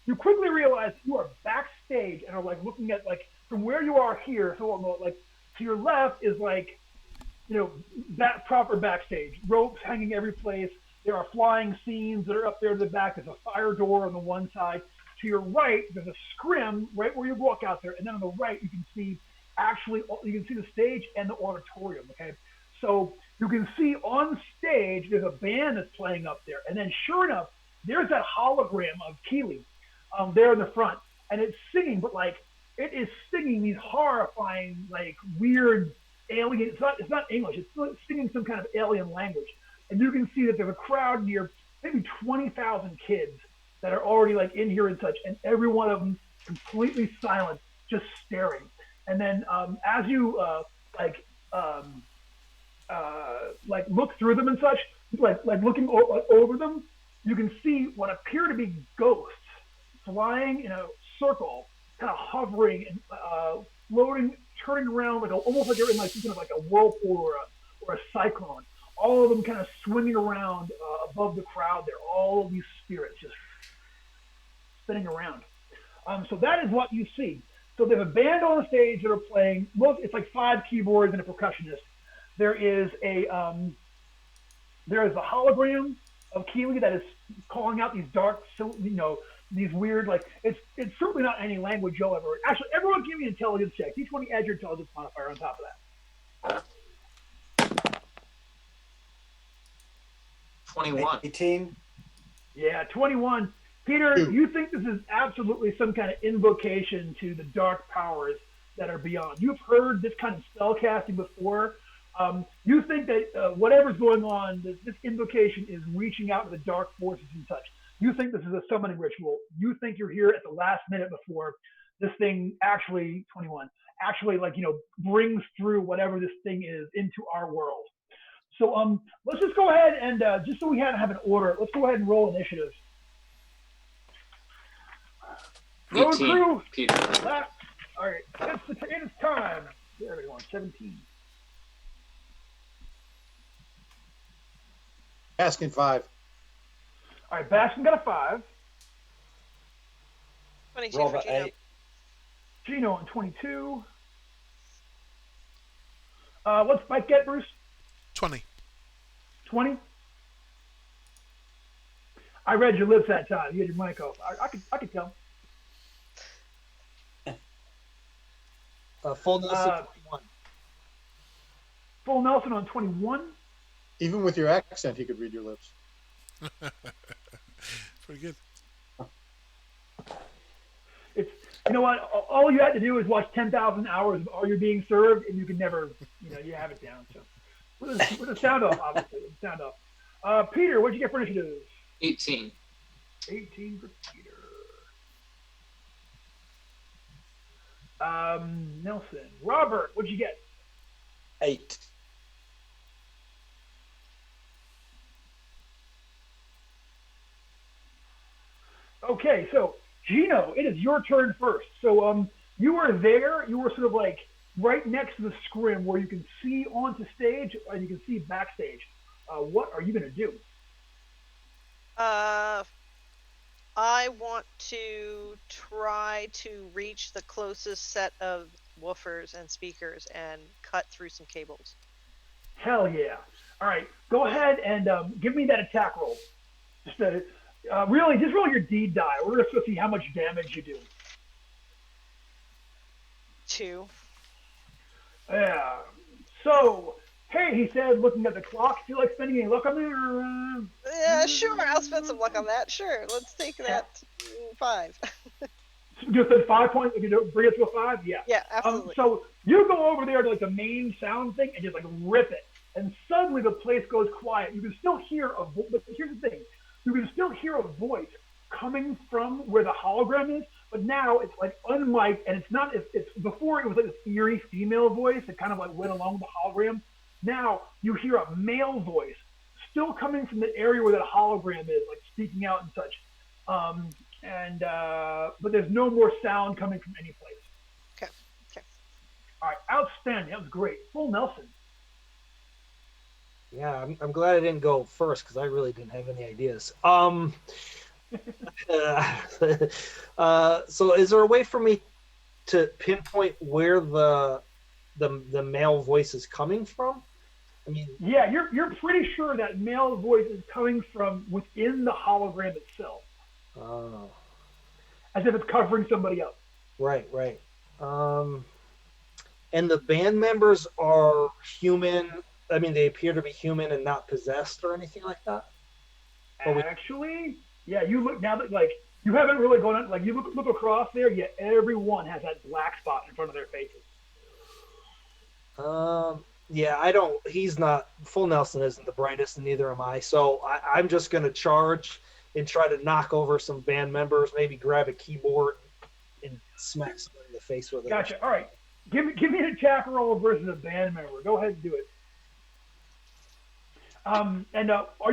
You quickly realize you are backstage and are looking at from where you are here. So to your left is that proper backstage. Ropes hanging every place. There are flying scenes that are up there to the back. There's a fire door on the one side. To your right, there's a scrim right where you walk out there, and then on the right you can see the stage and the auditorium. Okay, so you can see on stage there's a band that's playing up there, and then sure enough, there's that hologram of Keeley there in the front, and it's singing, but it is singing these horrifying weird alien. It's not English. It's singing some kind of alien language. And you can see that there's a crowd near maybe 20,000 kids that are already in here and such, and every one of them completely silent, just staring. And then as you look through them and such, looking over them, you can see what appear to be ghosts flying in a circle, kind of hovering and floating, turning around almost like they're in something like a whirlpool or a cyclone. All of them kind of swinging around above the crowd there. All of these spirits just spinning around. So that is what you see. So there's a band on the stage that are playing. It's 5 keyboards and a percussionist. There is a hologram of Keeley that is calling out these dark, these weird, it's certainly not any language you'll ever. Actually, everyone give me an intelligence check. Each one add your intelligence modifier on top of that. 21. 18. Yeah, 21. Peter, you think this is absolutely some kind of invocation to the dark powers that are beyond. You've heard this kind of spell casting before. You think that whatever's going on, this invocation is reaching out to the dark forces and such. You think this is a summoning ritual. You think you're here at the last minute before this thing actually, 21, brings through whatever this thing is into our world. So let's just go ahead and just so we have an order, let's go ahead and roll initiative. Road crew. Peter. All right, it's time. There we go. 17. Asking 5. All right, Baskin got a 5. 22 Robert for Gino. 8. Gino on 22. What's Mike get, Bruce? 20. 20. I read your lips that time. You had your mic off. I could tell. Full Nelson 21. Full Nelson on 21. Even with your accent, he could read your lips. Pretty good. It's you know what? All you had to do is watch 10,000 hours of Are You Being Served, and you can never, you have it down. So with a sound off, obviously, with a sound off. Peter, what'd you get for initiative? 18. 18 for Peter. Nelson. Robert, what'd you get? 8. Okay, so Gino, it is your turn first. So you were there. You were sort of right next to the scrim where you can see onto stage and you can see backstage. What are you going to do? I want to try to reach the closest set of woofers and speakers and cut through some cables. Hell yeah! All right, go ahead and give me that attack roll. Just just roll your deed die. We're just going to see how much damage you do. 2. Yeah. So, hey, he said, looking at the clock, feel like spending any luck on there? Yeah, sure. I'll spend some luck on that. Sure. Let's take that 5. Just at 5 points, bring it to a 5? Yeah. Yeah, absolutely. So you go over there to like the main sound thing and just like rip it. And suddenly the place goes quiet. You can still hear but here's the thing. You can still hear a voice coming from where the hologram is, but now it's like unmiked, and it's not, it's before it was like this eerie female voice that kind of like went along with the hologram. Now you hear a male voice still coming from the area where that hologram is, like speaking out and such. But there's no more sound coming from any place. Okay. All right, outstanding. That was great. Full Nelson. Yeah, I'm glad I didn't go first because I really didn't have any ideas. So is there a way for me to pinpoint where the male voice is coming from? I mean, yeah, you're pretty sure that male voice is coming from within the hologram itself. Oh. As if it's covering somebody else. Right. And the band members are human. I mean, they appear to be human and not possessed or anything like that. Actually, yeah, you look now that like you haven't really gone on, like you look across there. Yet everyone has that black spot in front of their faces. Yeah, I don't. He's not. Full Nelson isn't the brightest, and neither am I. So I'm just gonna charge and try to knock over some band members. Maybe grab a keyboard and smack someone in the face with it. Gotcha. All right, give me an attack roll versus a band member. Go ahead and do it. Are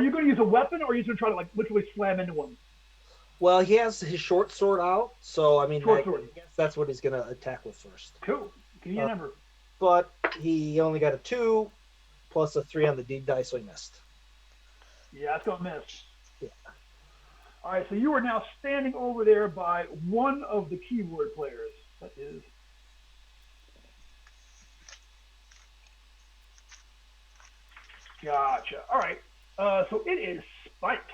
you going to use a weapon, or are you going to try to like literally slam into one? Well, he has his short sword out, so I mean, I sword. guess that's what he's going to attack with first. Cool. Give me a number. But he only got a 2 plus a 3 on the deed die, so he missed. Yeah, that's going to miss. Yeah. All right, so you are now standing over there by one of the keyboard players. That is. Gotcha. All right. So it is Spike.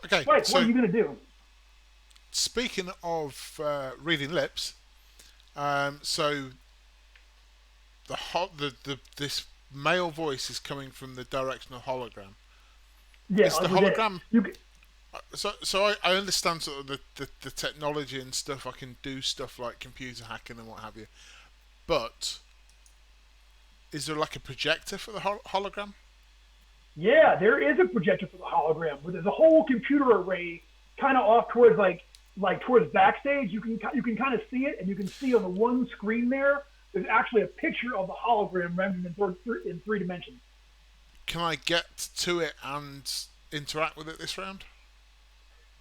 Okay. Spike, So what are you going to do? speaking of reading lips, so this male voice is coming from the direction of hologram. Yeah. Is the hologram? You can, So I understand sort of the technology and stuff. I can do stuff like computer hacking and what have you. But is there like a projector for the hologram? yeah, there is a projector for the hologram, but there's a whole computer array kind of off towards like towards backstage. You can kind of see it, and you can see on the one screen there's actually a picture of the hologram rendered in 3 dimensions. Can I get to it and interact with it this round?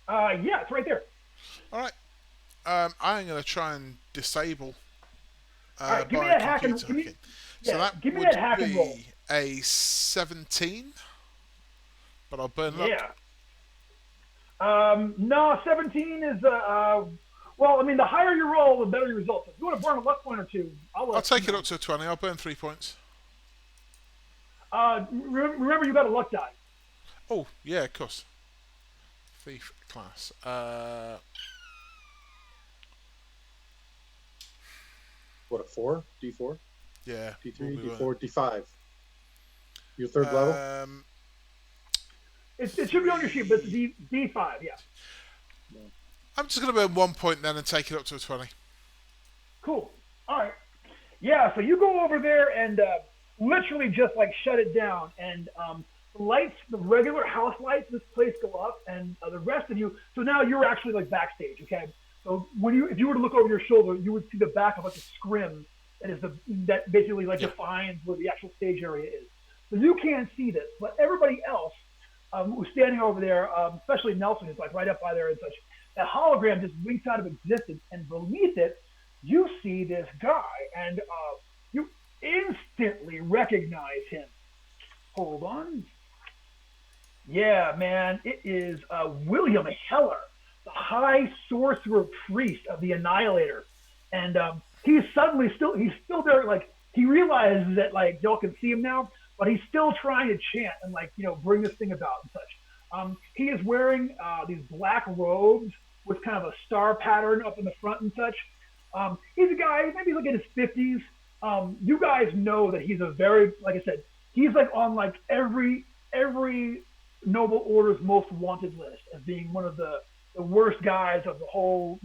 Yeah, it's right there. All right. I'm going to try and disable All right, give me by that hack and computer hacking. yeah, So that give me would that hack and roll. be a 17, but I'll burn it up. Yeah. No, 17 is well, I mean, the higher you roll, the better your results. If you want to burn a luck point or 2, I'll take it up to a 20. I'll burn 3 points. Remember, you got a luck die. Oh, yeah, of course. Thief class. What, a 4? D4? Yeah. D3, we'll D4, D5. Your third level? It should be on your sheet, but it's D5, yeah. I'm just going to burn 1 point then and take it up to a 20. Cool. All right. Yeah, so you go over there and literally just like shut it down, and the lights, the regular house lights, this place go up, and the rest of you. So now you're actually like backstage, okay? So if you were to look over your shoulder, you would see the back of like a scrim that basically like defines where the actual stage area is. So you can't see this, but everybody else who's standing over there, especially Nelson, who's like right up by there and such. That hologram just winks out of existence, and beneath it, you see this guy, and you instantly recognize him. Hold on. Yeah, man, it is William Heller, the High Sorcerer Priest of the Annihilator, and he's still there. Like he realizes that like y'all can see him now, but he's still trying to chant and like bring this thing about and such. He is wearing these black robes with kind of a star pattern up in the front and such. He's a guy, maybe like in his 50s. You guys know that he's a very, like I said, he's like on like every Noble Order's most wanted list as being one of the worst guys of the whole,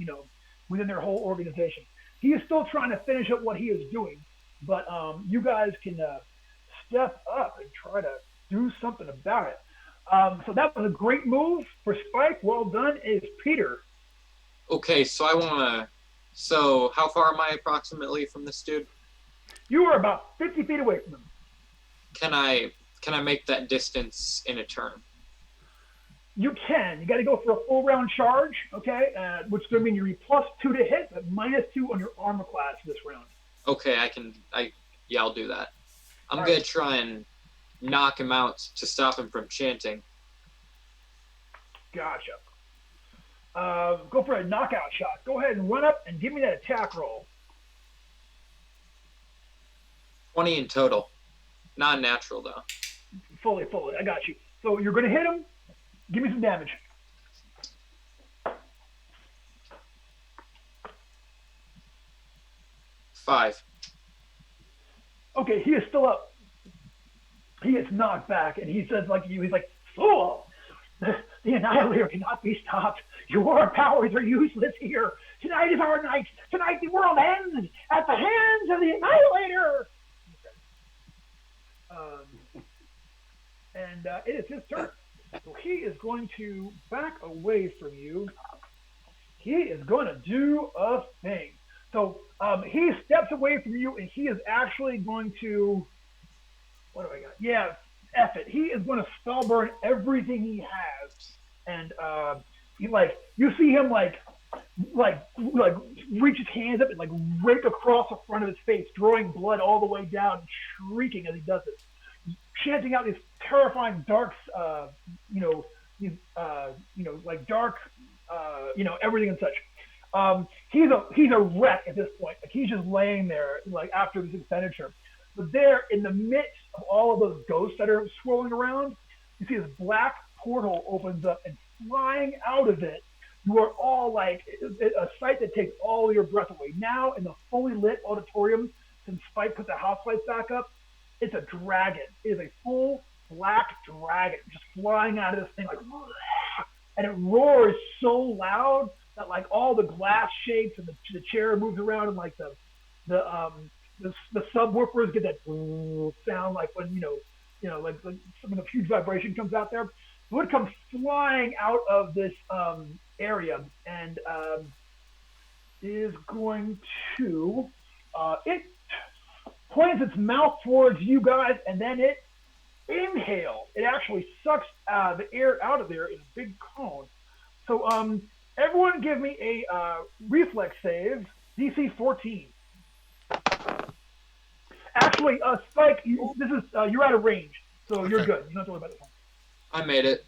within their whole organization. He is still trying to finish up what he is doing, but you guys can step up and try to do something about it. So that was a great move for Spike. Well done. Is Peter. Okay, so how far am I approximately from this dude? You are about 50 feet away from him. Can I make that distance in a turn? You can. You got to go for a full round charge, okay? Which is going to mean you're +2 to hit, but -2 on your armor class this round. Okay, I'll do that. I'm going to try and knock him out to stop him from chanting. Gotcha. Go for a knockout shot. Go ahead and run up and give me that attack roll. 20 in total. Not natural, though. Fully. I got you. So you're going to hit him. Give me some damage. Five. Okay, he is still up. He gets knocked back, and he says like you, he's like, "Fool! The Annihilator cannot be stopped. Your powers are useless here. Tonight is our night. Tonight the world ends at the hands of the Annihilator." And it is his turn. So he is going to back away from you. He is going to do a thing. So he steps away from you, and he is actually going to. What do I got? Yeah, F it. He is going to spell burn everything he has, and you see him like reach his hands up and like rake across the front of his face, drawing blood all the way down, and shrieking as he does it, chanting out these terrifying dark, dark, everything and such. He's a wreck at this point. Like he's just laying there, like after this expenditure. But there, in the midst of all of those ghosts that are swirling around, you see this black portal opens up, and flying out of it, you are all like a sight that takes all your breath away. Now, in the fully lit auditorium, since Spike put the house lights back up, it's a dragon. It is a full black dragon just flying out of this thing, like, and it roars so loud that like all the glass shakes and the chair moves around, and like the subwoofers get that sound like when like some of the huge vibration comes out there. So it comes flying out of this area and is going to it points its mouth towards you guys, and then it inhales. It actually sucks the air out of there in a big cone. So everyone give me a reflex save, DC 14. Actually, Spike, you're out of range, so you're good. You don't have to worry about this one. I made it.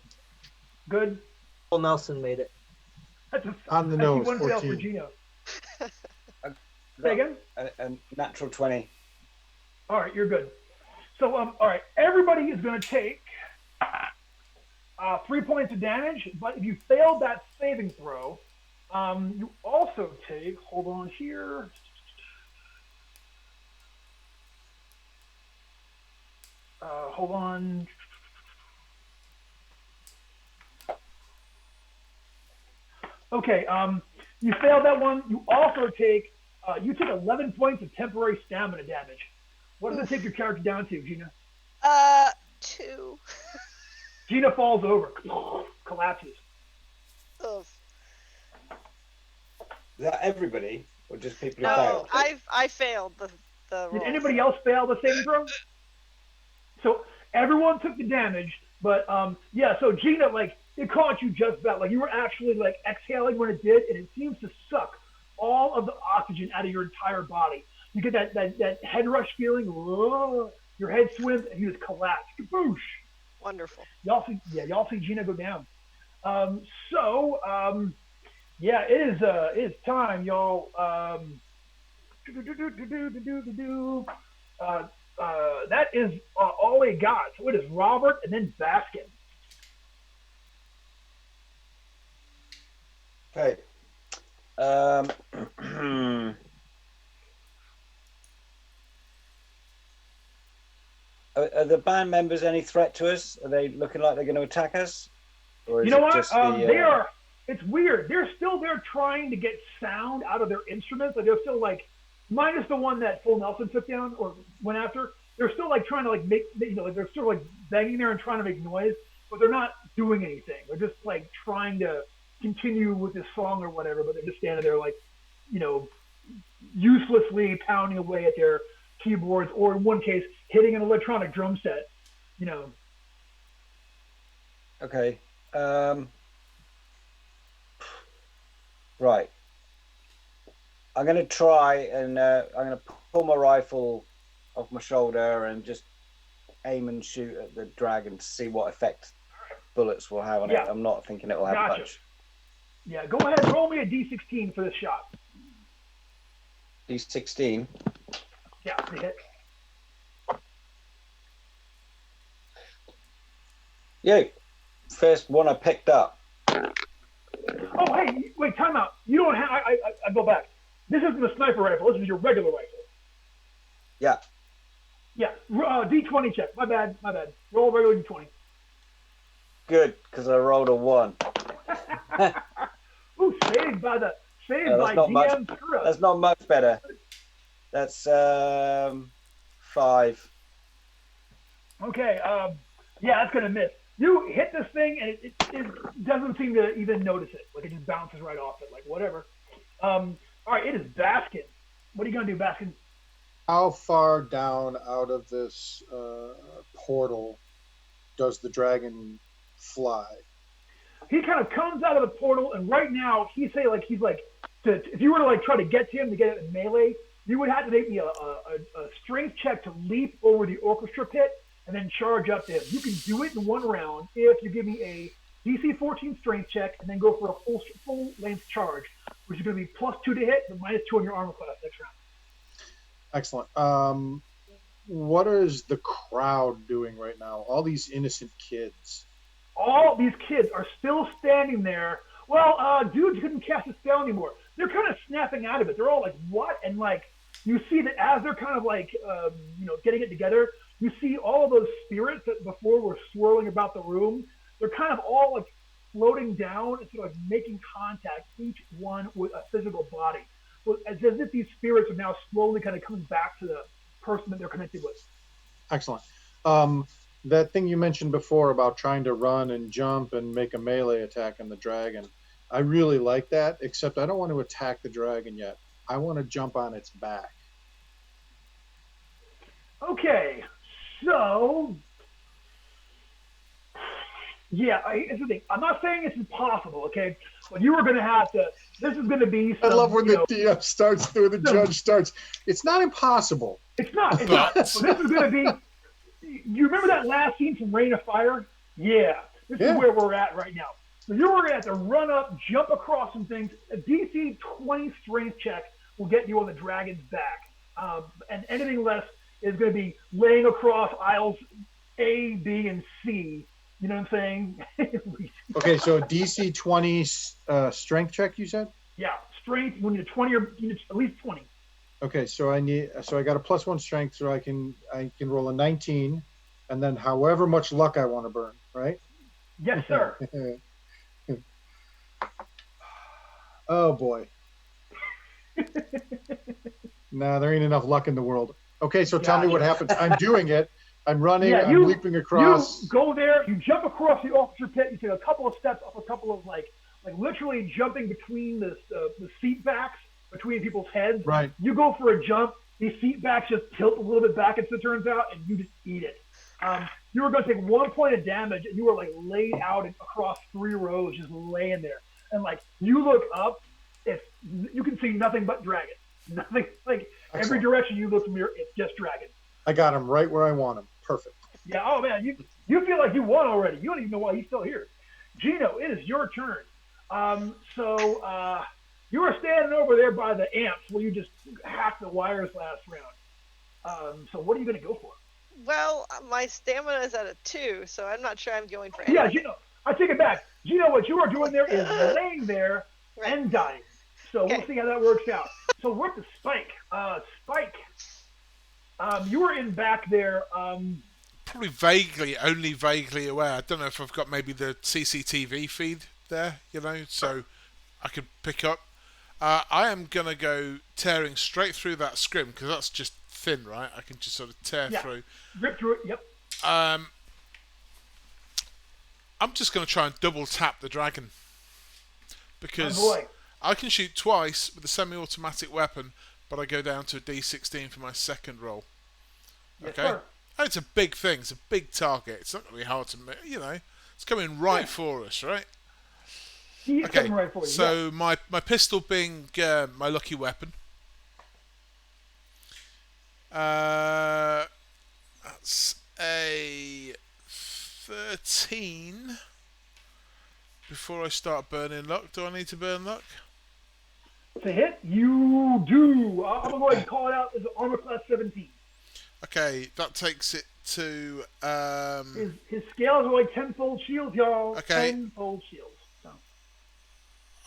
Good. Paul Nelson made it. On the nose, one fail for 14. Gino. Say again? A natural 20. All right, you're good. So, all right, everybody is going to take 3 points of damage, but if you failed that saving throw, you also take, hold on here. Hold on. Okay, you failed that one. You also take, 11 points of temporary stamina damage. What does it take your character down to, Gina? 2. Gina falls over, collapses. Ugh. Is that everybody, or just people who No, failed? I failed the Did roll. anybody else fail the saving throw? So everyone took the damage, but so Gina, like, it caught you just about, like, you were actually, like, exhaling when it did, and it seems to suck all of the oxygen out of your entire body. You get that head rush feeling, Your head swims, and you just collapse. Kaboosh! Wonderful. Y'all see Gina go down. So, yeah, it is time, y'all. That is all they got. So it is Robert and then Baskin. Okay. Are the band members any threat to us? Are they looking like they're going to attack us? Or is You know it what? just They are. It's weird. They're still there trying to get sound out of their instruments. Like they're still like, minus the one that Full Nelson took down or went after. They're still like trying to like make, like they're still like banging there and trying to make noise, but they're not doing anything. They're just like trying to continue with this song or whatever. But they're just standing there like, uselessly pounding away at their keyboards, or in one case, hitting an electronic drum set. Okay. Right. I'm going to try and I'm going to pull my rifle off my shoulder and just aim and shoot at the dragon to see what effect bullets will have on it. I'm not thinking it will have much. Yeah, go ahead and roll me a D16 for this shot. D16? Yeah, they hit. Yay. First one I picked up. Oh, hey, wait, time out. You don't have, I go back. This isn't a sniper rifle. This is your regular rifle. Yeah. Yeah, D20 check. My bad. Roll a regular D20. Good, because I rolled a 1. Ooh, saved by not DM. much, that's not much better. That's 5. Okay, yeah, that's going to miss. You hit this thing, and it doesn't seem to even notice it. Like, it just bounces right off it, like, whatever. All right, it is Baskin. What are you going to do, Baskin? How far down out of this portal does the dragon fly? He kind of comes out of the portal, and right now, if you were to, like, try to get to him to get it in melee, you would have to make me a strength check to leap over the orchestra pit and then charge up to him. You can do it in one round if you give me a DC 14 strength check and then go for a full length charge, which is going to be +2 to hit, but -2 on your armor class next round. Excellent. What is the crowd doing right now? All these innocent kids. All these kids are still standing there. Well, dude couldn't cast a spell anymore. They're kind of snapping out of it. They're all like, what? And like, you see that as they're kind of like, getting it together, you see all of those spirits that before were swirling about the room. They're kind of all like floating down and sort of like making contact, each one with a physical body. So it's as if these spirits are now slowly kind of coming back to the person that they're connected with. Excellent. That thing you mentioned before about trying to run and jump and make a melee attack on the dragon, I really like that, except I don't want to attack the dragon yet. I want to jump on its back. Okay, so yeah, it's the thing. I'm not saying it's impossible, okay? But you are going to have to. This is going to be. I love when the DM starts, or the judge starts. It's not impossible. It's not. So this is going to be. You remember that last scene from Rain of Fire? Yeah. This is where we're at right now. So you're going to have to run up, jump across some things. A DC 20 strength check will get you on the dragon's back. And anything less is going to be laying across aisles A, B, and C. You know what I'm saying? Okay, so DC 20 strength check, you said? Yeah, strength. We need a 20 or you need at least 20. Okay, so I got a +1 strength, so I can roll a 19, and then however much luck I want to burn, right? Yes, sir. Oh boy. Nah, there ain't enough luck in the world. Okay, so tell me what happens. I'm doing it. I'm running. I'm leaping across. You go there. You jump across the officer pit. You take a couple of steps up, a couple of like literally jumping between the seat backs between people's heads. Right. You go for a jump. These seat backs just tilt a little bit back, as it turns out, and you just eat it. You were going to take 1 point of damage, and you were like laid out across 3 rows, just laying there. And like you look up, you can see nothing but dragon. Nothing like every direction you look from here, it's just dragon. I got him right where I want him. Perfect. Yeah. Oh man, you feel like you won already. You don't even know why he's still here. Gino, it is your turn. You were standing over there by the amps where you just hacked the wires last round. So what are you going to go for? Well, my stamina is at a 2, so I'm not sure I'm going for Yeah, anything. Gino, I take it back. Gino, what you are doing there is laying there Right. and dying. So we'll Okay. see how that works out. So we're at the Spike. Spike, you were in back there. Probably only vaguely aware. I don't know if I've got maybe the CCTV feed there, so I could pick up. I am going to go tearing straight through that scrim because that's just thin, right? I can just sort of tear through. Rip through it, yep. I'm just going to try and double tap the dragon because I can shoot twice with a semi-automatic weapon, but I go down to a D16 for my second roll. Yes, Okay, sir. and it's a big thing. It's a big target. It's not going to be hard to make. It's coming right for us, right? He's coming right for you. So my pistol being my lucky weapon. That's a 13. Before I start burning luck, do I need to burn luck? To hit, you do. I'm going to go ahead and call it out as armor class 17. Okay, that takes it to... His scales are like 10-fold shields, y'all. Okay. 10-fold shields. So,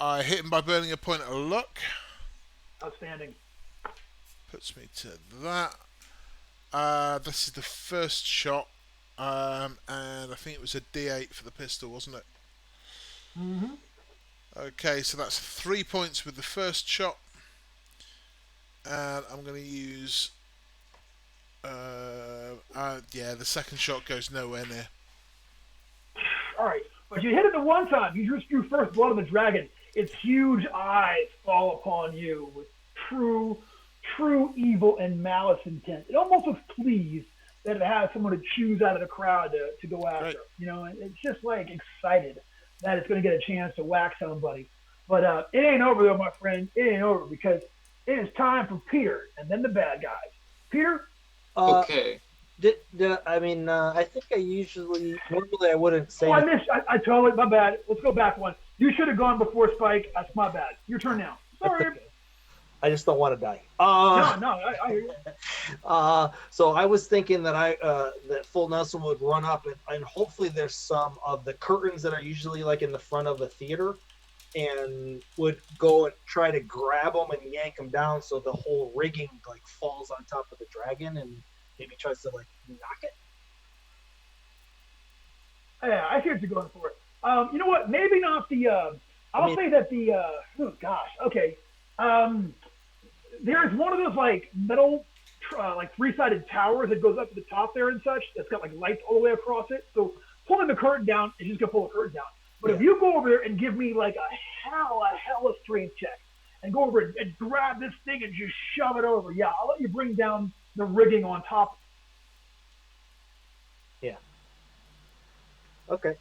I hit him by burning a point of luck. outstanding. Puts me to that. This is the first shot. And I think it was a D8 for the pistol, wasn't it? Mm-hmm. Okay, so that's 3 points with the first shot. And I'm going to use... the second shot goes nowhere near. All right. But you hit it the one time. You just drew first blood of the dragon. Its huge eyes fall upon you with true evil and malice intent. It almost looks pleased that it has someone to choose out of the crowd to go after. Right. It's just like excited that it's going to get a chance to whack somebody. But it ain't over though, my friend. It ain't over because it is time for Peter and then the bad guys. Peter? Okay. I think normally I wouldn't say. Oh, I missed. I totally, my bad. Let's go back one. You should have gone before Spike. That's my bad. Your turn now. Sorry. Okay. I just don't want to die. I hear you. So I was thinking that that Full Nelson would run up and hopefully there's some of the curtains that are usually like in the front of the theater, and would go and try to grab them and yank them down so the whole rigging like falls on top of the dragon and maybe tries to like knock it. Yeah, I see what you're going for. You know what? Maybe not the. I'll say that the. Oh gosh. Okay. There's one of those like metal, like 3-sided towers that goes up to the top there and such. That's got like lights all the way across it. So pulling the curtain down is just gonna pull the curtain down. But if you go over there and give me like a hella strength check, and go over and grab this thing and just shove it over, yeah, I'll let you bring down the rigging on top. Yeah. Okay.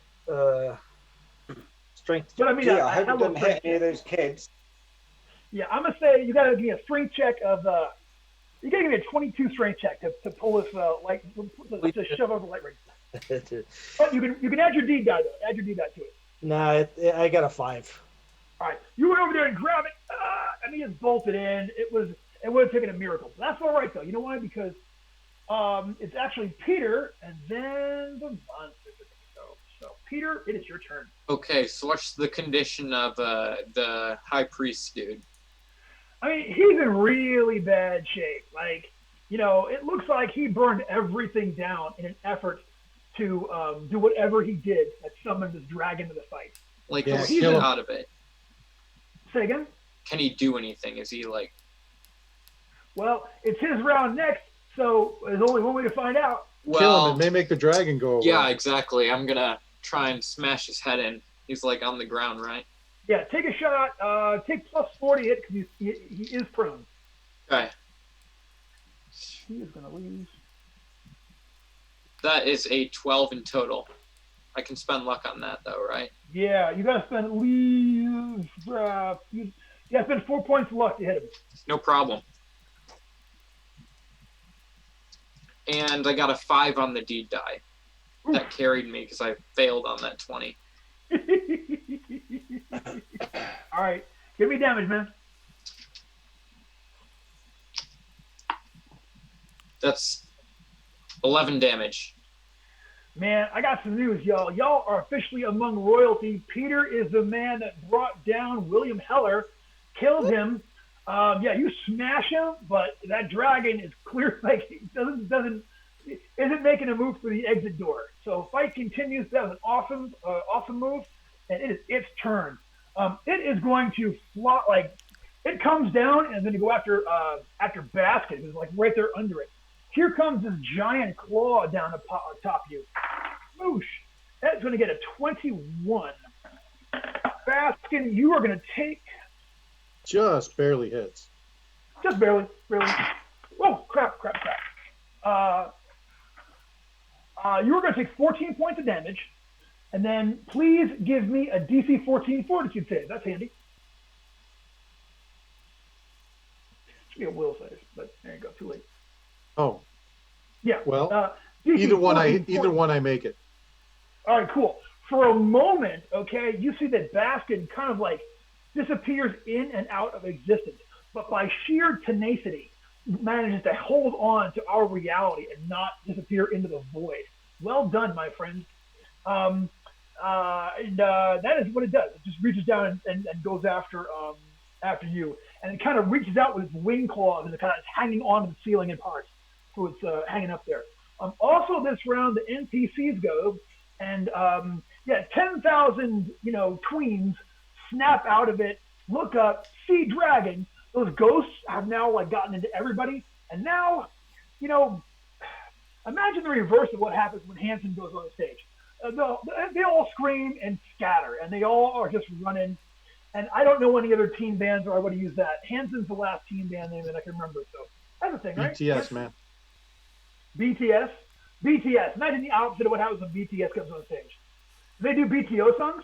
Strength. But I mean, Yeah, I hope it hella doesn't hit strength any of check. those kids. Yeah, I'm gonna say you gotta give me a strength check of you gotta give me a 22 strength check to pull this light to shove over the light ring. But you can add your D die though. Add your D die to it. Nah, I got a 5. All right, you went over there and grabbed it, and he just bolted in. It would have taken a miracle. But that's all right though. You know why? Because it's actually Peter and then the monster. So Peter, it is your turn. Okay, so what's the condition of the high priest dude? I mean, he's in really bad shape. Like, it looks like he burned everything down in an effort to do whatever he did that summoned this dragon to the fight. Like, Yeah, he's kill him. out of it. Say again? Can he do anything? Is he like... Well, it's his round next, so there's only one way to find out. Kill him. Well, It may make the dragon go away. yeah, exactly. I'm gonna try and smash his head in. He's like on the ground, right? Yeah, take a shot. Take plus 40 hit because he is prone. Okay. He is going to lose. That is a 12 in total. I can spend luck on that, though, right? Yeah, you got to spend at least. You got to spend 4 points of luck to hit him. No problem. and I got a 5 on the deed die. That carried me because I failed on that 20. All right, give me damage, man. That's 11 damage. Man, I got some news, y'all. Y'all are officially among royalty. Peter is the man that brought down William Heller, killed him. Yeah, you smash him, but that dragon is clear, like isn't making a move for the exit door. So fight continues. That was an awesome move, and it is its turn. It is going to fly, like it comes down and then to go after Basket, who's like right there under it. Here comes this giant claw down the top of you. Moosh. That's going to get a 21. Baskin, you are going to take... Just barely hits. Just barely. Whoa, crap. You are going to take 14 points of damage. And then please give me a DC 14 Fortitude save. That's handy. Should be a will save, but there you go. Too late. Oh. Yeah. Well, DC either one 14. I make it. All right, cool. For a moment, okay, you see that Baskin kind of like disappears in and out of existence, but by sheer tenacity, manages to hold on to our reality and not disappear into the void. Well done, my friend. That is what it does. It just reaches down and goes after you, and it kind of reaches out with its wing claws and it kind of is hanging onto the ceiling in parts, so it's hanging up there. Also, this round the NPCs go, and 10,000 tweens snap out of it, look up, see dragon. Those ghosts have now like gotten into everybody, and now, imagine the reverse of what happens when Hanson goes on the stage. They all scream and scatter, and they all are just running. And I don't know any other teen bands, or I would have used that. Hanson's the last teen band name that I can remember, so that's the thing, right? BTS, man. BTS. Imagine the opposite of what happens when BTS comes on stage. If they do BTO songs,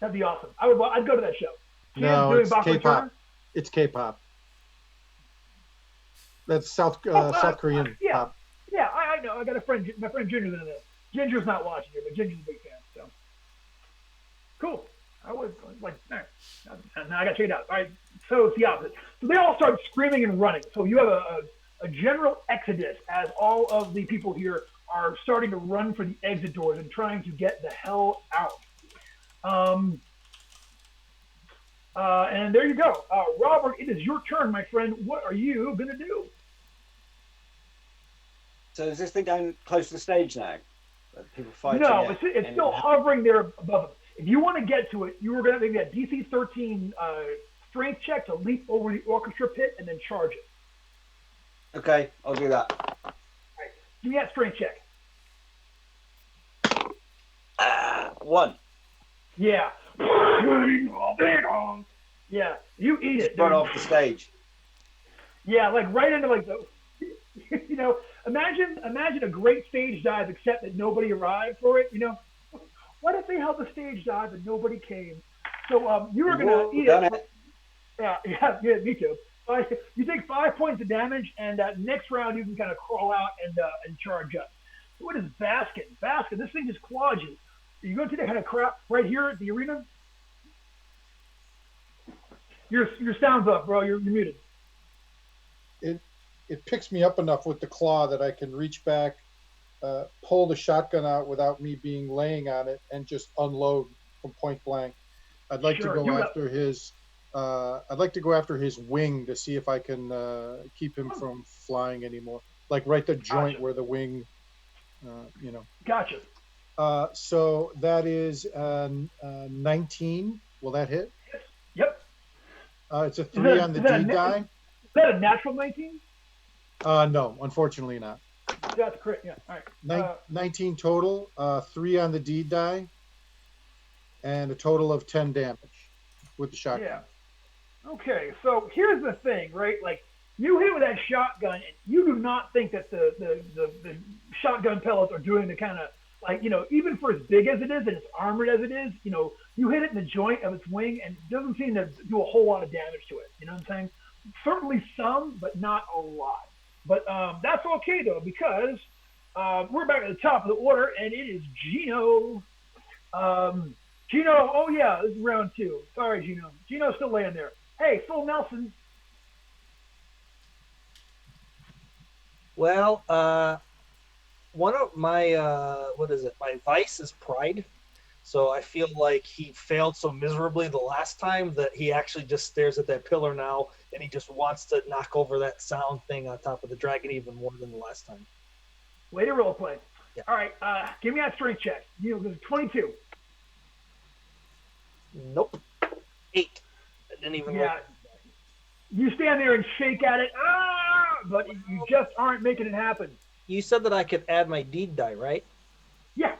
that'd be awesome. I'd go to that show. No, it's K-pop. It's K-pop. That's South Korean yeah. pop. Yeah, I know. I got a friend. My friend Ginger's into this. Ginger's not watching here, but Ginger's a big fan. So cool. I was like, all right. Now I got to check it out. All right. So it's the opposite. So they all start screaming and running. So you have a general exodus as all of the people here are starting to run for the exit doors and trying to get the hell out. And there you go. Robert, it is your turn, my friend. What are you going to do? So is this thing down close to the stage now? People fighting? No, it's still hovering there above them. If you want to get to it, you were going to make that DC 13 strength check to leap over the orchestra pit and then charge it. Okay, I'll do that. All right. Give me that strength check. 1. Yeah. Yeah, you eat it. Run off the stage. Yeah, like right into like the, imagine a great stage dive, except that nobody arrived for it. What if they held the stage dive and nobody came? So you were gonna eat it. Yeah, me too. You take 5 points of damage, and next round you can kind of crawl out and charge up. So what is Basket? Basket, this thing just clawed you. Are you going to take that kind of crap right here at the arena? Your sound's up, bro. You're muted. It picks me up enough with the claw that I can reach back, pull the shotgun out without me being laying on it, and just unload from point blank. I'd like to go after his. I'd like to go after his wing to see if I can keep him from flying anymore. Like right the joint where the wing, Gotcha. So that is 19. Will that hit? Yep. It's a 3 on the D die. Is that a natural 19? No, unfortunately not. That's correct. Yeah. All right. 19 total. 3 on the D die, and a total of 10 damage with the shotgun. Yeah. Okay. So here's the thing, right? Like you hit with that shotgun, and you do not think that the shotgun pellets are doing the kind of even for as big as it is and as armored as it is, you hit it in the joint of its wing and it doesn't seem to do a whole lot of damage to it. You know what I'm saying? Certainly some, but not a lot. But that's okay though because we're back at the top of the order, and it is Gino. Gino, oh yeah, this is round 2. Sorry, Gino. Gino's still laying there. Hey, Phil Nelson. Well, one of my my vice is pride. So I feel like he failed so miserably the last time that he actually just stares at that pillar now, and he just wants to knock over that sound thing on top of the dragon even more than the last time. Way to role play. Yeah. All right, give me that strength check. You know, 22. Nope. 8. I didn't even Yeah. You stand there and shake at it, but you just aren't making it happen. You said that I could add my deed die, right? Yeah.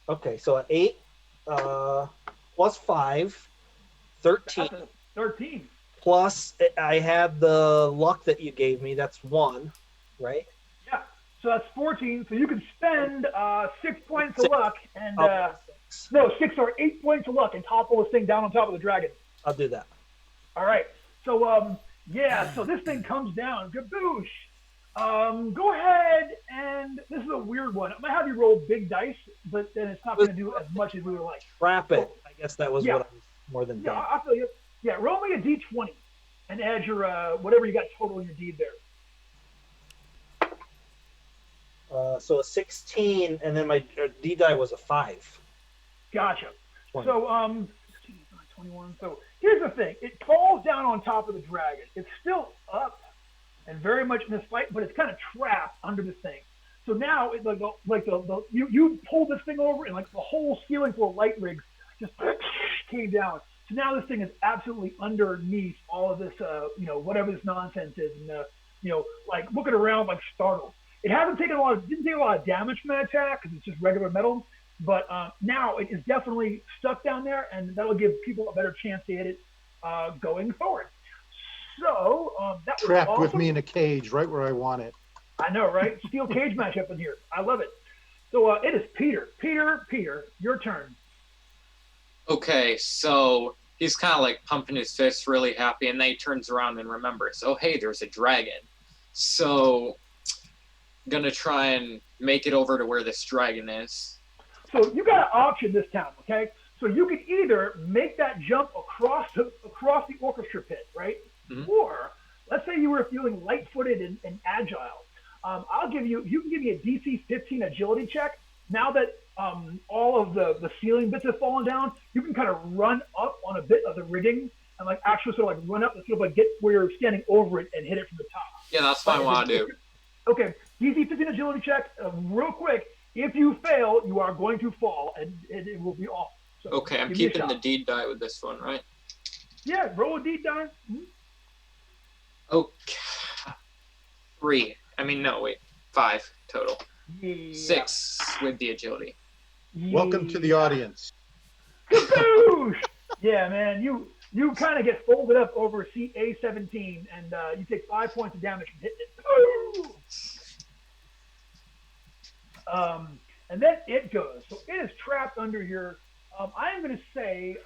Okay, so an 8 plus 5, 13. 13. Plus, I had the luck that you gave me. That's 1, right? Yeah. So that's 14. So you can spend 6 points of luck and no, 6 or 8 points of luck and topple this thing down on top of the dragon. I'll do that. All right. So yeah. So this thing comes down. Gaboosh. Go ahead and this is a weird one. I'm gonna have you roll big dice, but then it's not gonna do as much as we would like. Trap it. I guess that was Yeah. what I was more than Yeah, done. I feel you. Yeah, roll me a d20 and add your whatever you got total in your deed there. So a 16, and then my D die was a 5. Gotcha. 20. So 21. So here's the thing: it falls down on top of the dragon. It's still up and very much in this fight, but it's kind of trapped under this thing. So now, it's you pull this thing over, and like the whole ceiling full of light rigs just came down. So now this thing is absolutely underneath all of this, whatever this nonsense is, and like looking around like startled. It didn't take a lot of damage from that attack because it's just regular metal. But now it is definitely stuck down there, and that'll give people a better chance to hit it going forward. So that was Trapped with awesome. me in a cage, right where I want it. I know, right? Steel cage match up in here. I love it. So it is Peter. Peter, your turn. Okay, so he's kind of like pumping his fist, really happy, and then he turns around and remembers, oh, hey, there's a dragon. So gonna try and make it over to where this dragon is. So you got an option this time, okay? So you can either make that jump across the orchestra pit, right? Mhm. Or let's say you were feeling light-footed and agile. You can give me a DC 15 agility check. Now that all of the ceiling bits have fallen down, you can kind of run up on a bit of the rigging and like actually sort of like run up and sort of like get where you're standing over it and hit it from the top. Yeah, that's what I want to do. Okay, DC 15 agility check, real quick. If you fail, you are going to fall, and it will be awful. So Okay, I'm give me a keeping the shot. deed die with this one, right? Yeah, roll a deed die. Mhm. Okay. 3. I mean, no, wait. 5 total. Yeah. 6 with the agility. Welcome to the audience. Kaboosh! Yeah, man, you kind of get folded up over A17, and you take 5 points of damage from hitting it. Boo! And then it goes. So it is trapped under here. I am going to say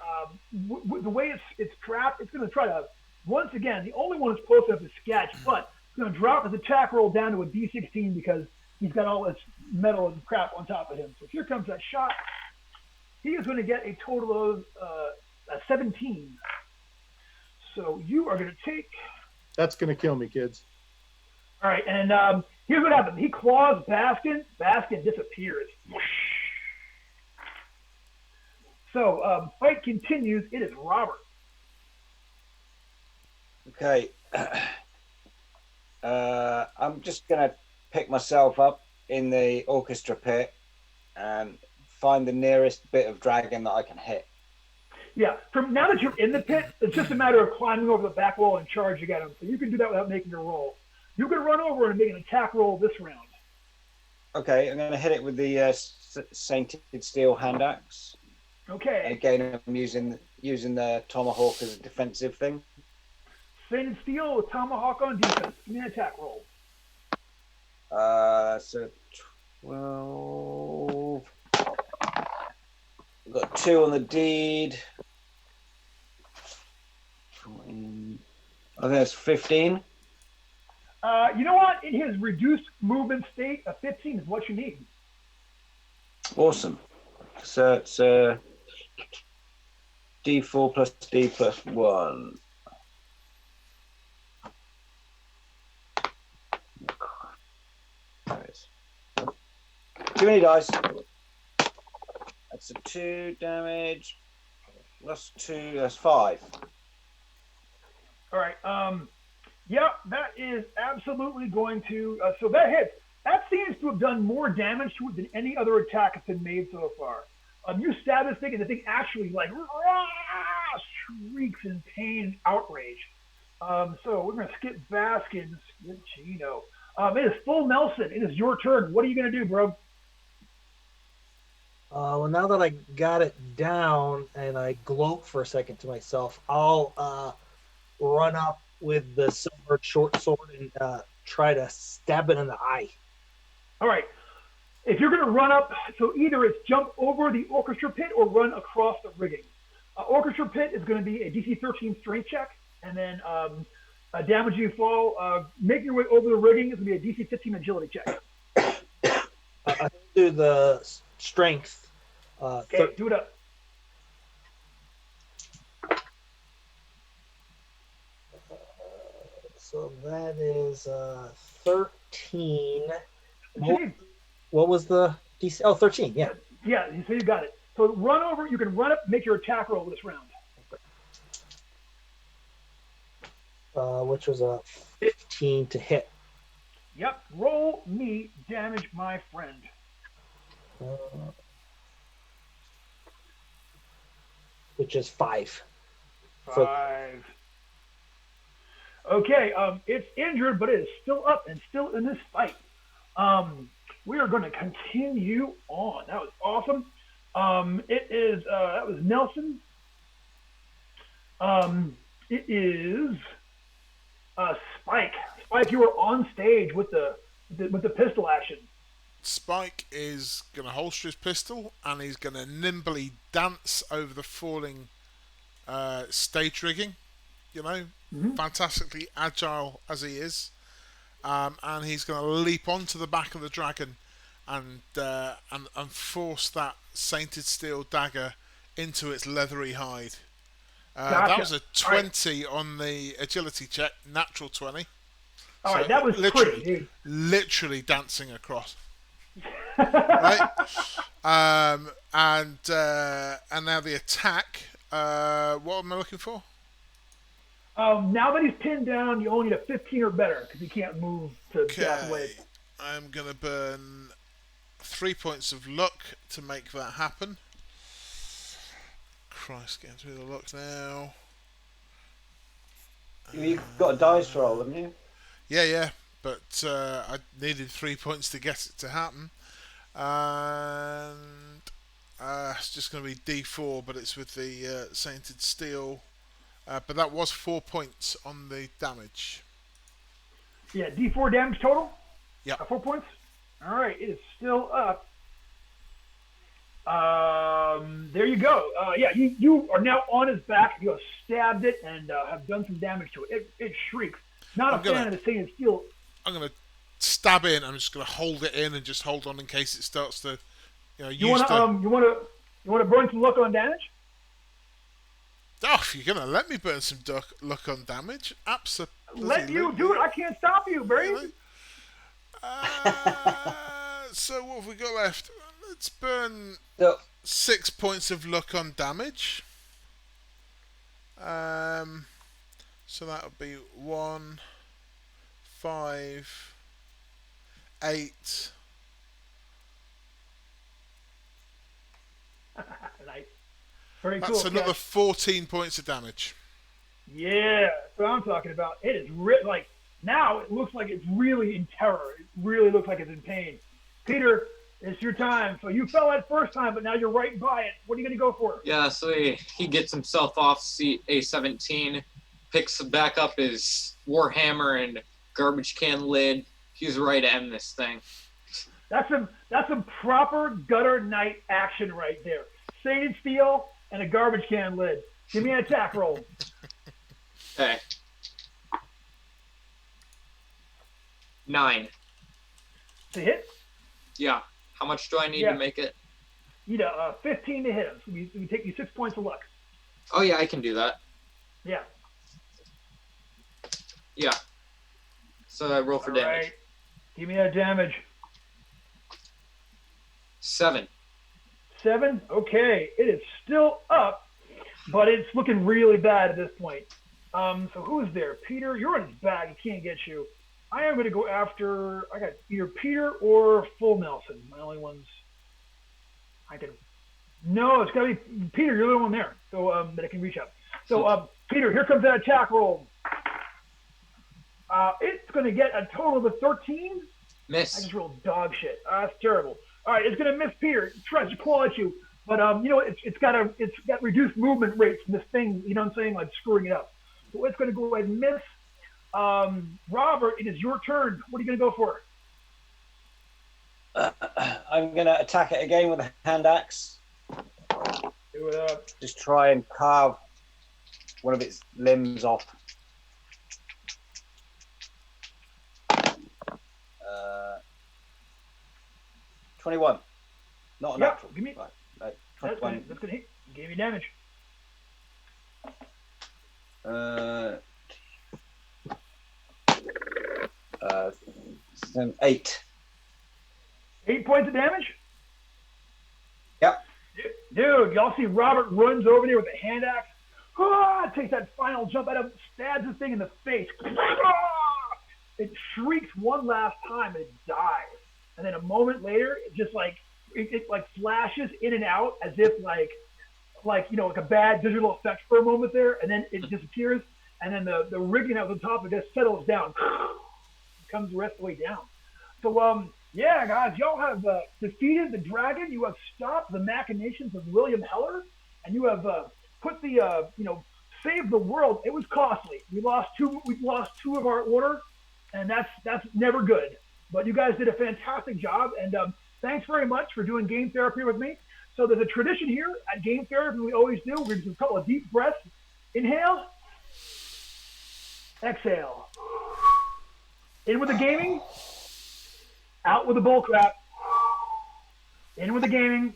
the way it's trapped, it's going to try to, once again, the only one that's close enough is Sketch, but it's going to drop his attack roll down to a D16 because he's got all this metal and crap on top of him. So here comes that shot. He is going to get a total of 17. So you are going to take... That's going to kill me, kids. All right, and here's what happens. He claws Baskin. Baskin disappears. So fight continues. It is Robert. Okay. I'm just going to pick myself up in the orchestra pit and find the nearest bit of dragon that I can hit. Yeah, from now that you're in the pit, it's just a matter of climbing over the back wall and charging at him. So you can do that without making a roll. You can run over and make an attack roll this round. Okay, I'm going to hit it with the Sainted Steel hand axe. Okay. And again, I'm using the tomahawk as a defensive thing. Sainted Steel with Tomahawk on defense. Give me an attack roll. So 12. I've got 2 on the deed. 14. I think that's 15. You know what? In his reduced movement state, a 15 is what you need. Awesome. So it's D4 plus D plus 1. Too many dice. That's a 2 damage. Plus 2, that's 5. All right. Yeah, that is absolutely going to. So that hits. That seems to have done more damage to it than any other attack that's been made so far. You stab this thing, and the thing actually like shrieks in pain and outrage. So we're going to skip Baskins. Chino. It is full Nelson. It is your turn. What are you going to do, bro? Well, now that I got it down and I gloat for a second to myself, I'll run up with the silver short sword and try to stab it in the eye. All right. If you're going to run up, so either it's jump over the orchestra pit or run across the rigging. Orchestra pit is going to be a DC 13 strength check, and then damage you fall. Making your way over the rigging is going to be a DC 15 agility check. I do the strength. Okay, do it up. So that is 13. Okay. What was the DC? Oh, 13, yeah. Yeah, so you got it. So run over, you can run up, make your attack roll this round. Which was a 15 to hit. Yep, roll me damage, my friend. Which is 5. 5. Okay, it's injured, but it is still up and still in this fight. We are going to continue on. That was awesome. It is that was Nelson. It is Spike. Spike, you were on stage with the pistol action. Spike is going to holster his pistol and he's going to nimbly dance over the falling stage rigging. You know, fantastically agile as he is. And he's going to leap onto the back of the dragon and force that sainted steel dagger into its leathery hide. Gotcha. That was a 20 on the agility check, natural 20. All right, that was pretty, dude. Literally dancing across. Right? And now the attack. What am I looking for? Now that he's pinned down, you only need a 15 or better because he can't move to back away. I'm going to burn 3 points of luck to make that happen. Christ, getting through the luck now. You've got a dice roll, haven't you? Yeah, but I needed 3 points to get it to happen. And it's just going to be D4, but it's with the Sainted Steel. But that was 4 points on the damage. Yeah, D4 damage total? Yeah. 4 points? All right, it is still up. There you go. Yeah, you are now on his back. You have stabbed it and have done some damage to it. It shrieks. Not a fan of the Sainted Steel. I'm going to stab in. I'm just going to hold it in and just hold on in case it starts to, You want to burn some luck on damage? Oh, if you're going to let me burn some luck on damage, absolutely. Let you do it. I can't stop you, Brady. Really? So what have we got left? Let's burn 6 points of luck on damage. So that'll be 1, 5, 8. Nice. Very cool. That's another 14 points of damage. Yeah, that's what I'm talking about. It is like now it looks like it's really in terror. It really looks like it's in pain. Peter, it's your time. So you fell that first time, but now you're right by it. What are you going to go for? Yeah, so he gets himself off seat A17, picks back up his Warhammer and garbage can lid. He's ready to end this thing. That's some proper gutter knight action right there. Sainted steel and a garbage can lid. Give me an attack roll. Okay. 9. To hit? Yeah. How much do I need Yeah. to make it? 15 to hit him. So we take you 6 points of luck. Oh yeah, I can do that. Yeah. Yeah. So I roll for All damage. right. Give me that damage. 7. 7? Okay. It is still up, but it's looking really bad at this point. So who's there? Peter, you're in his bag. He can't get you. I am going to go after, I got either Peter or Full Nelson. My only ones I can. No, it's got to be Peter. You're the only one there, so that I can reach out. So Peter, here comes that attack roll. It's going to get a total of a 13. I Miss. just rolled dog shit. That's terrible. All right, it's going to miss Peter. It tries to claw at you, but it's got reduced movement rates from this thing. You know what I'm saying? Like screwing it up. So it's going to go ahead and miss. Robert, it is your turn. What are you going to go for? I'm going to attack it again with a hand axe. Do it up. Just try and carve one of its limbs off. 21. Not a Yep, natural. give me- Right, That's 21. going to hit. Give me damage. Uh, 8. 8 points of damage? Yep. Dude, y'all see Robert runs over there with a hand axe. Takes that final jump at him, stabs the thing in the face. It shrieks one last time and it dies. And then a moment later, it just like it like flashes in and out as if like a bad digital effect for a moment there, and then it disappears. And then the rigging out the top of it just settles down, comes the rest of the way down. So yeah, guys, y'all have defeated the dragon. You have stopped the machinations of William Heller, and you have put the saved the world. It was costly. We lost two of our order, and that's never good. But you guys did a fantastic job, and thanks very much for doing game therapy with me. So there's a tradition here at game therapy we always do. We're going to do a couple of deep breaths. Inhale. Exhale. In with the gaming. Out with the bull crap. In with the gaming.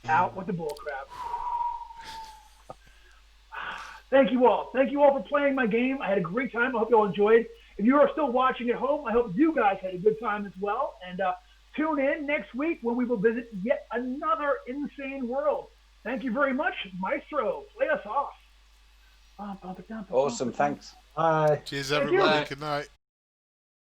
Out with the bull crap. Thank you all. Thank you all for playing my game. I had a great time. I hope you all enjoyed. If you are still watching at home, I hope you guys had a good time as well. And tune in next week when we will visit yet another insane world. Thank you very much. Maestro, play us off. Awesome. Thanks. Bye. Cheers, Thank everybody. you. Good night.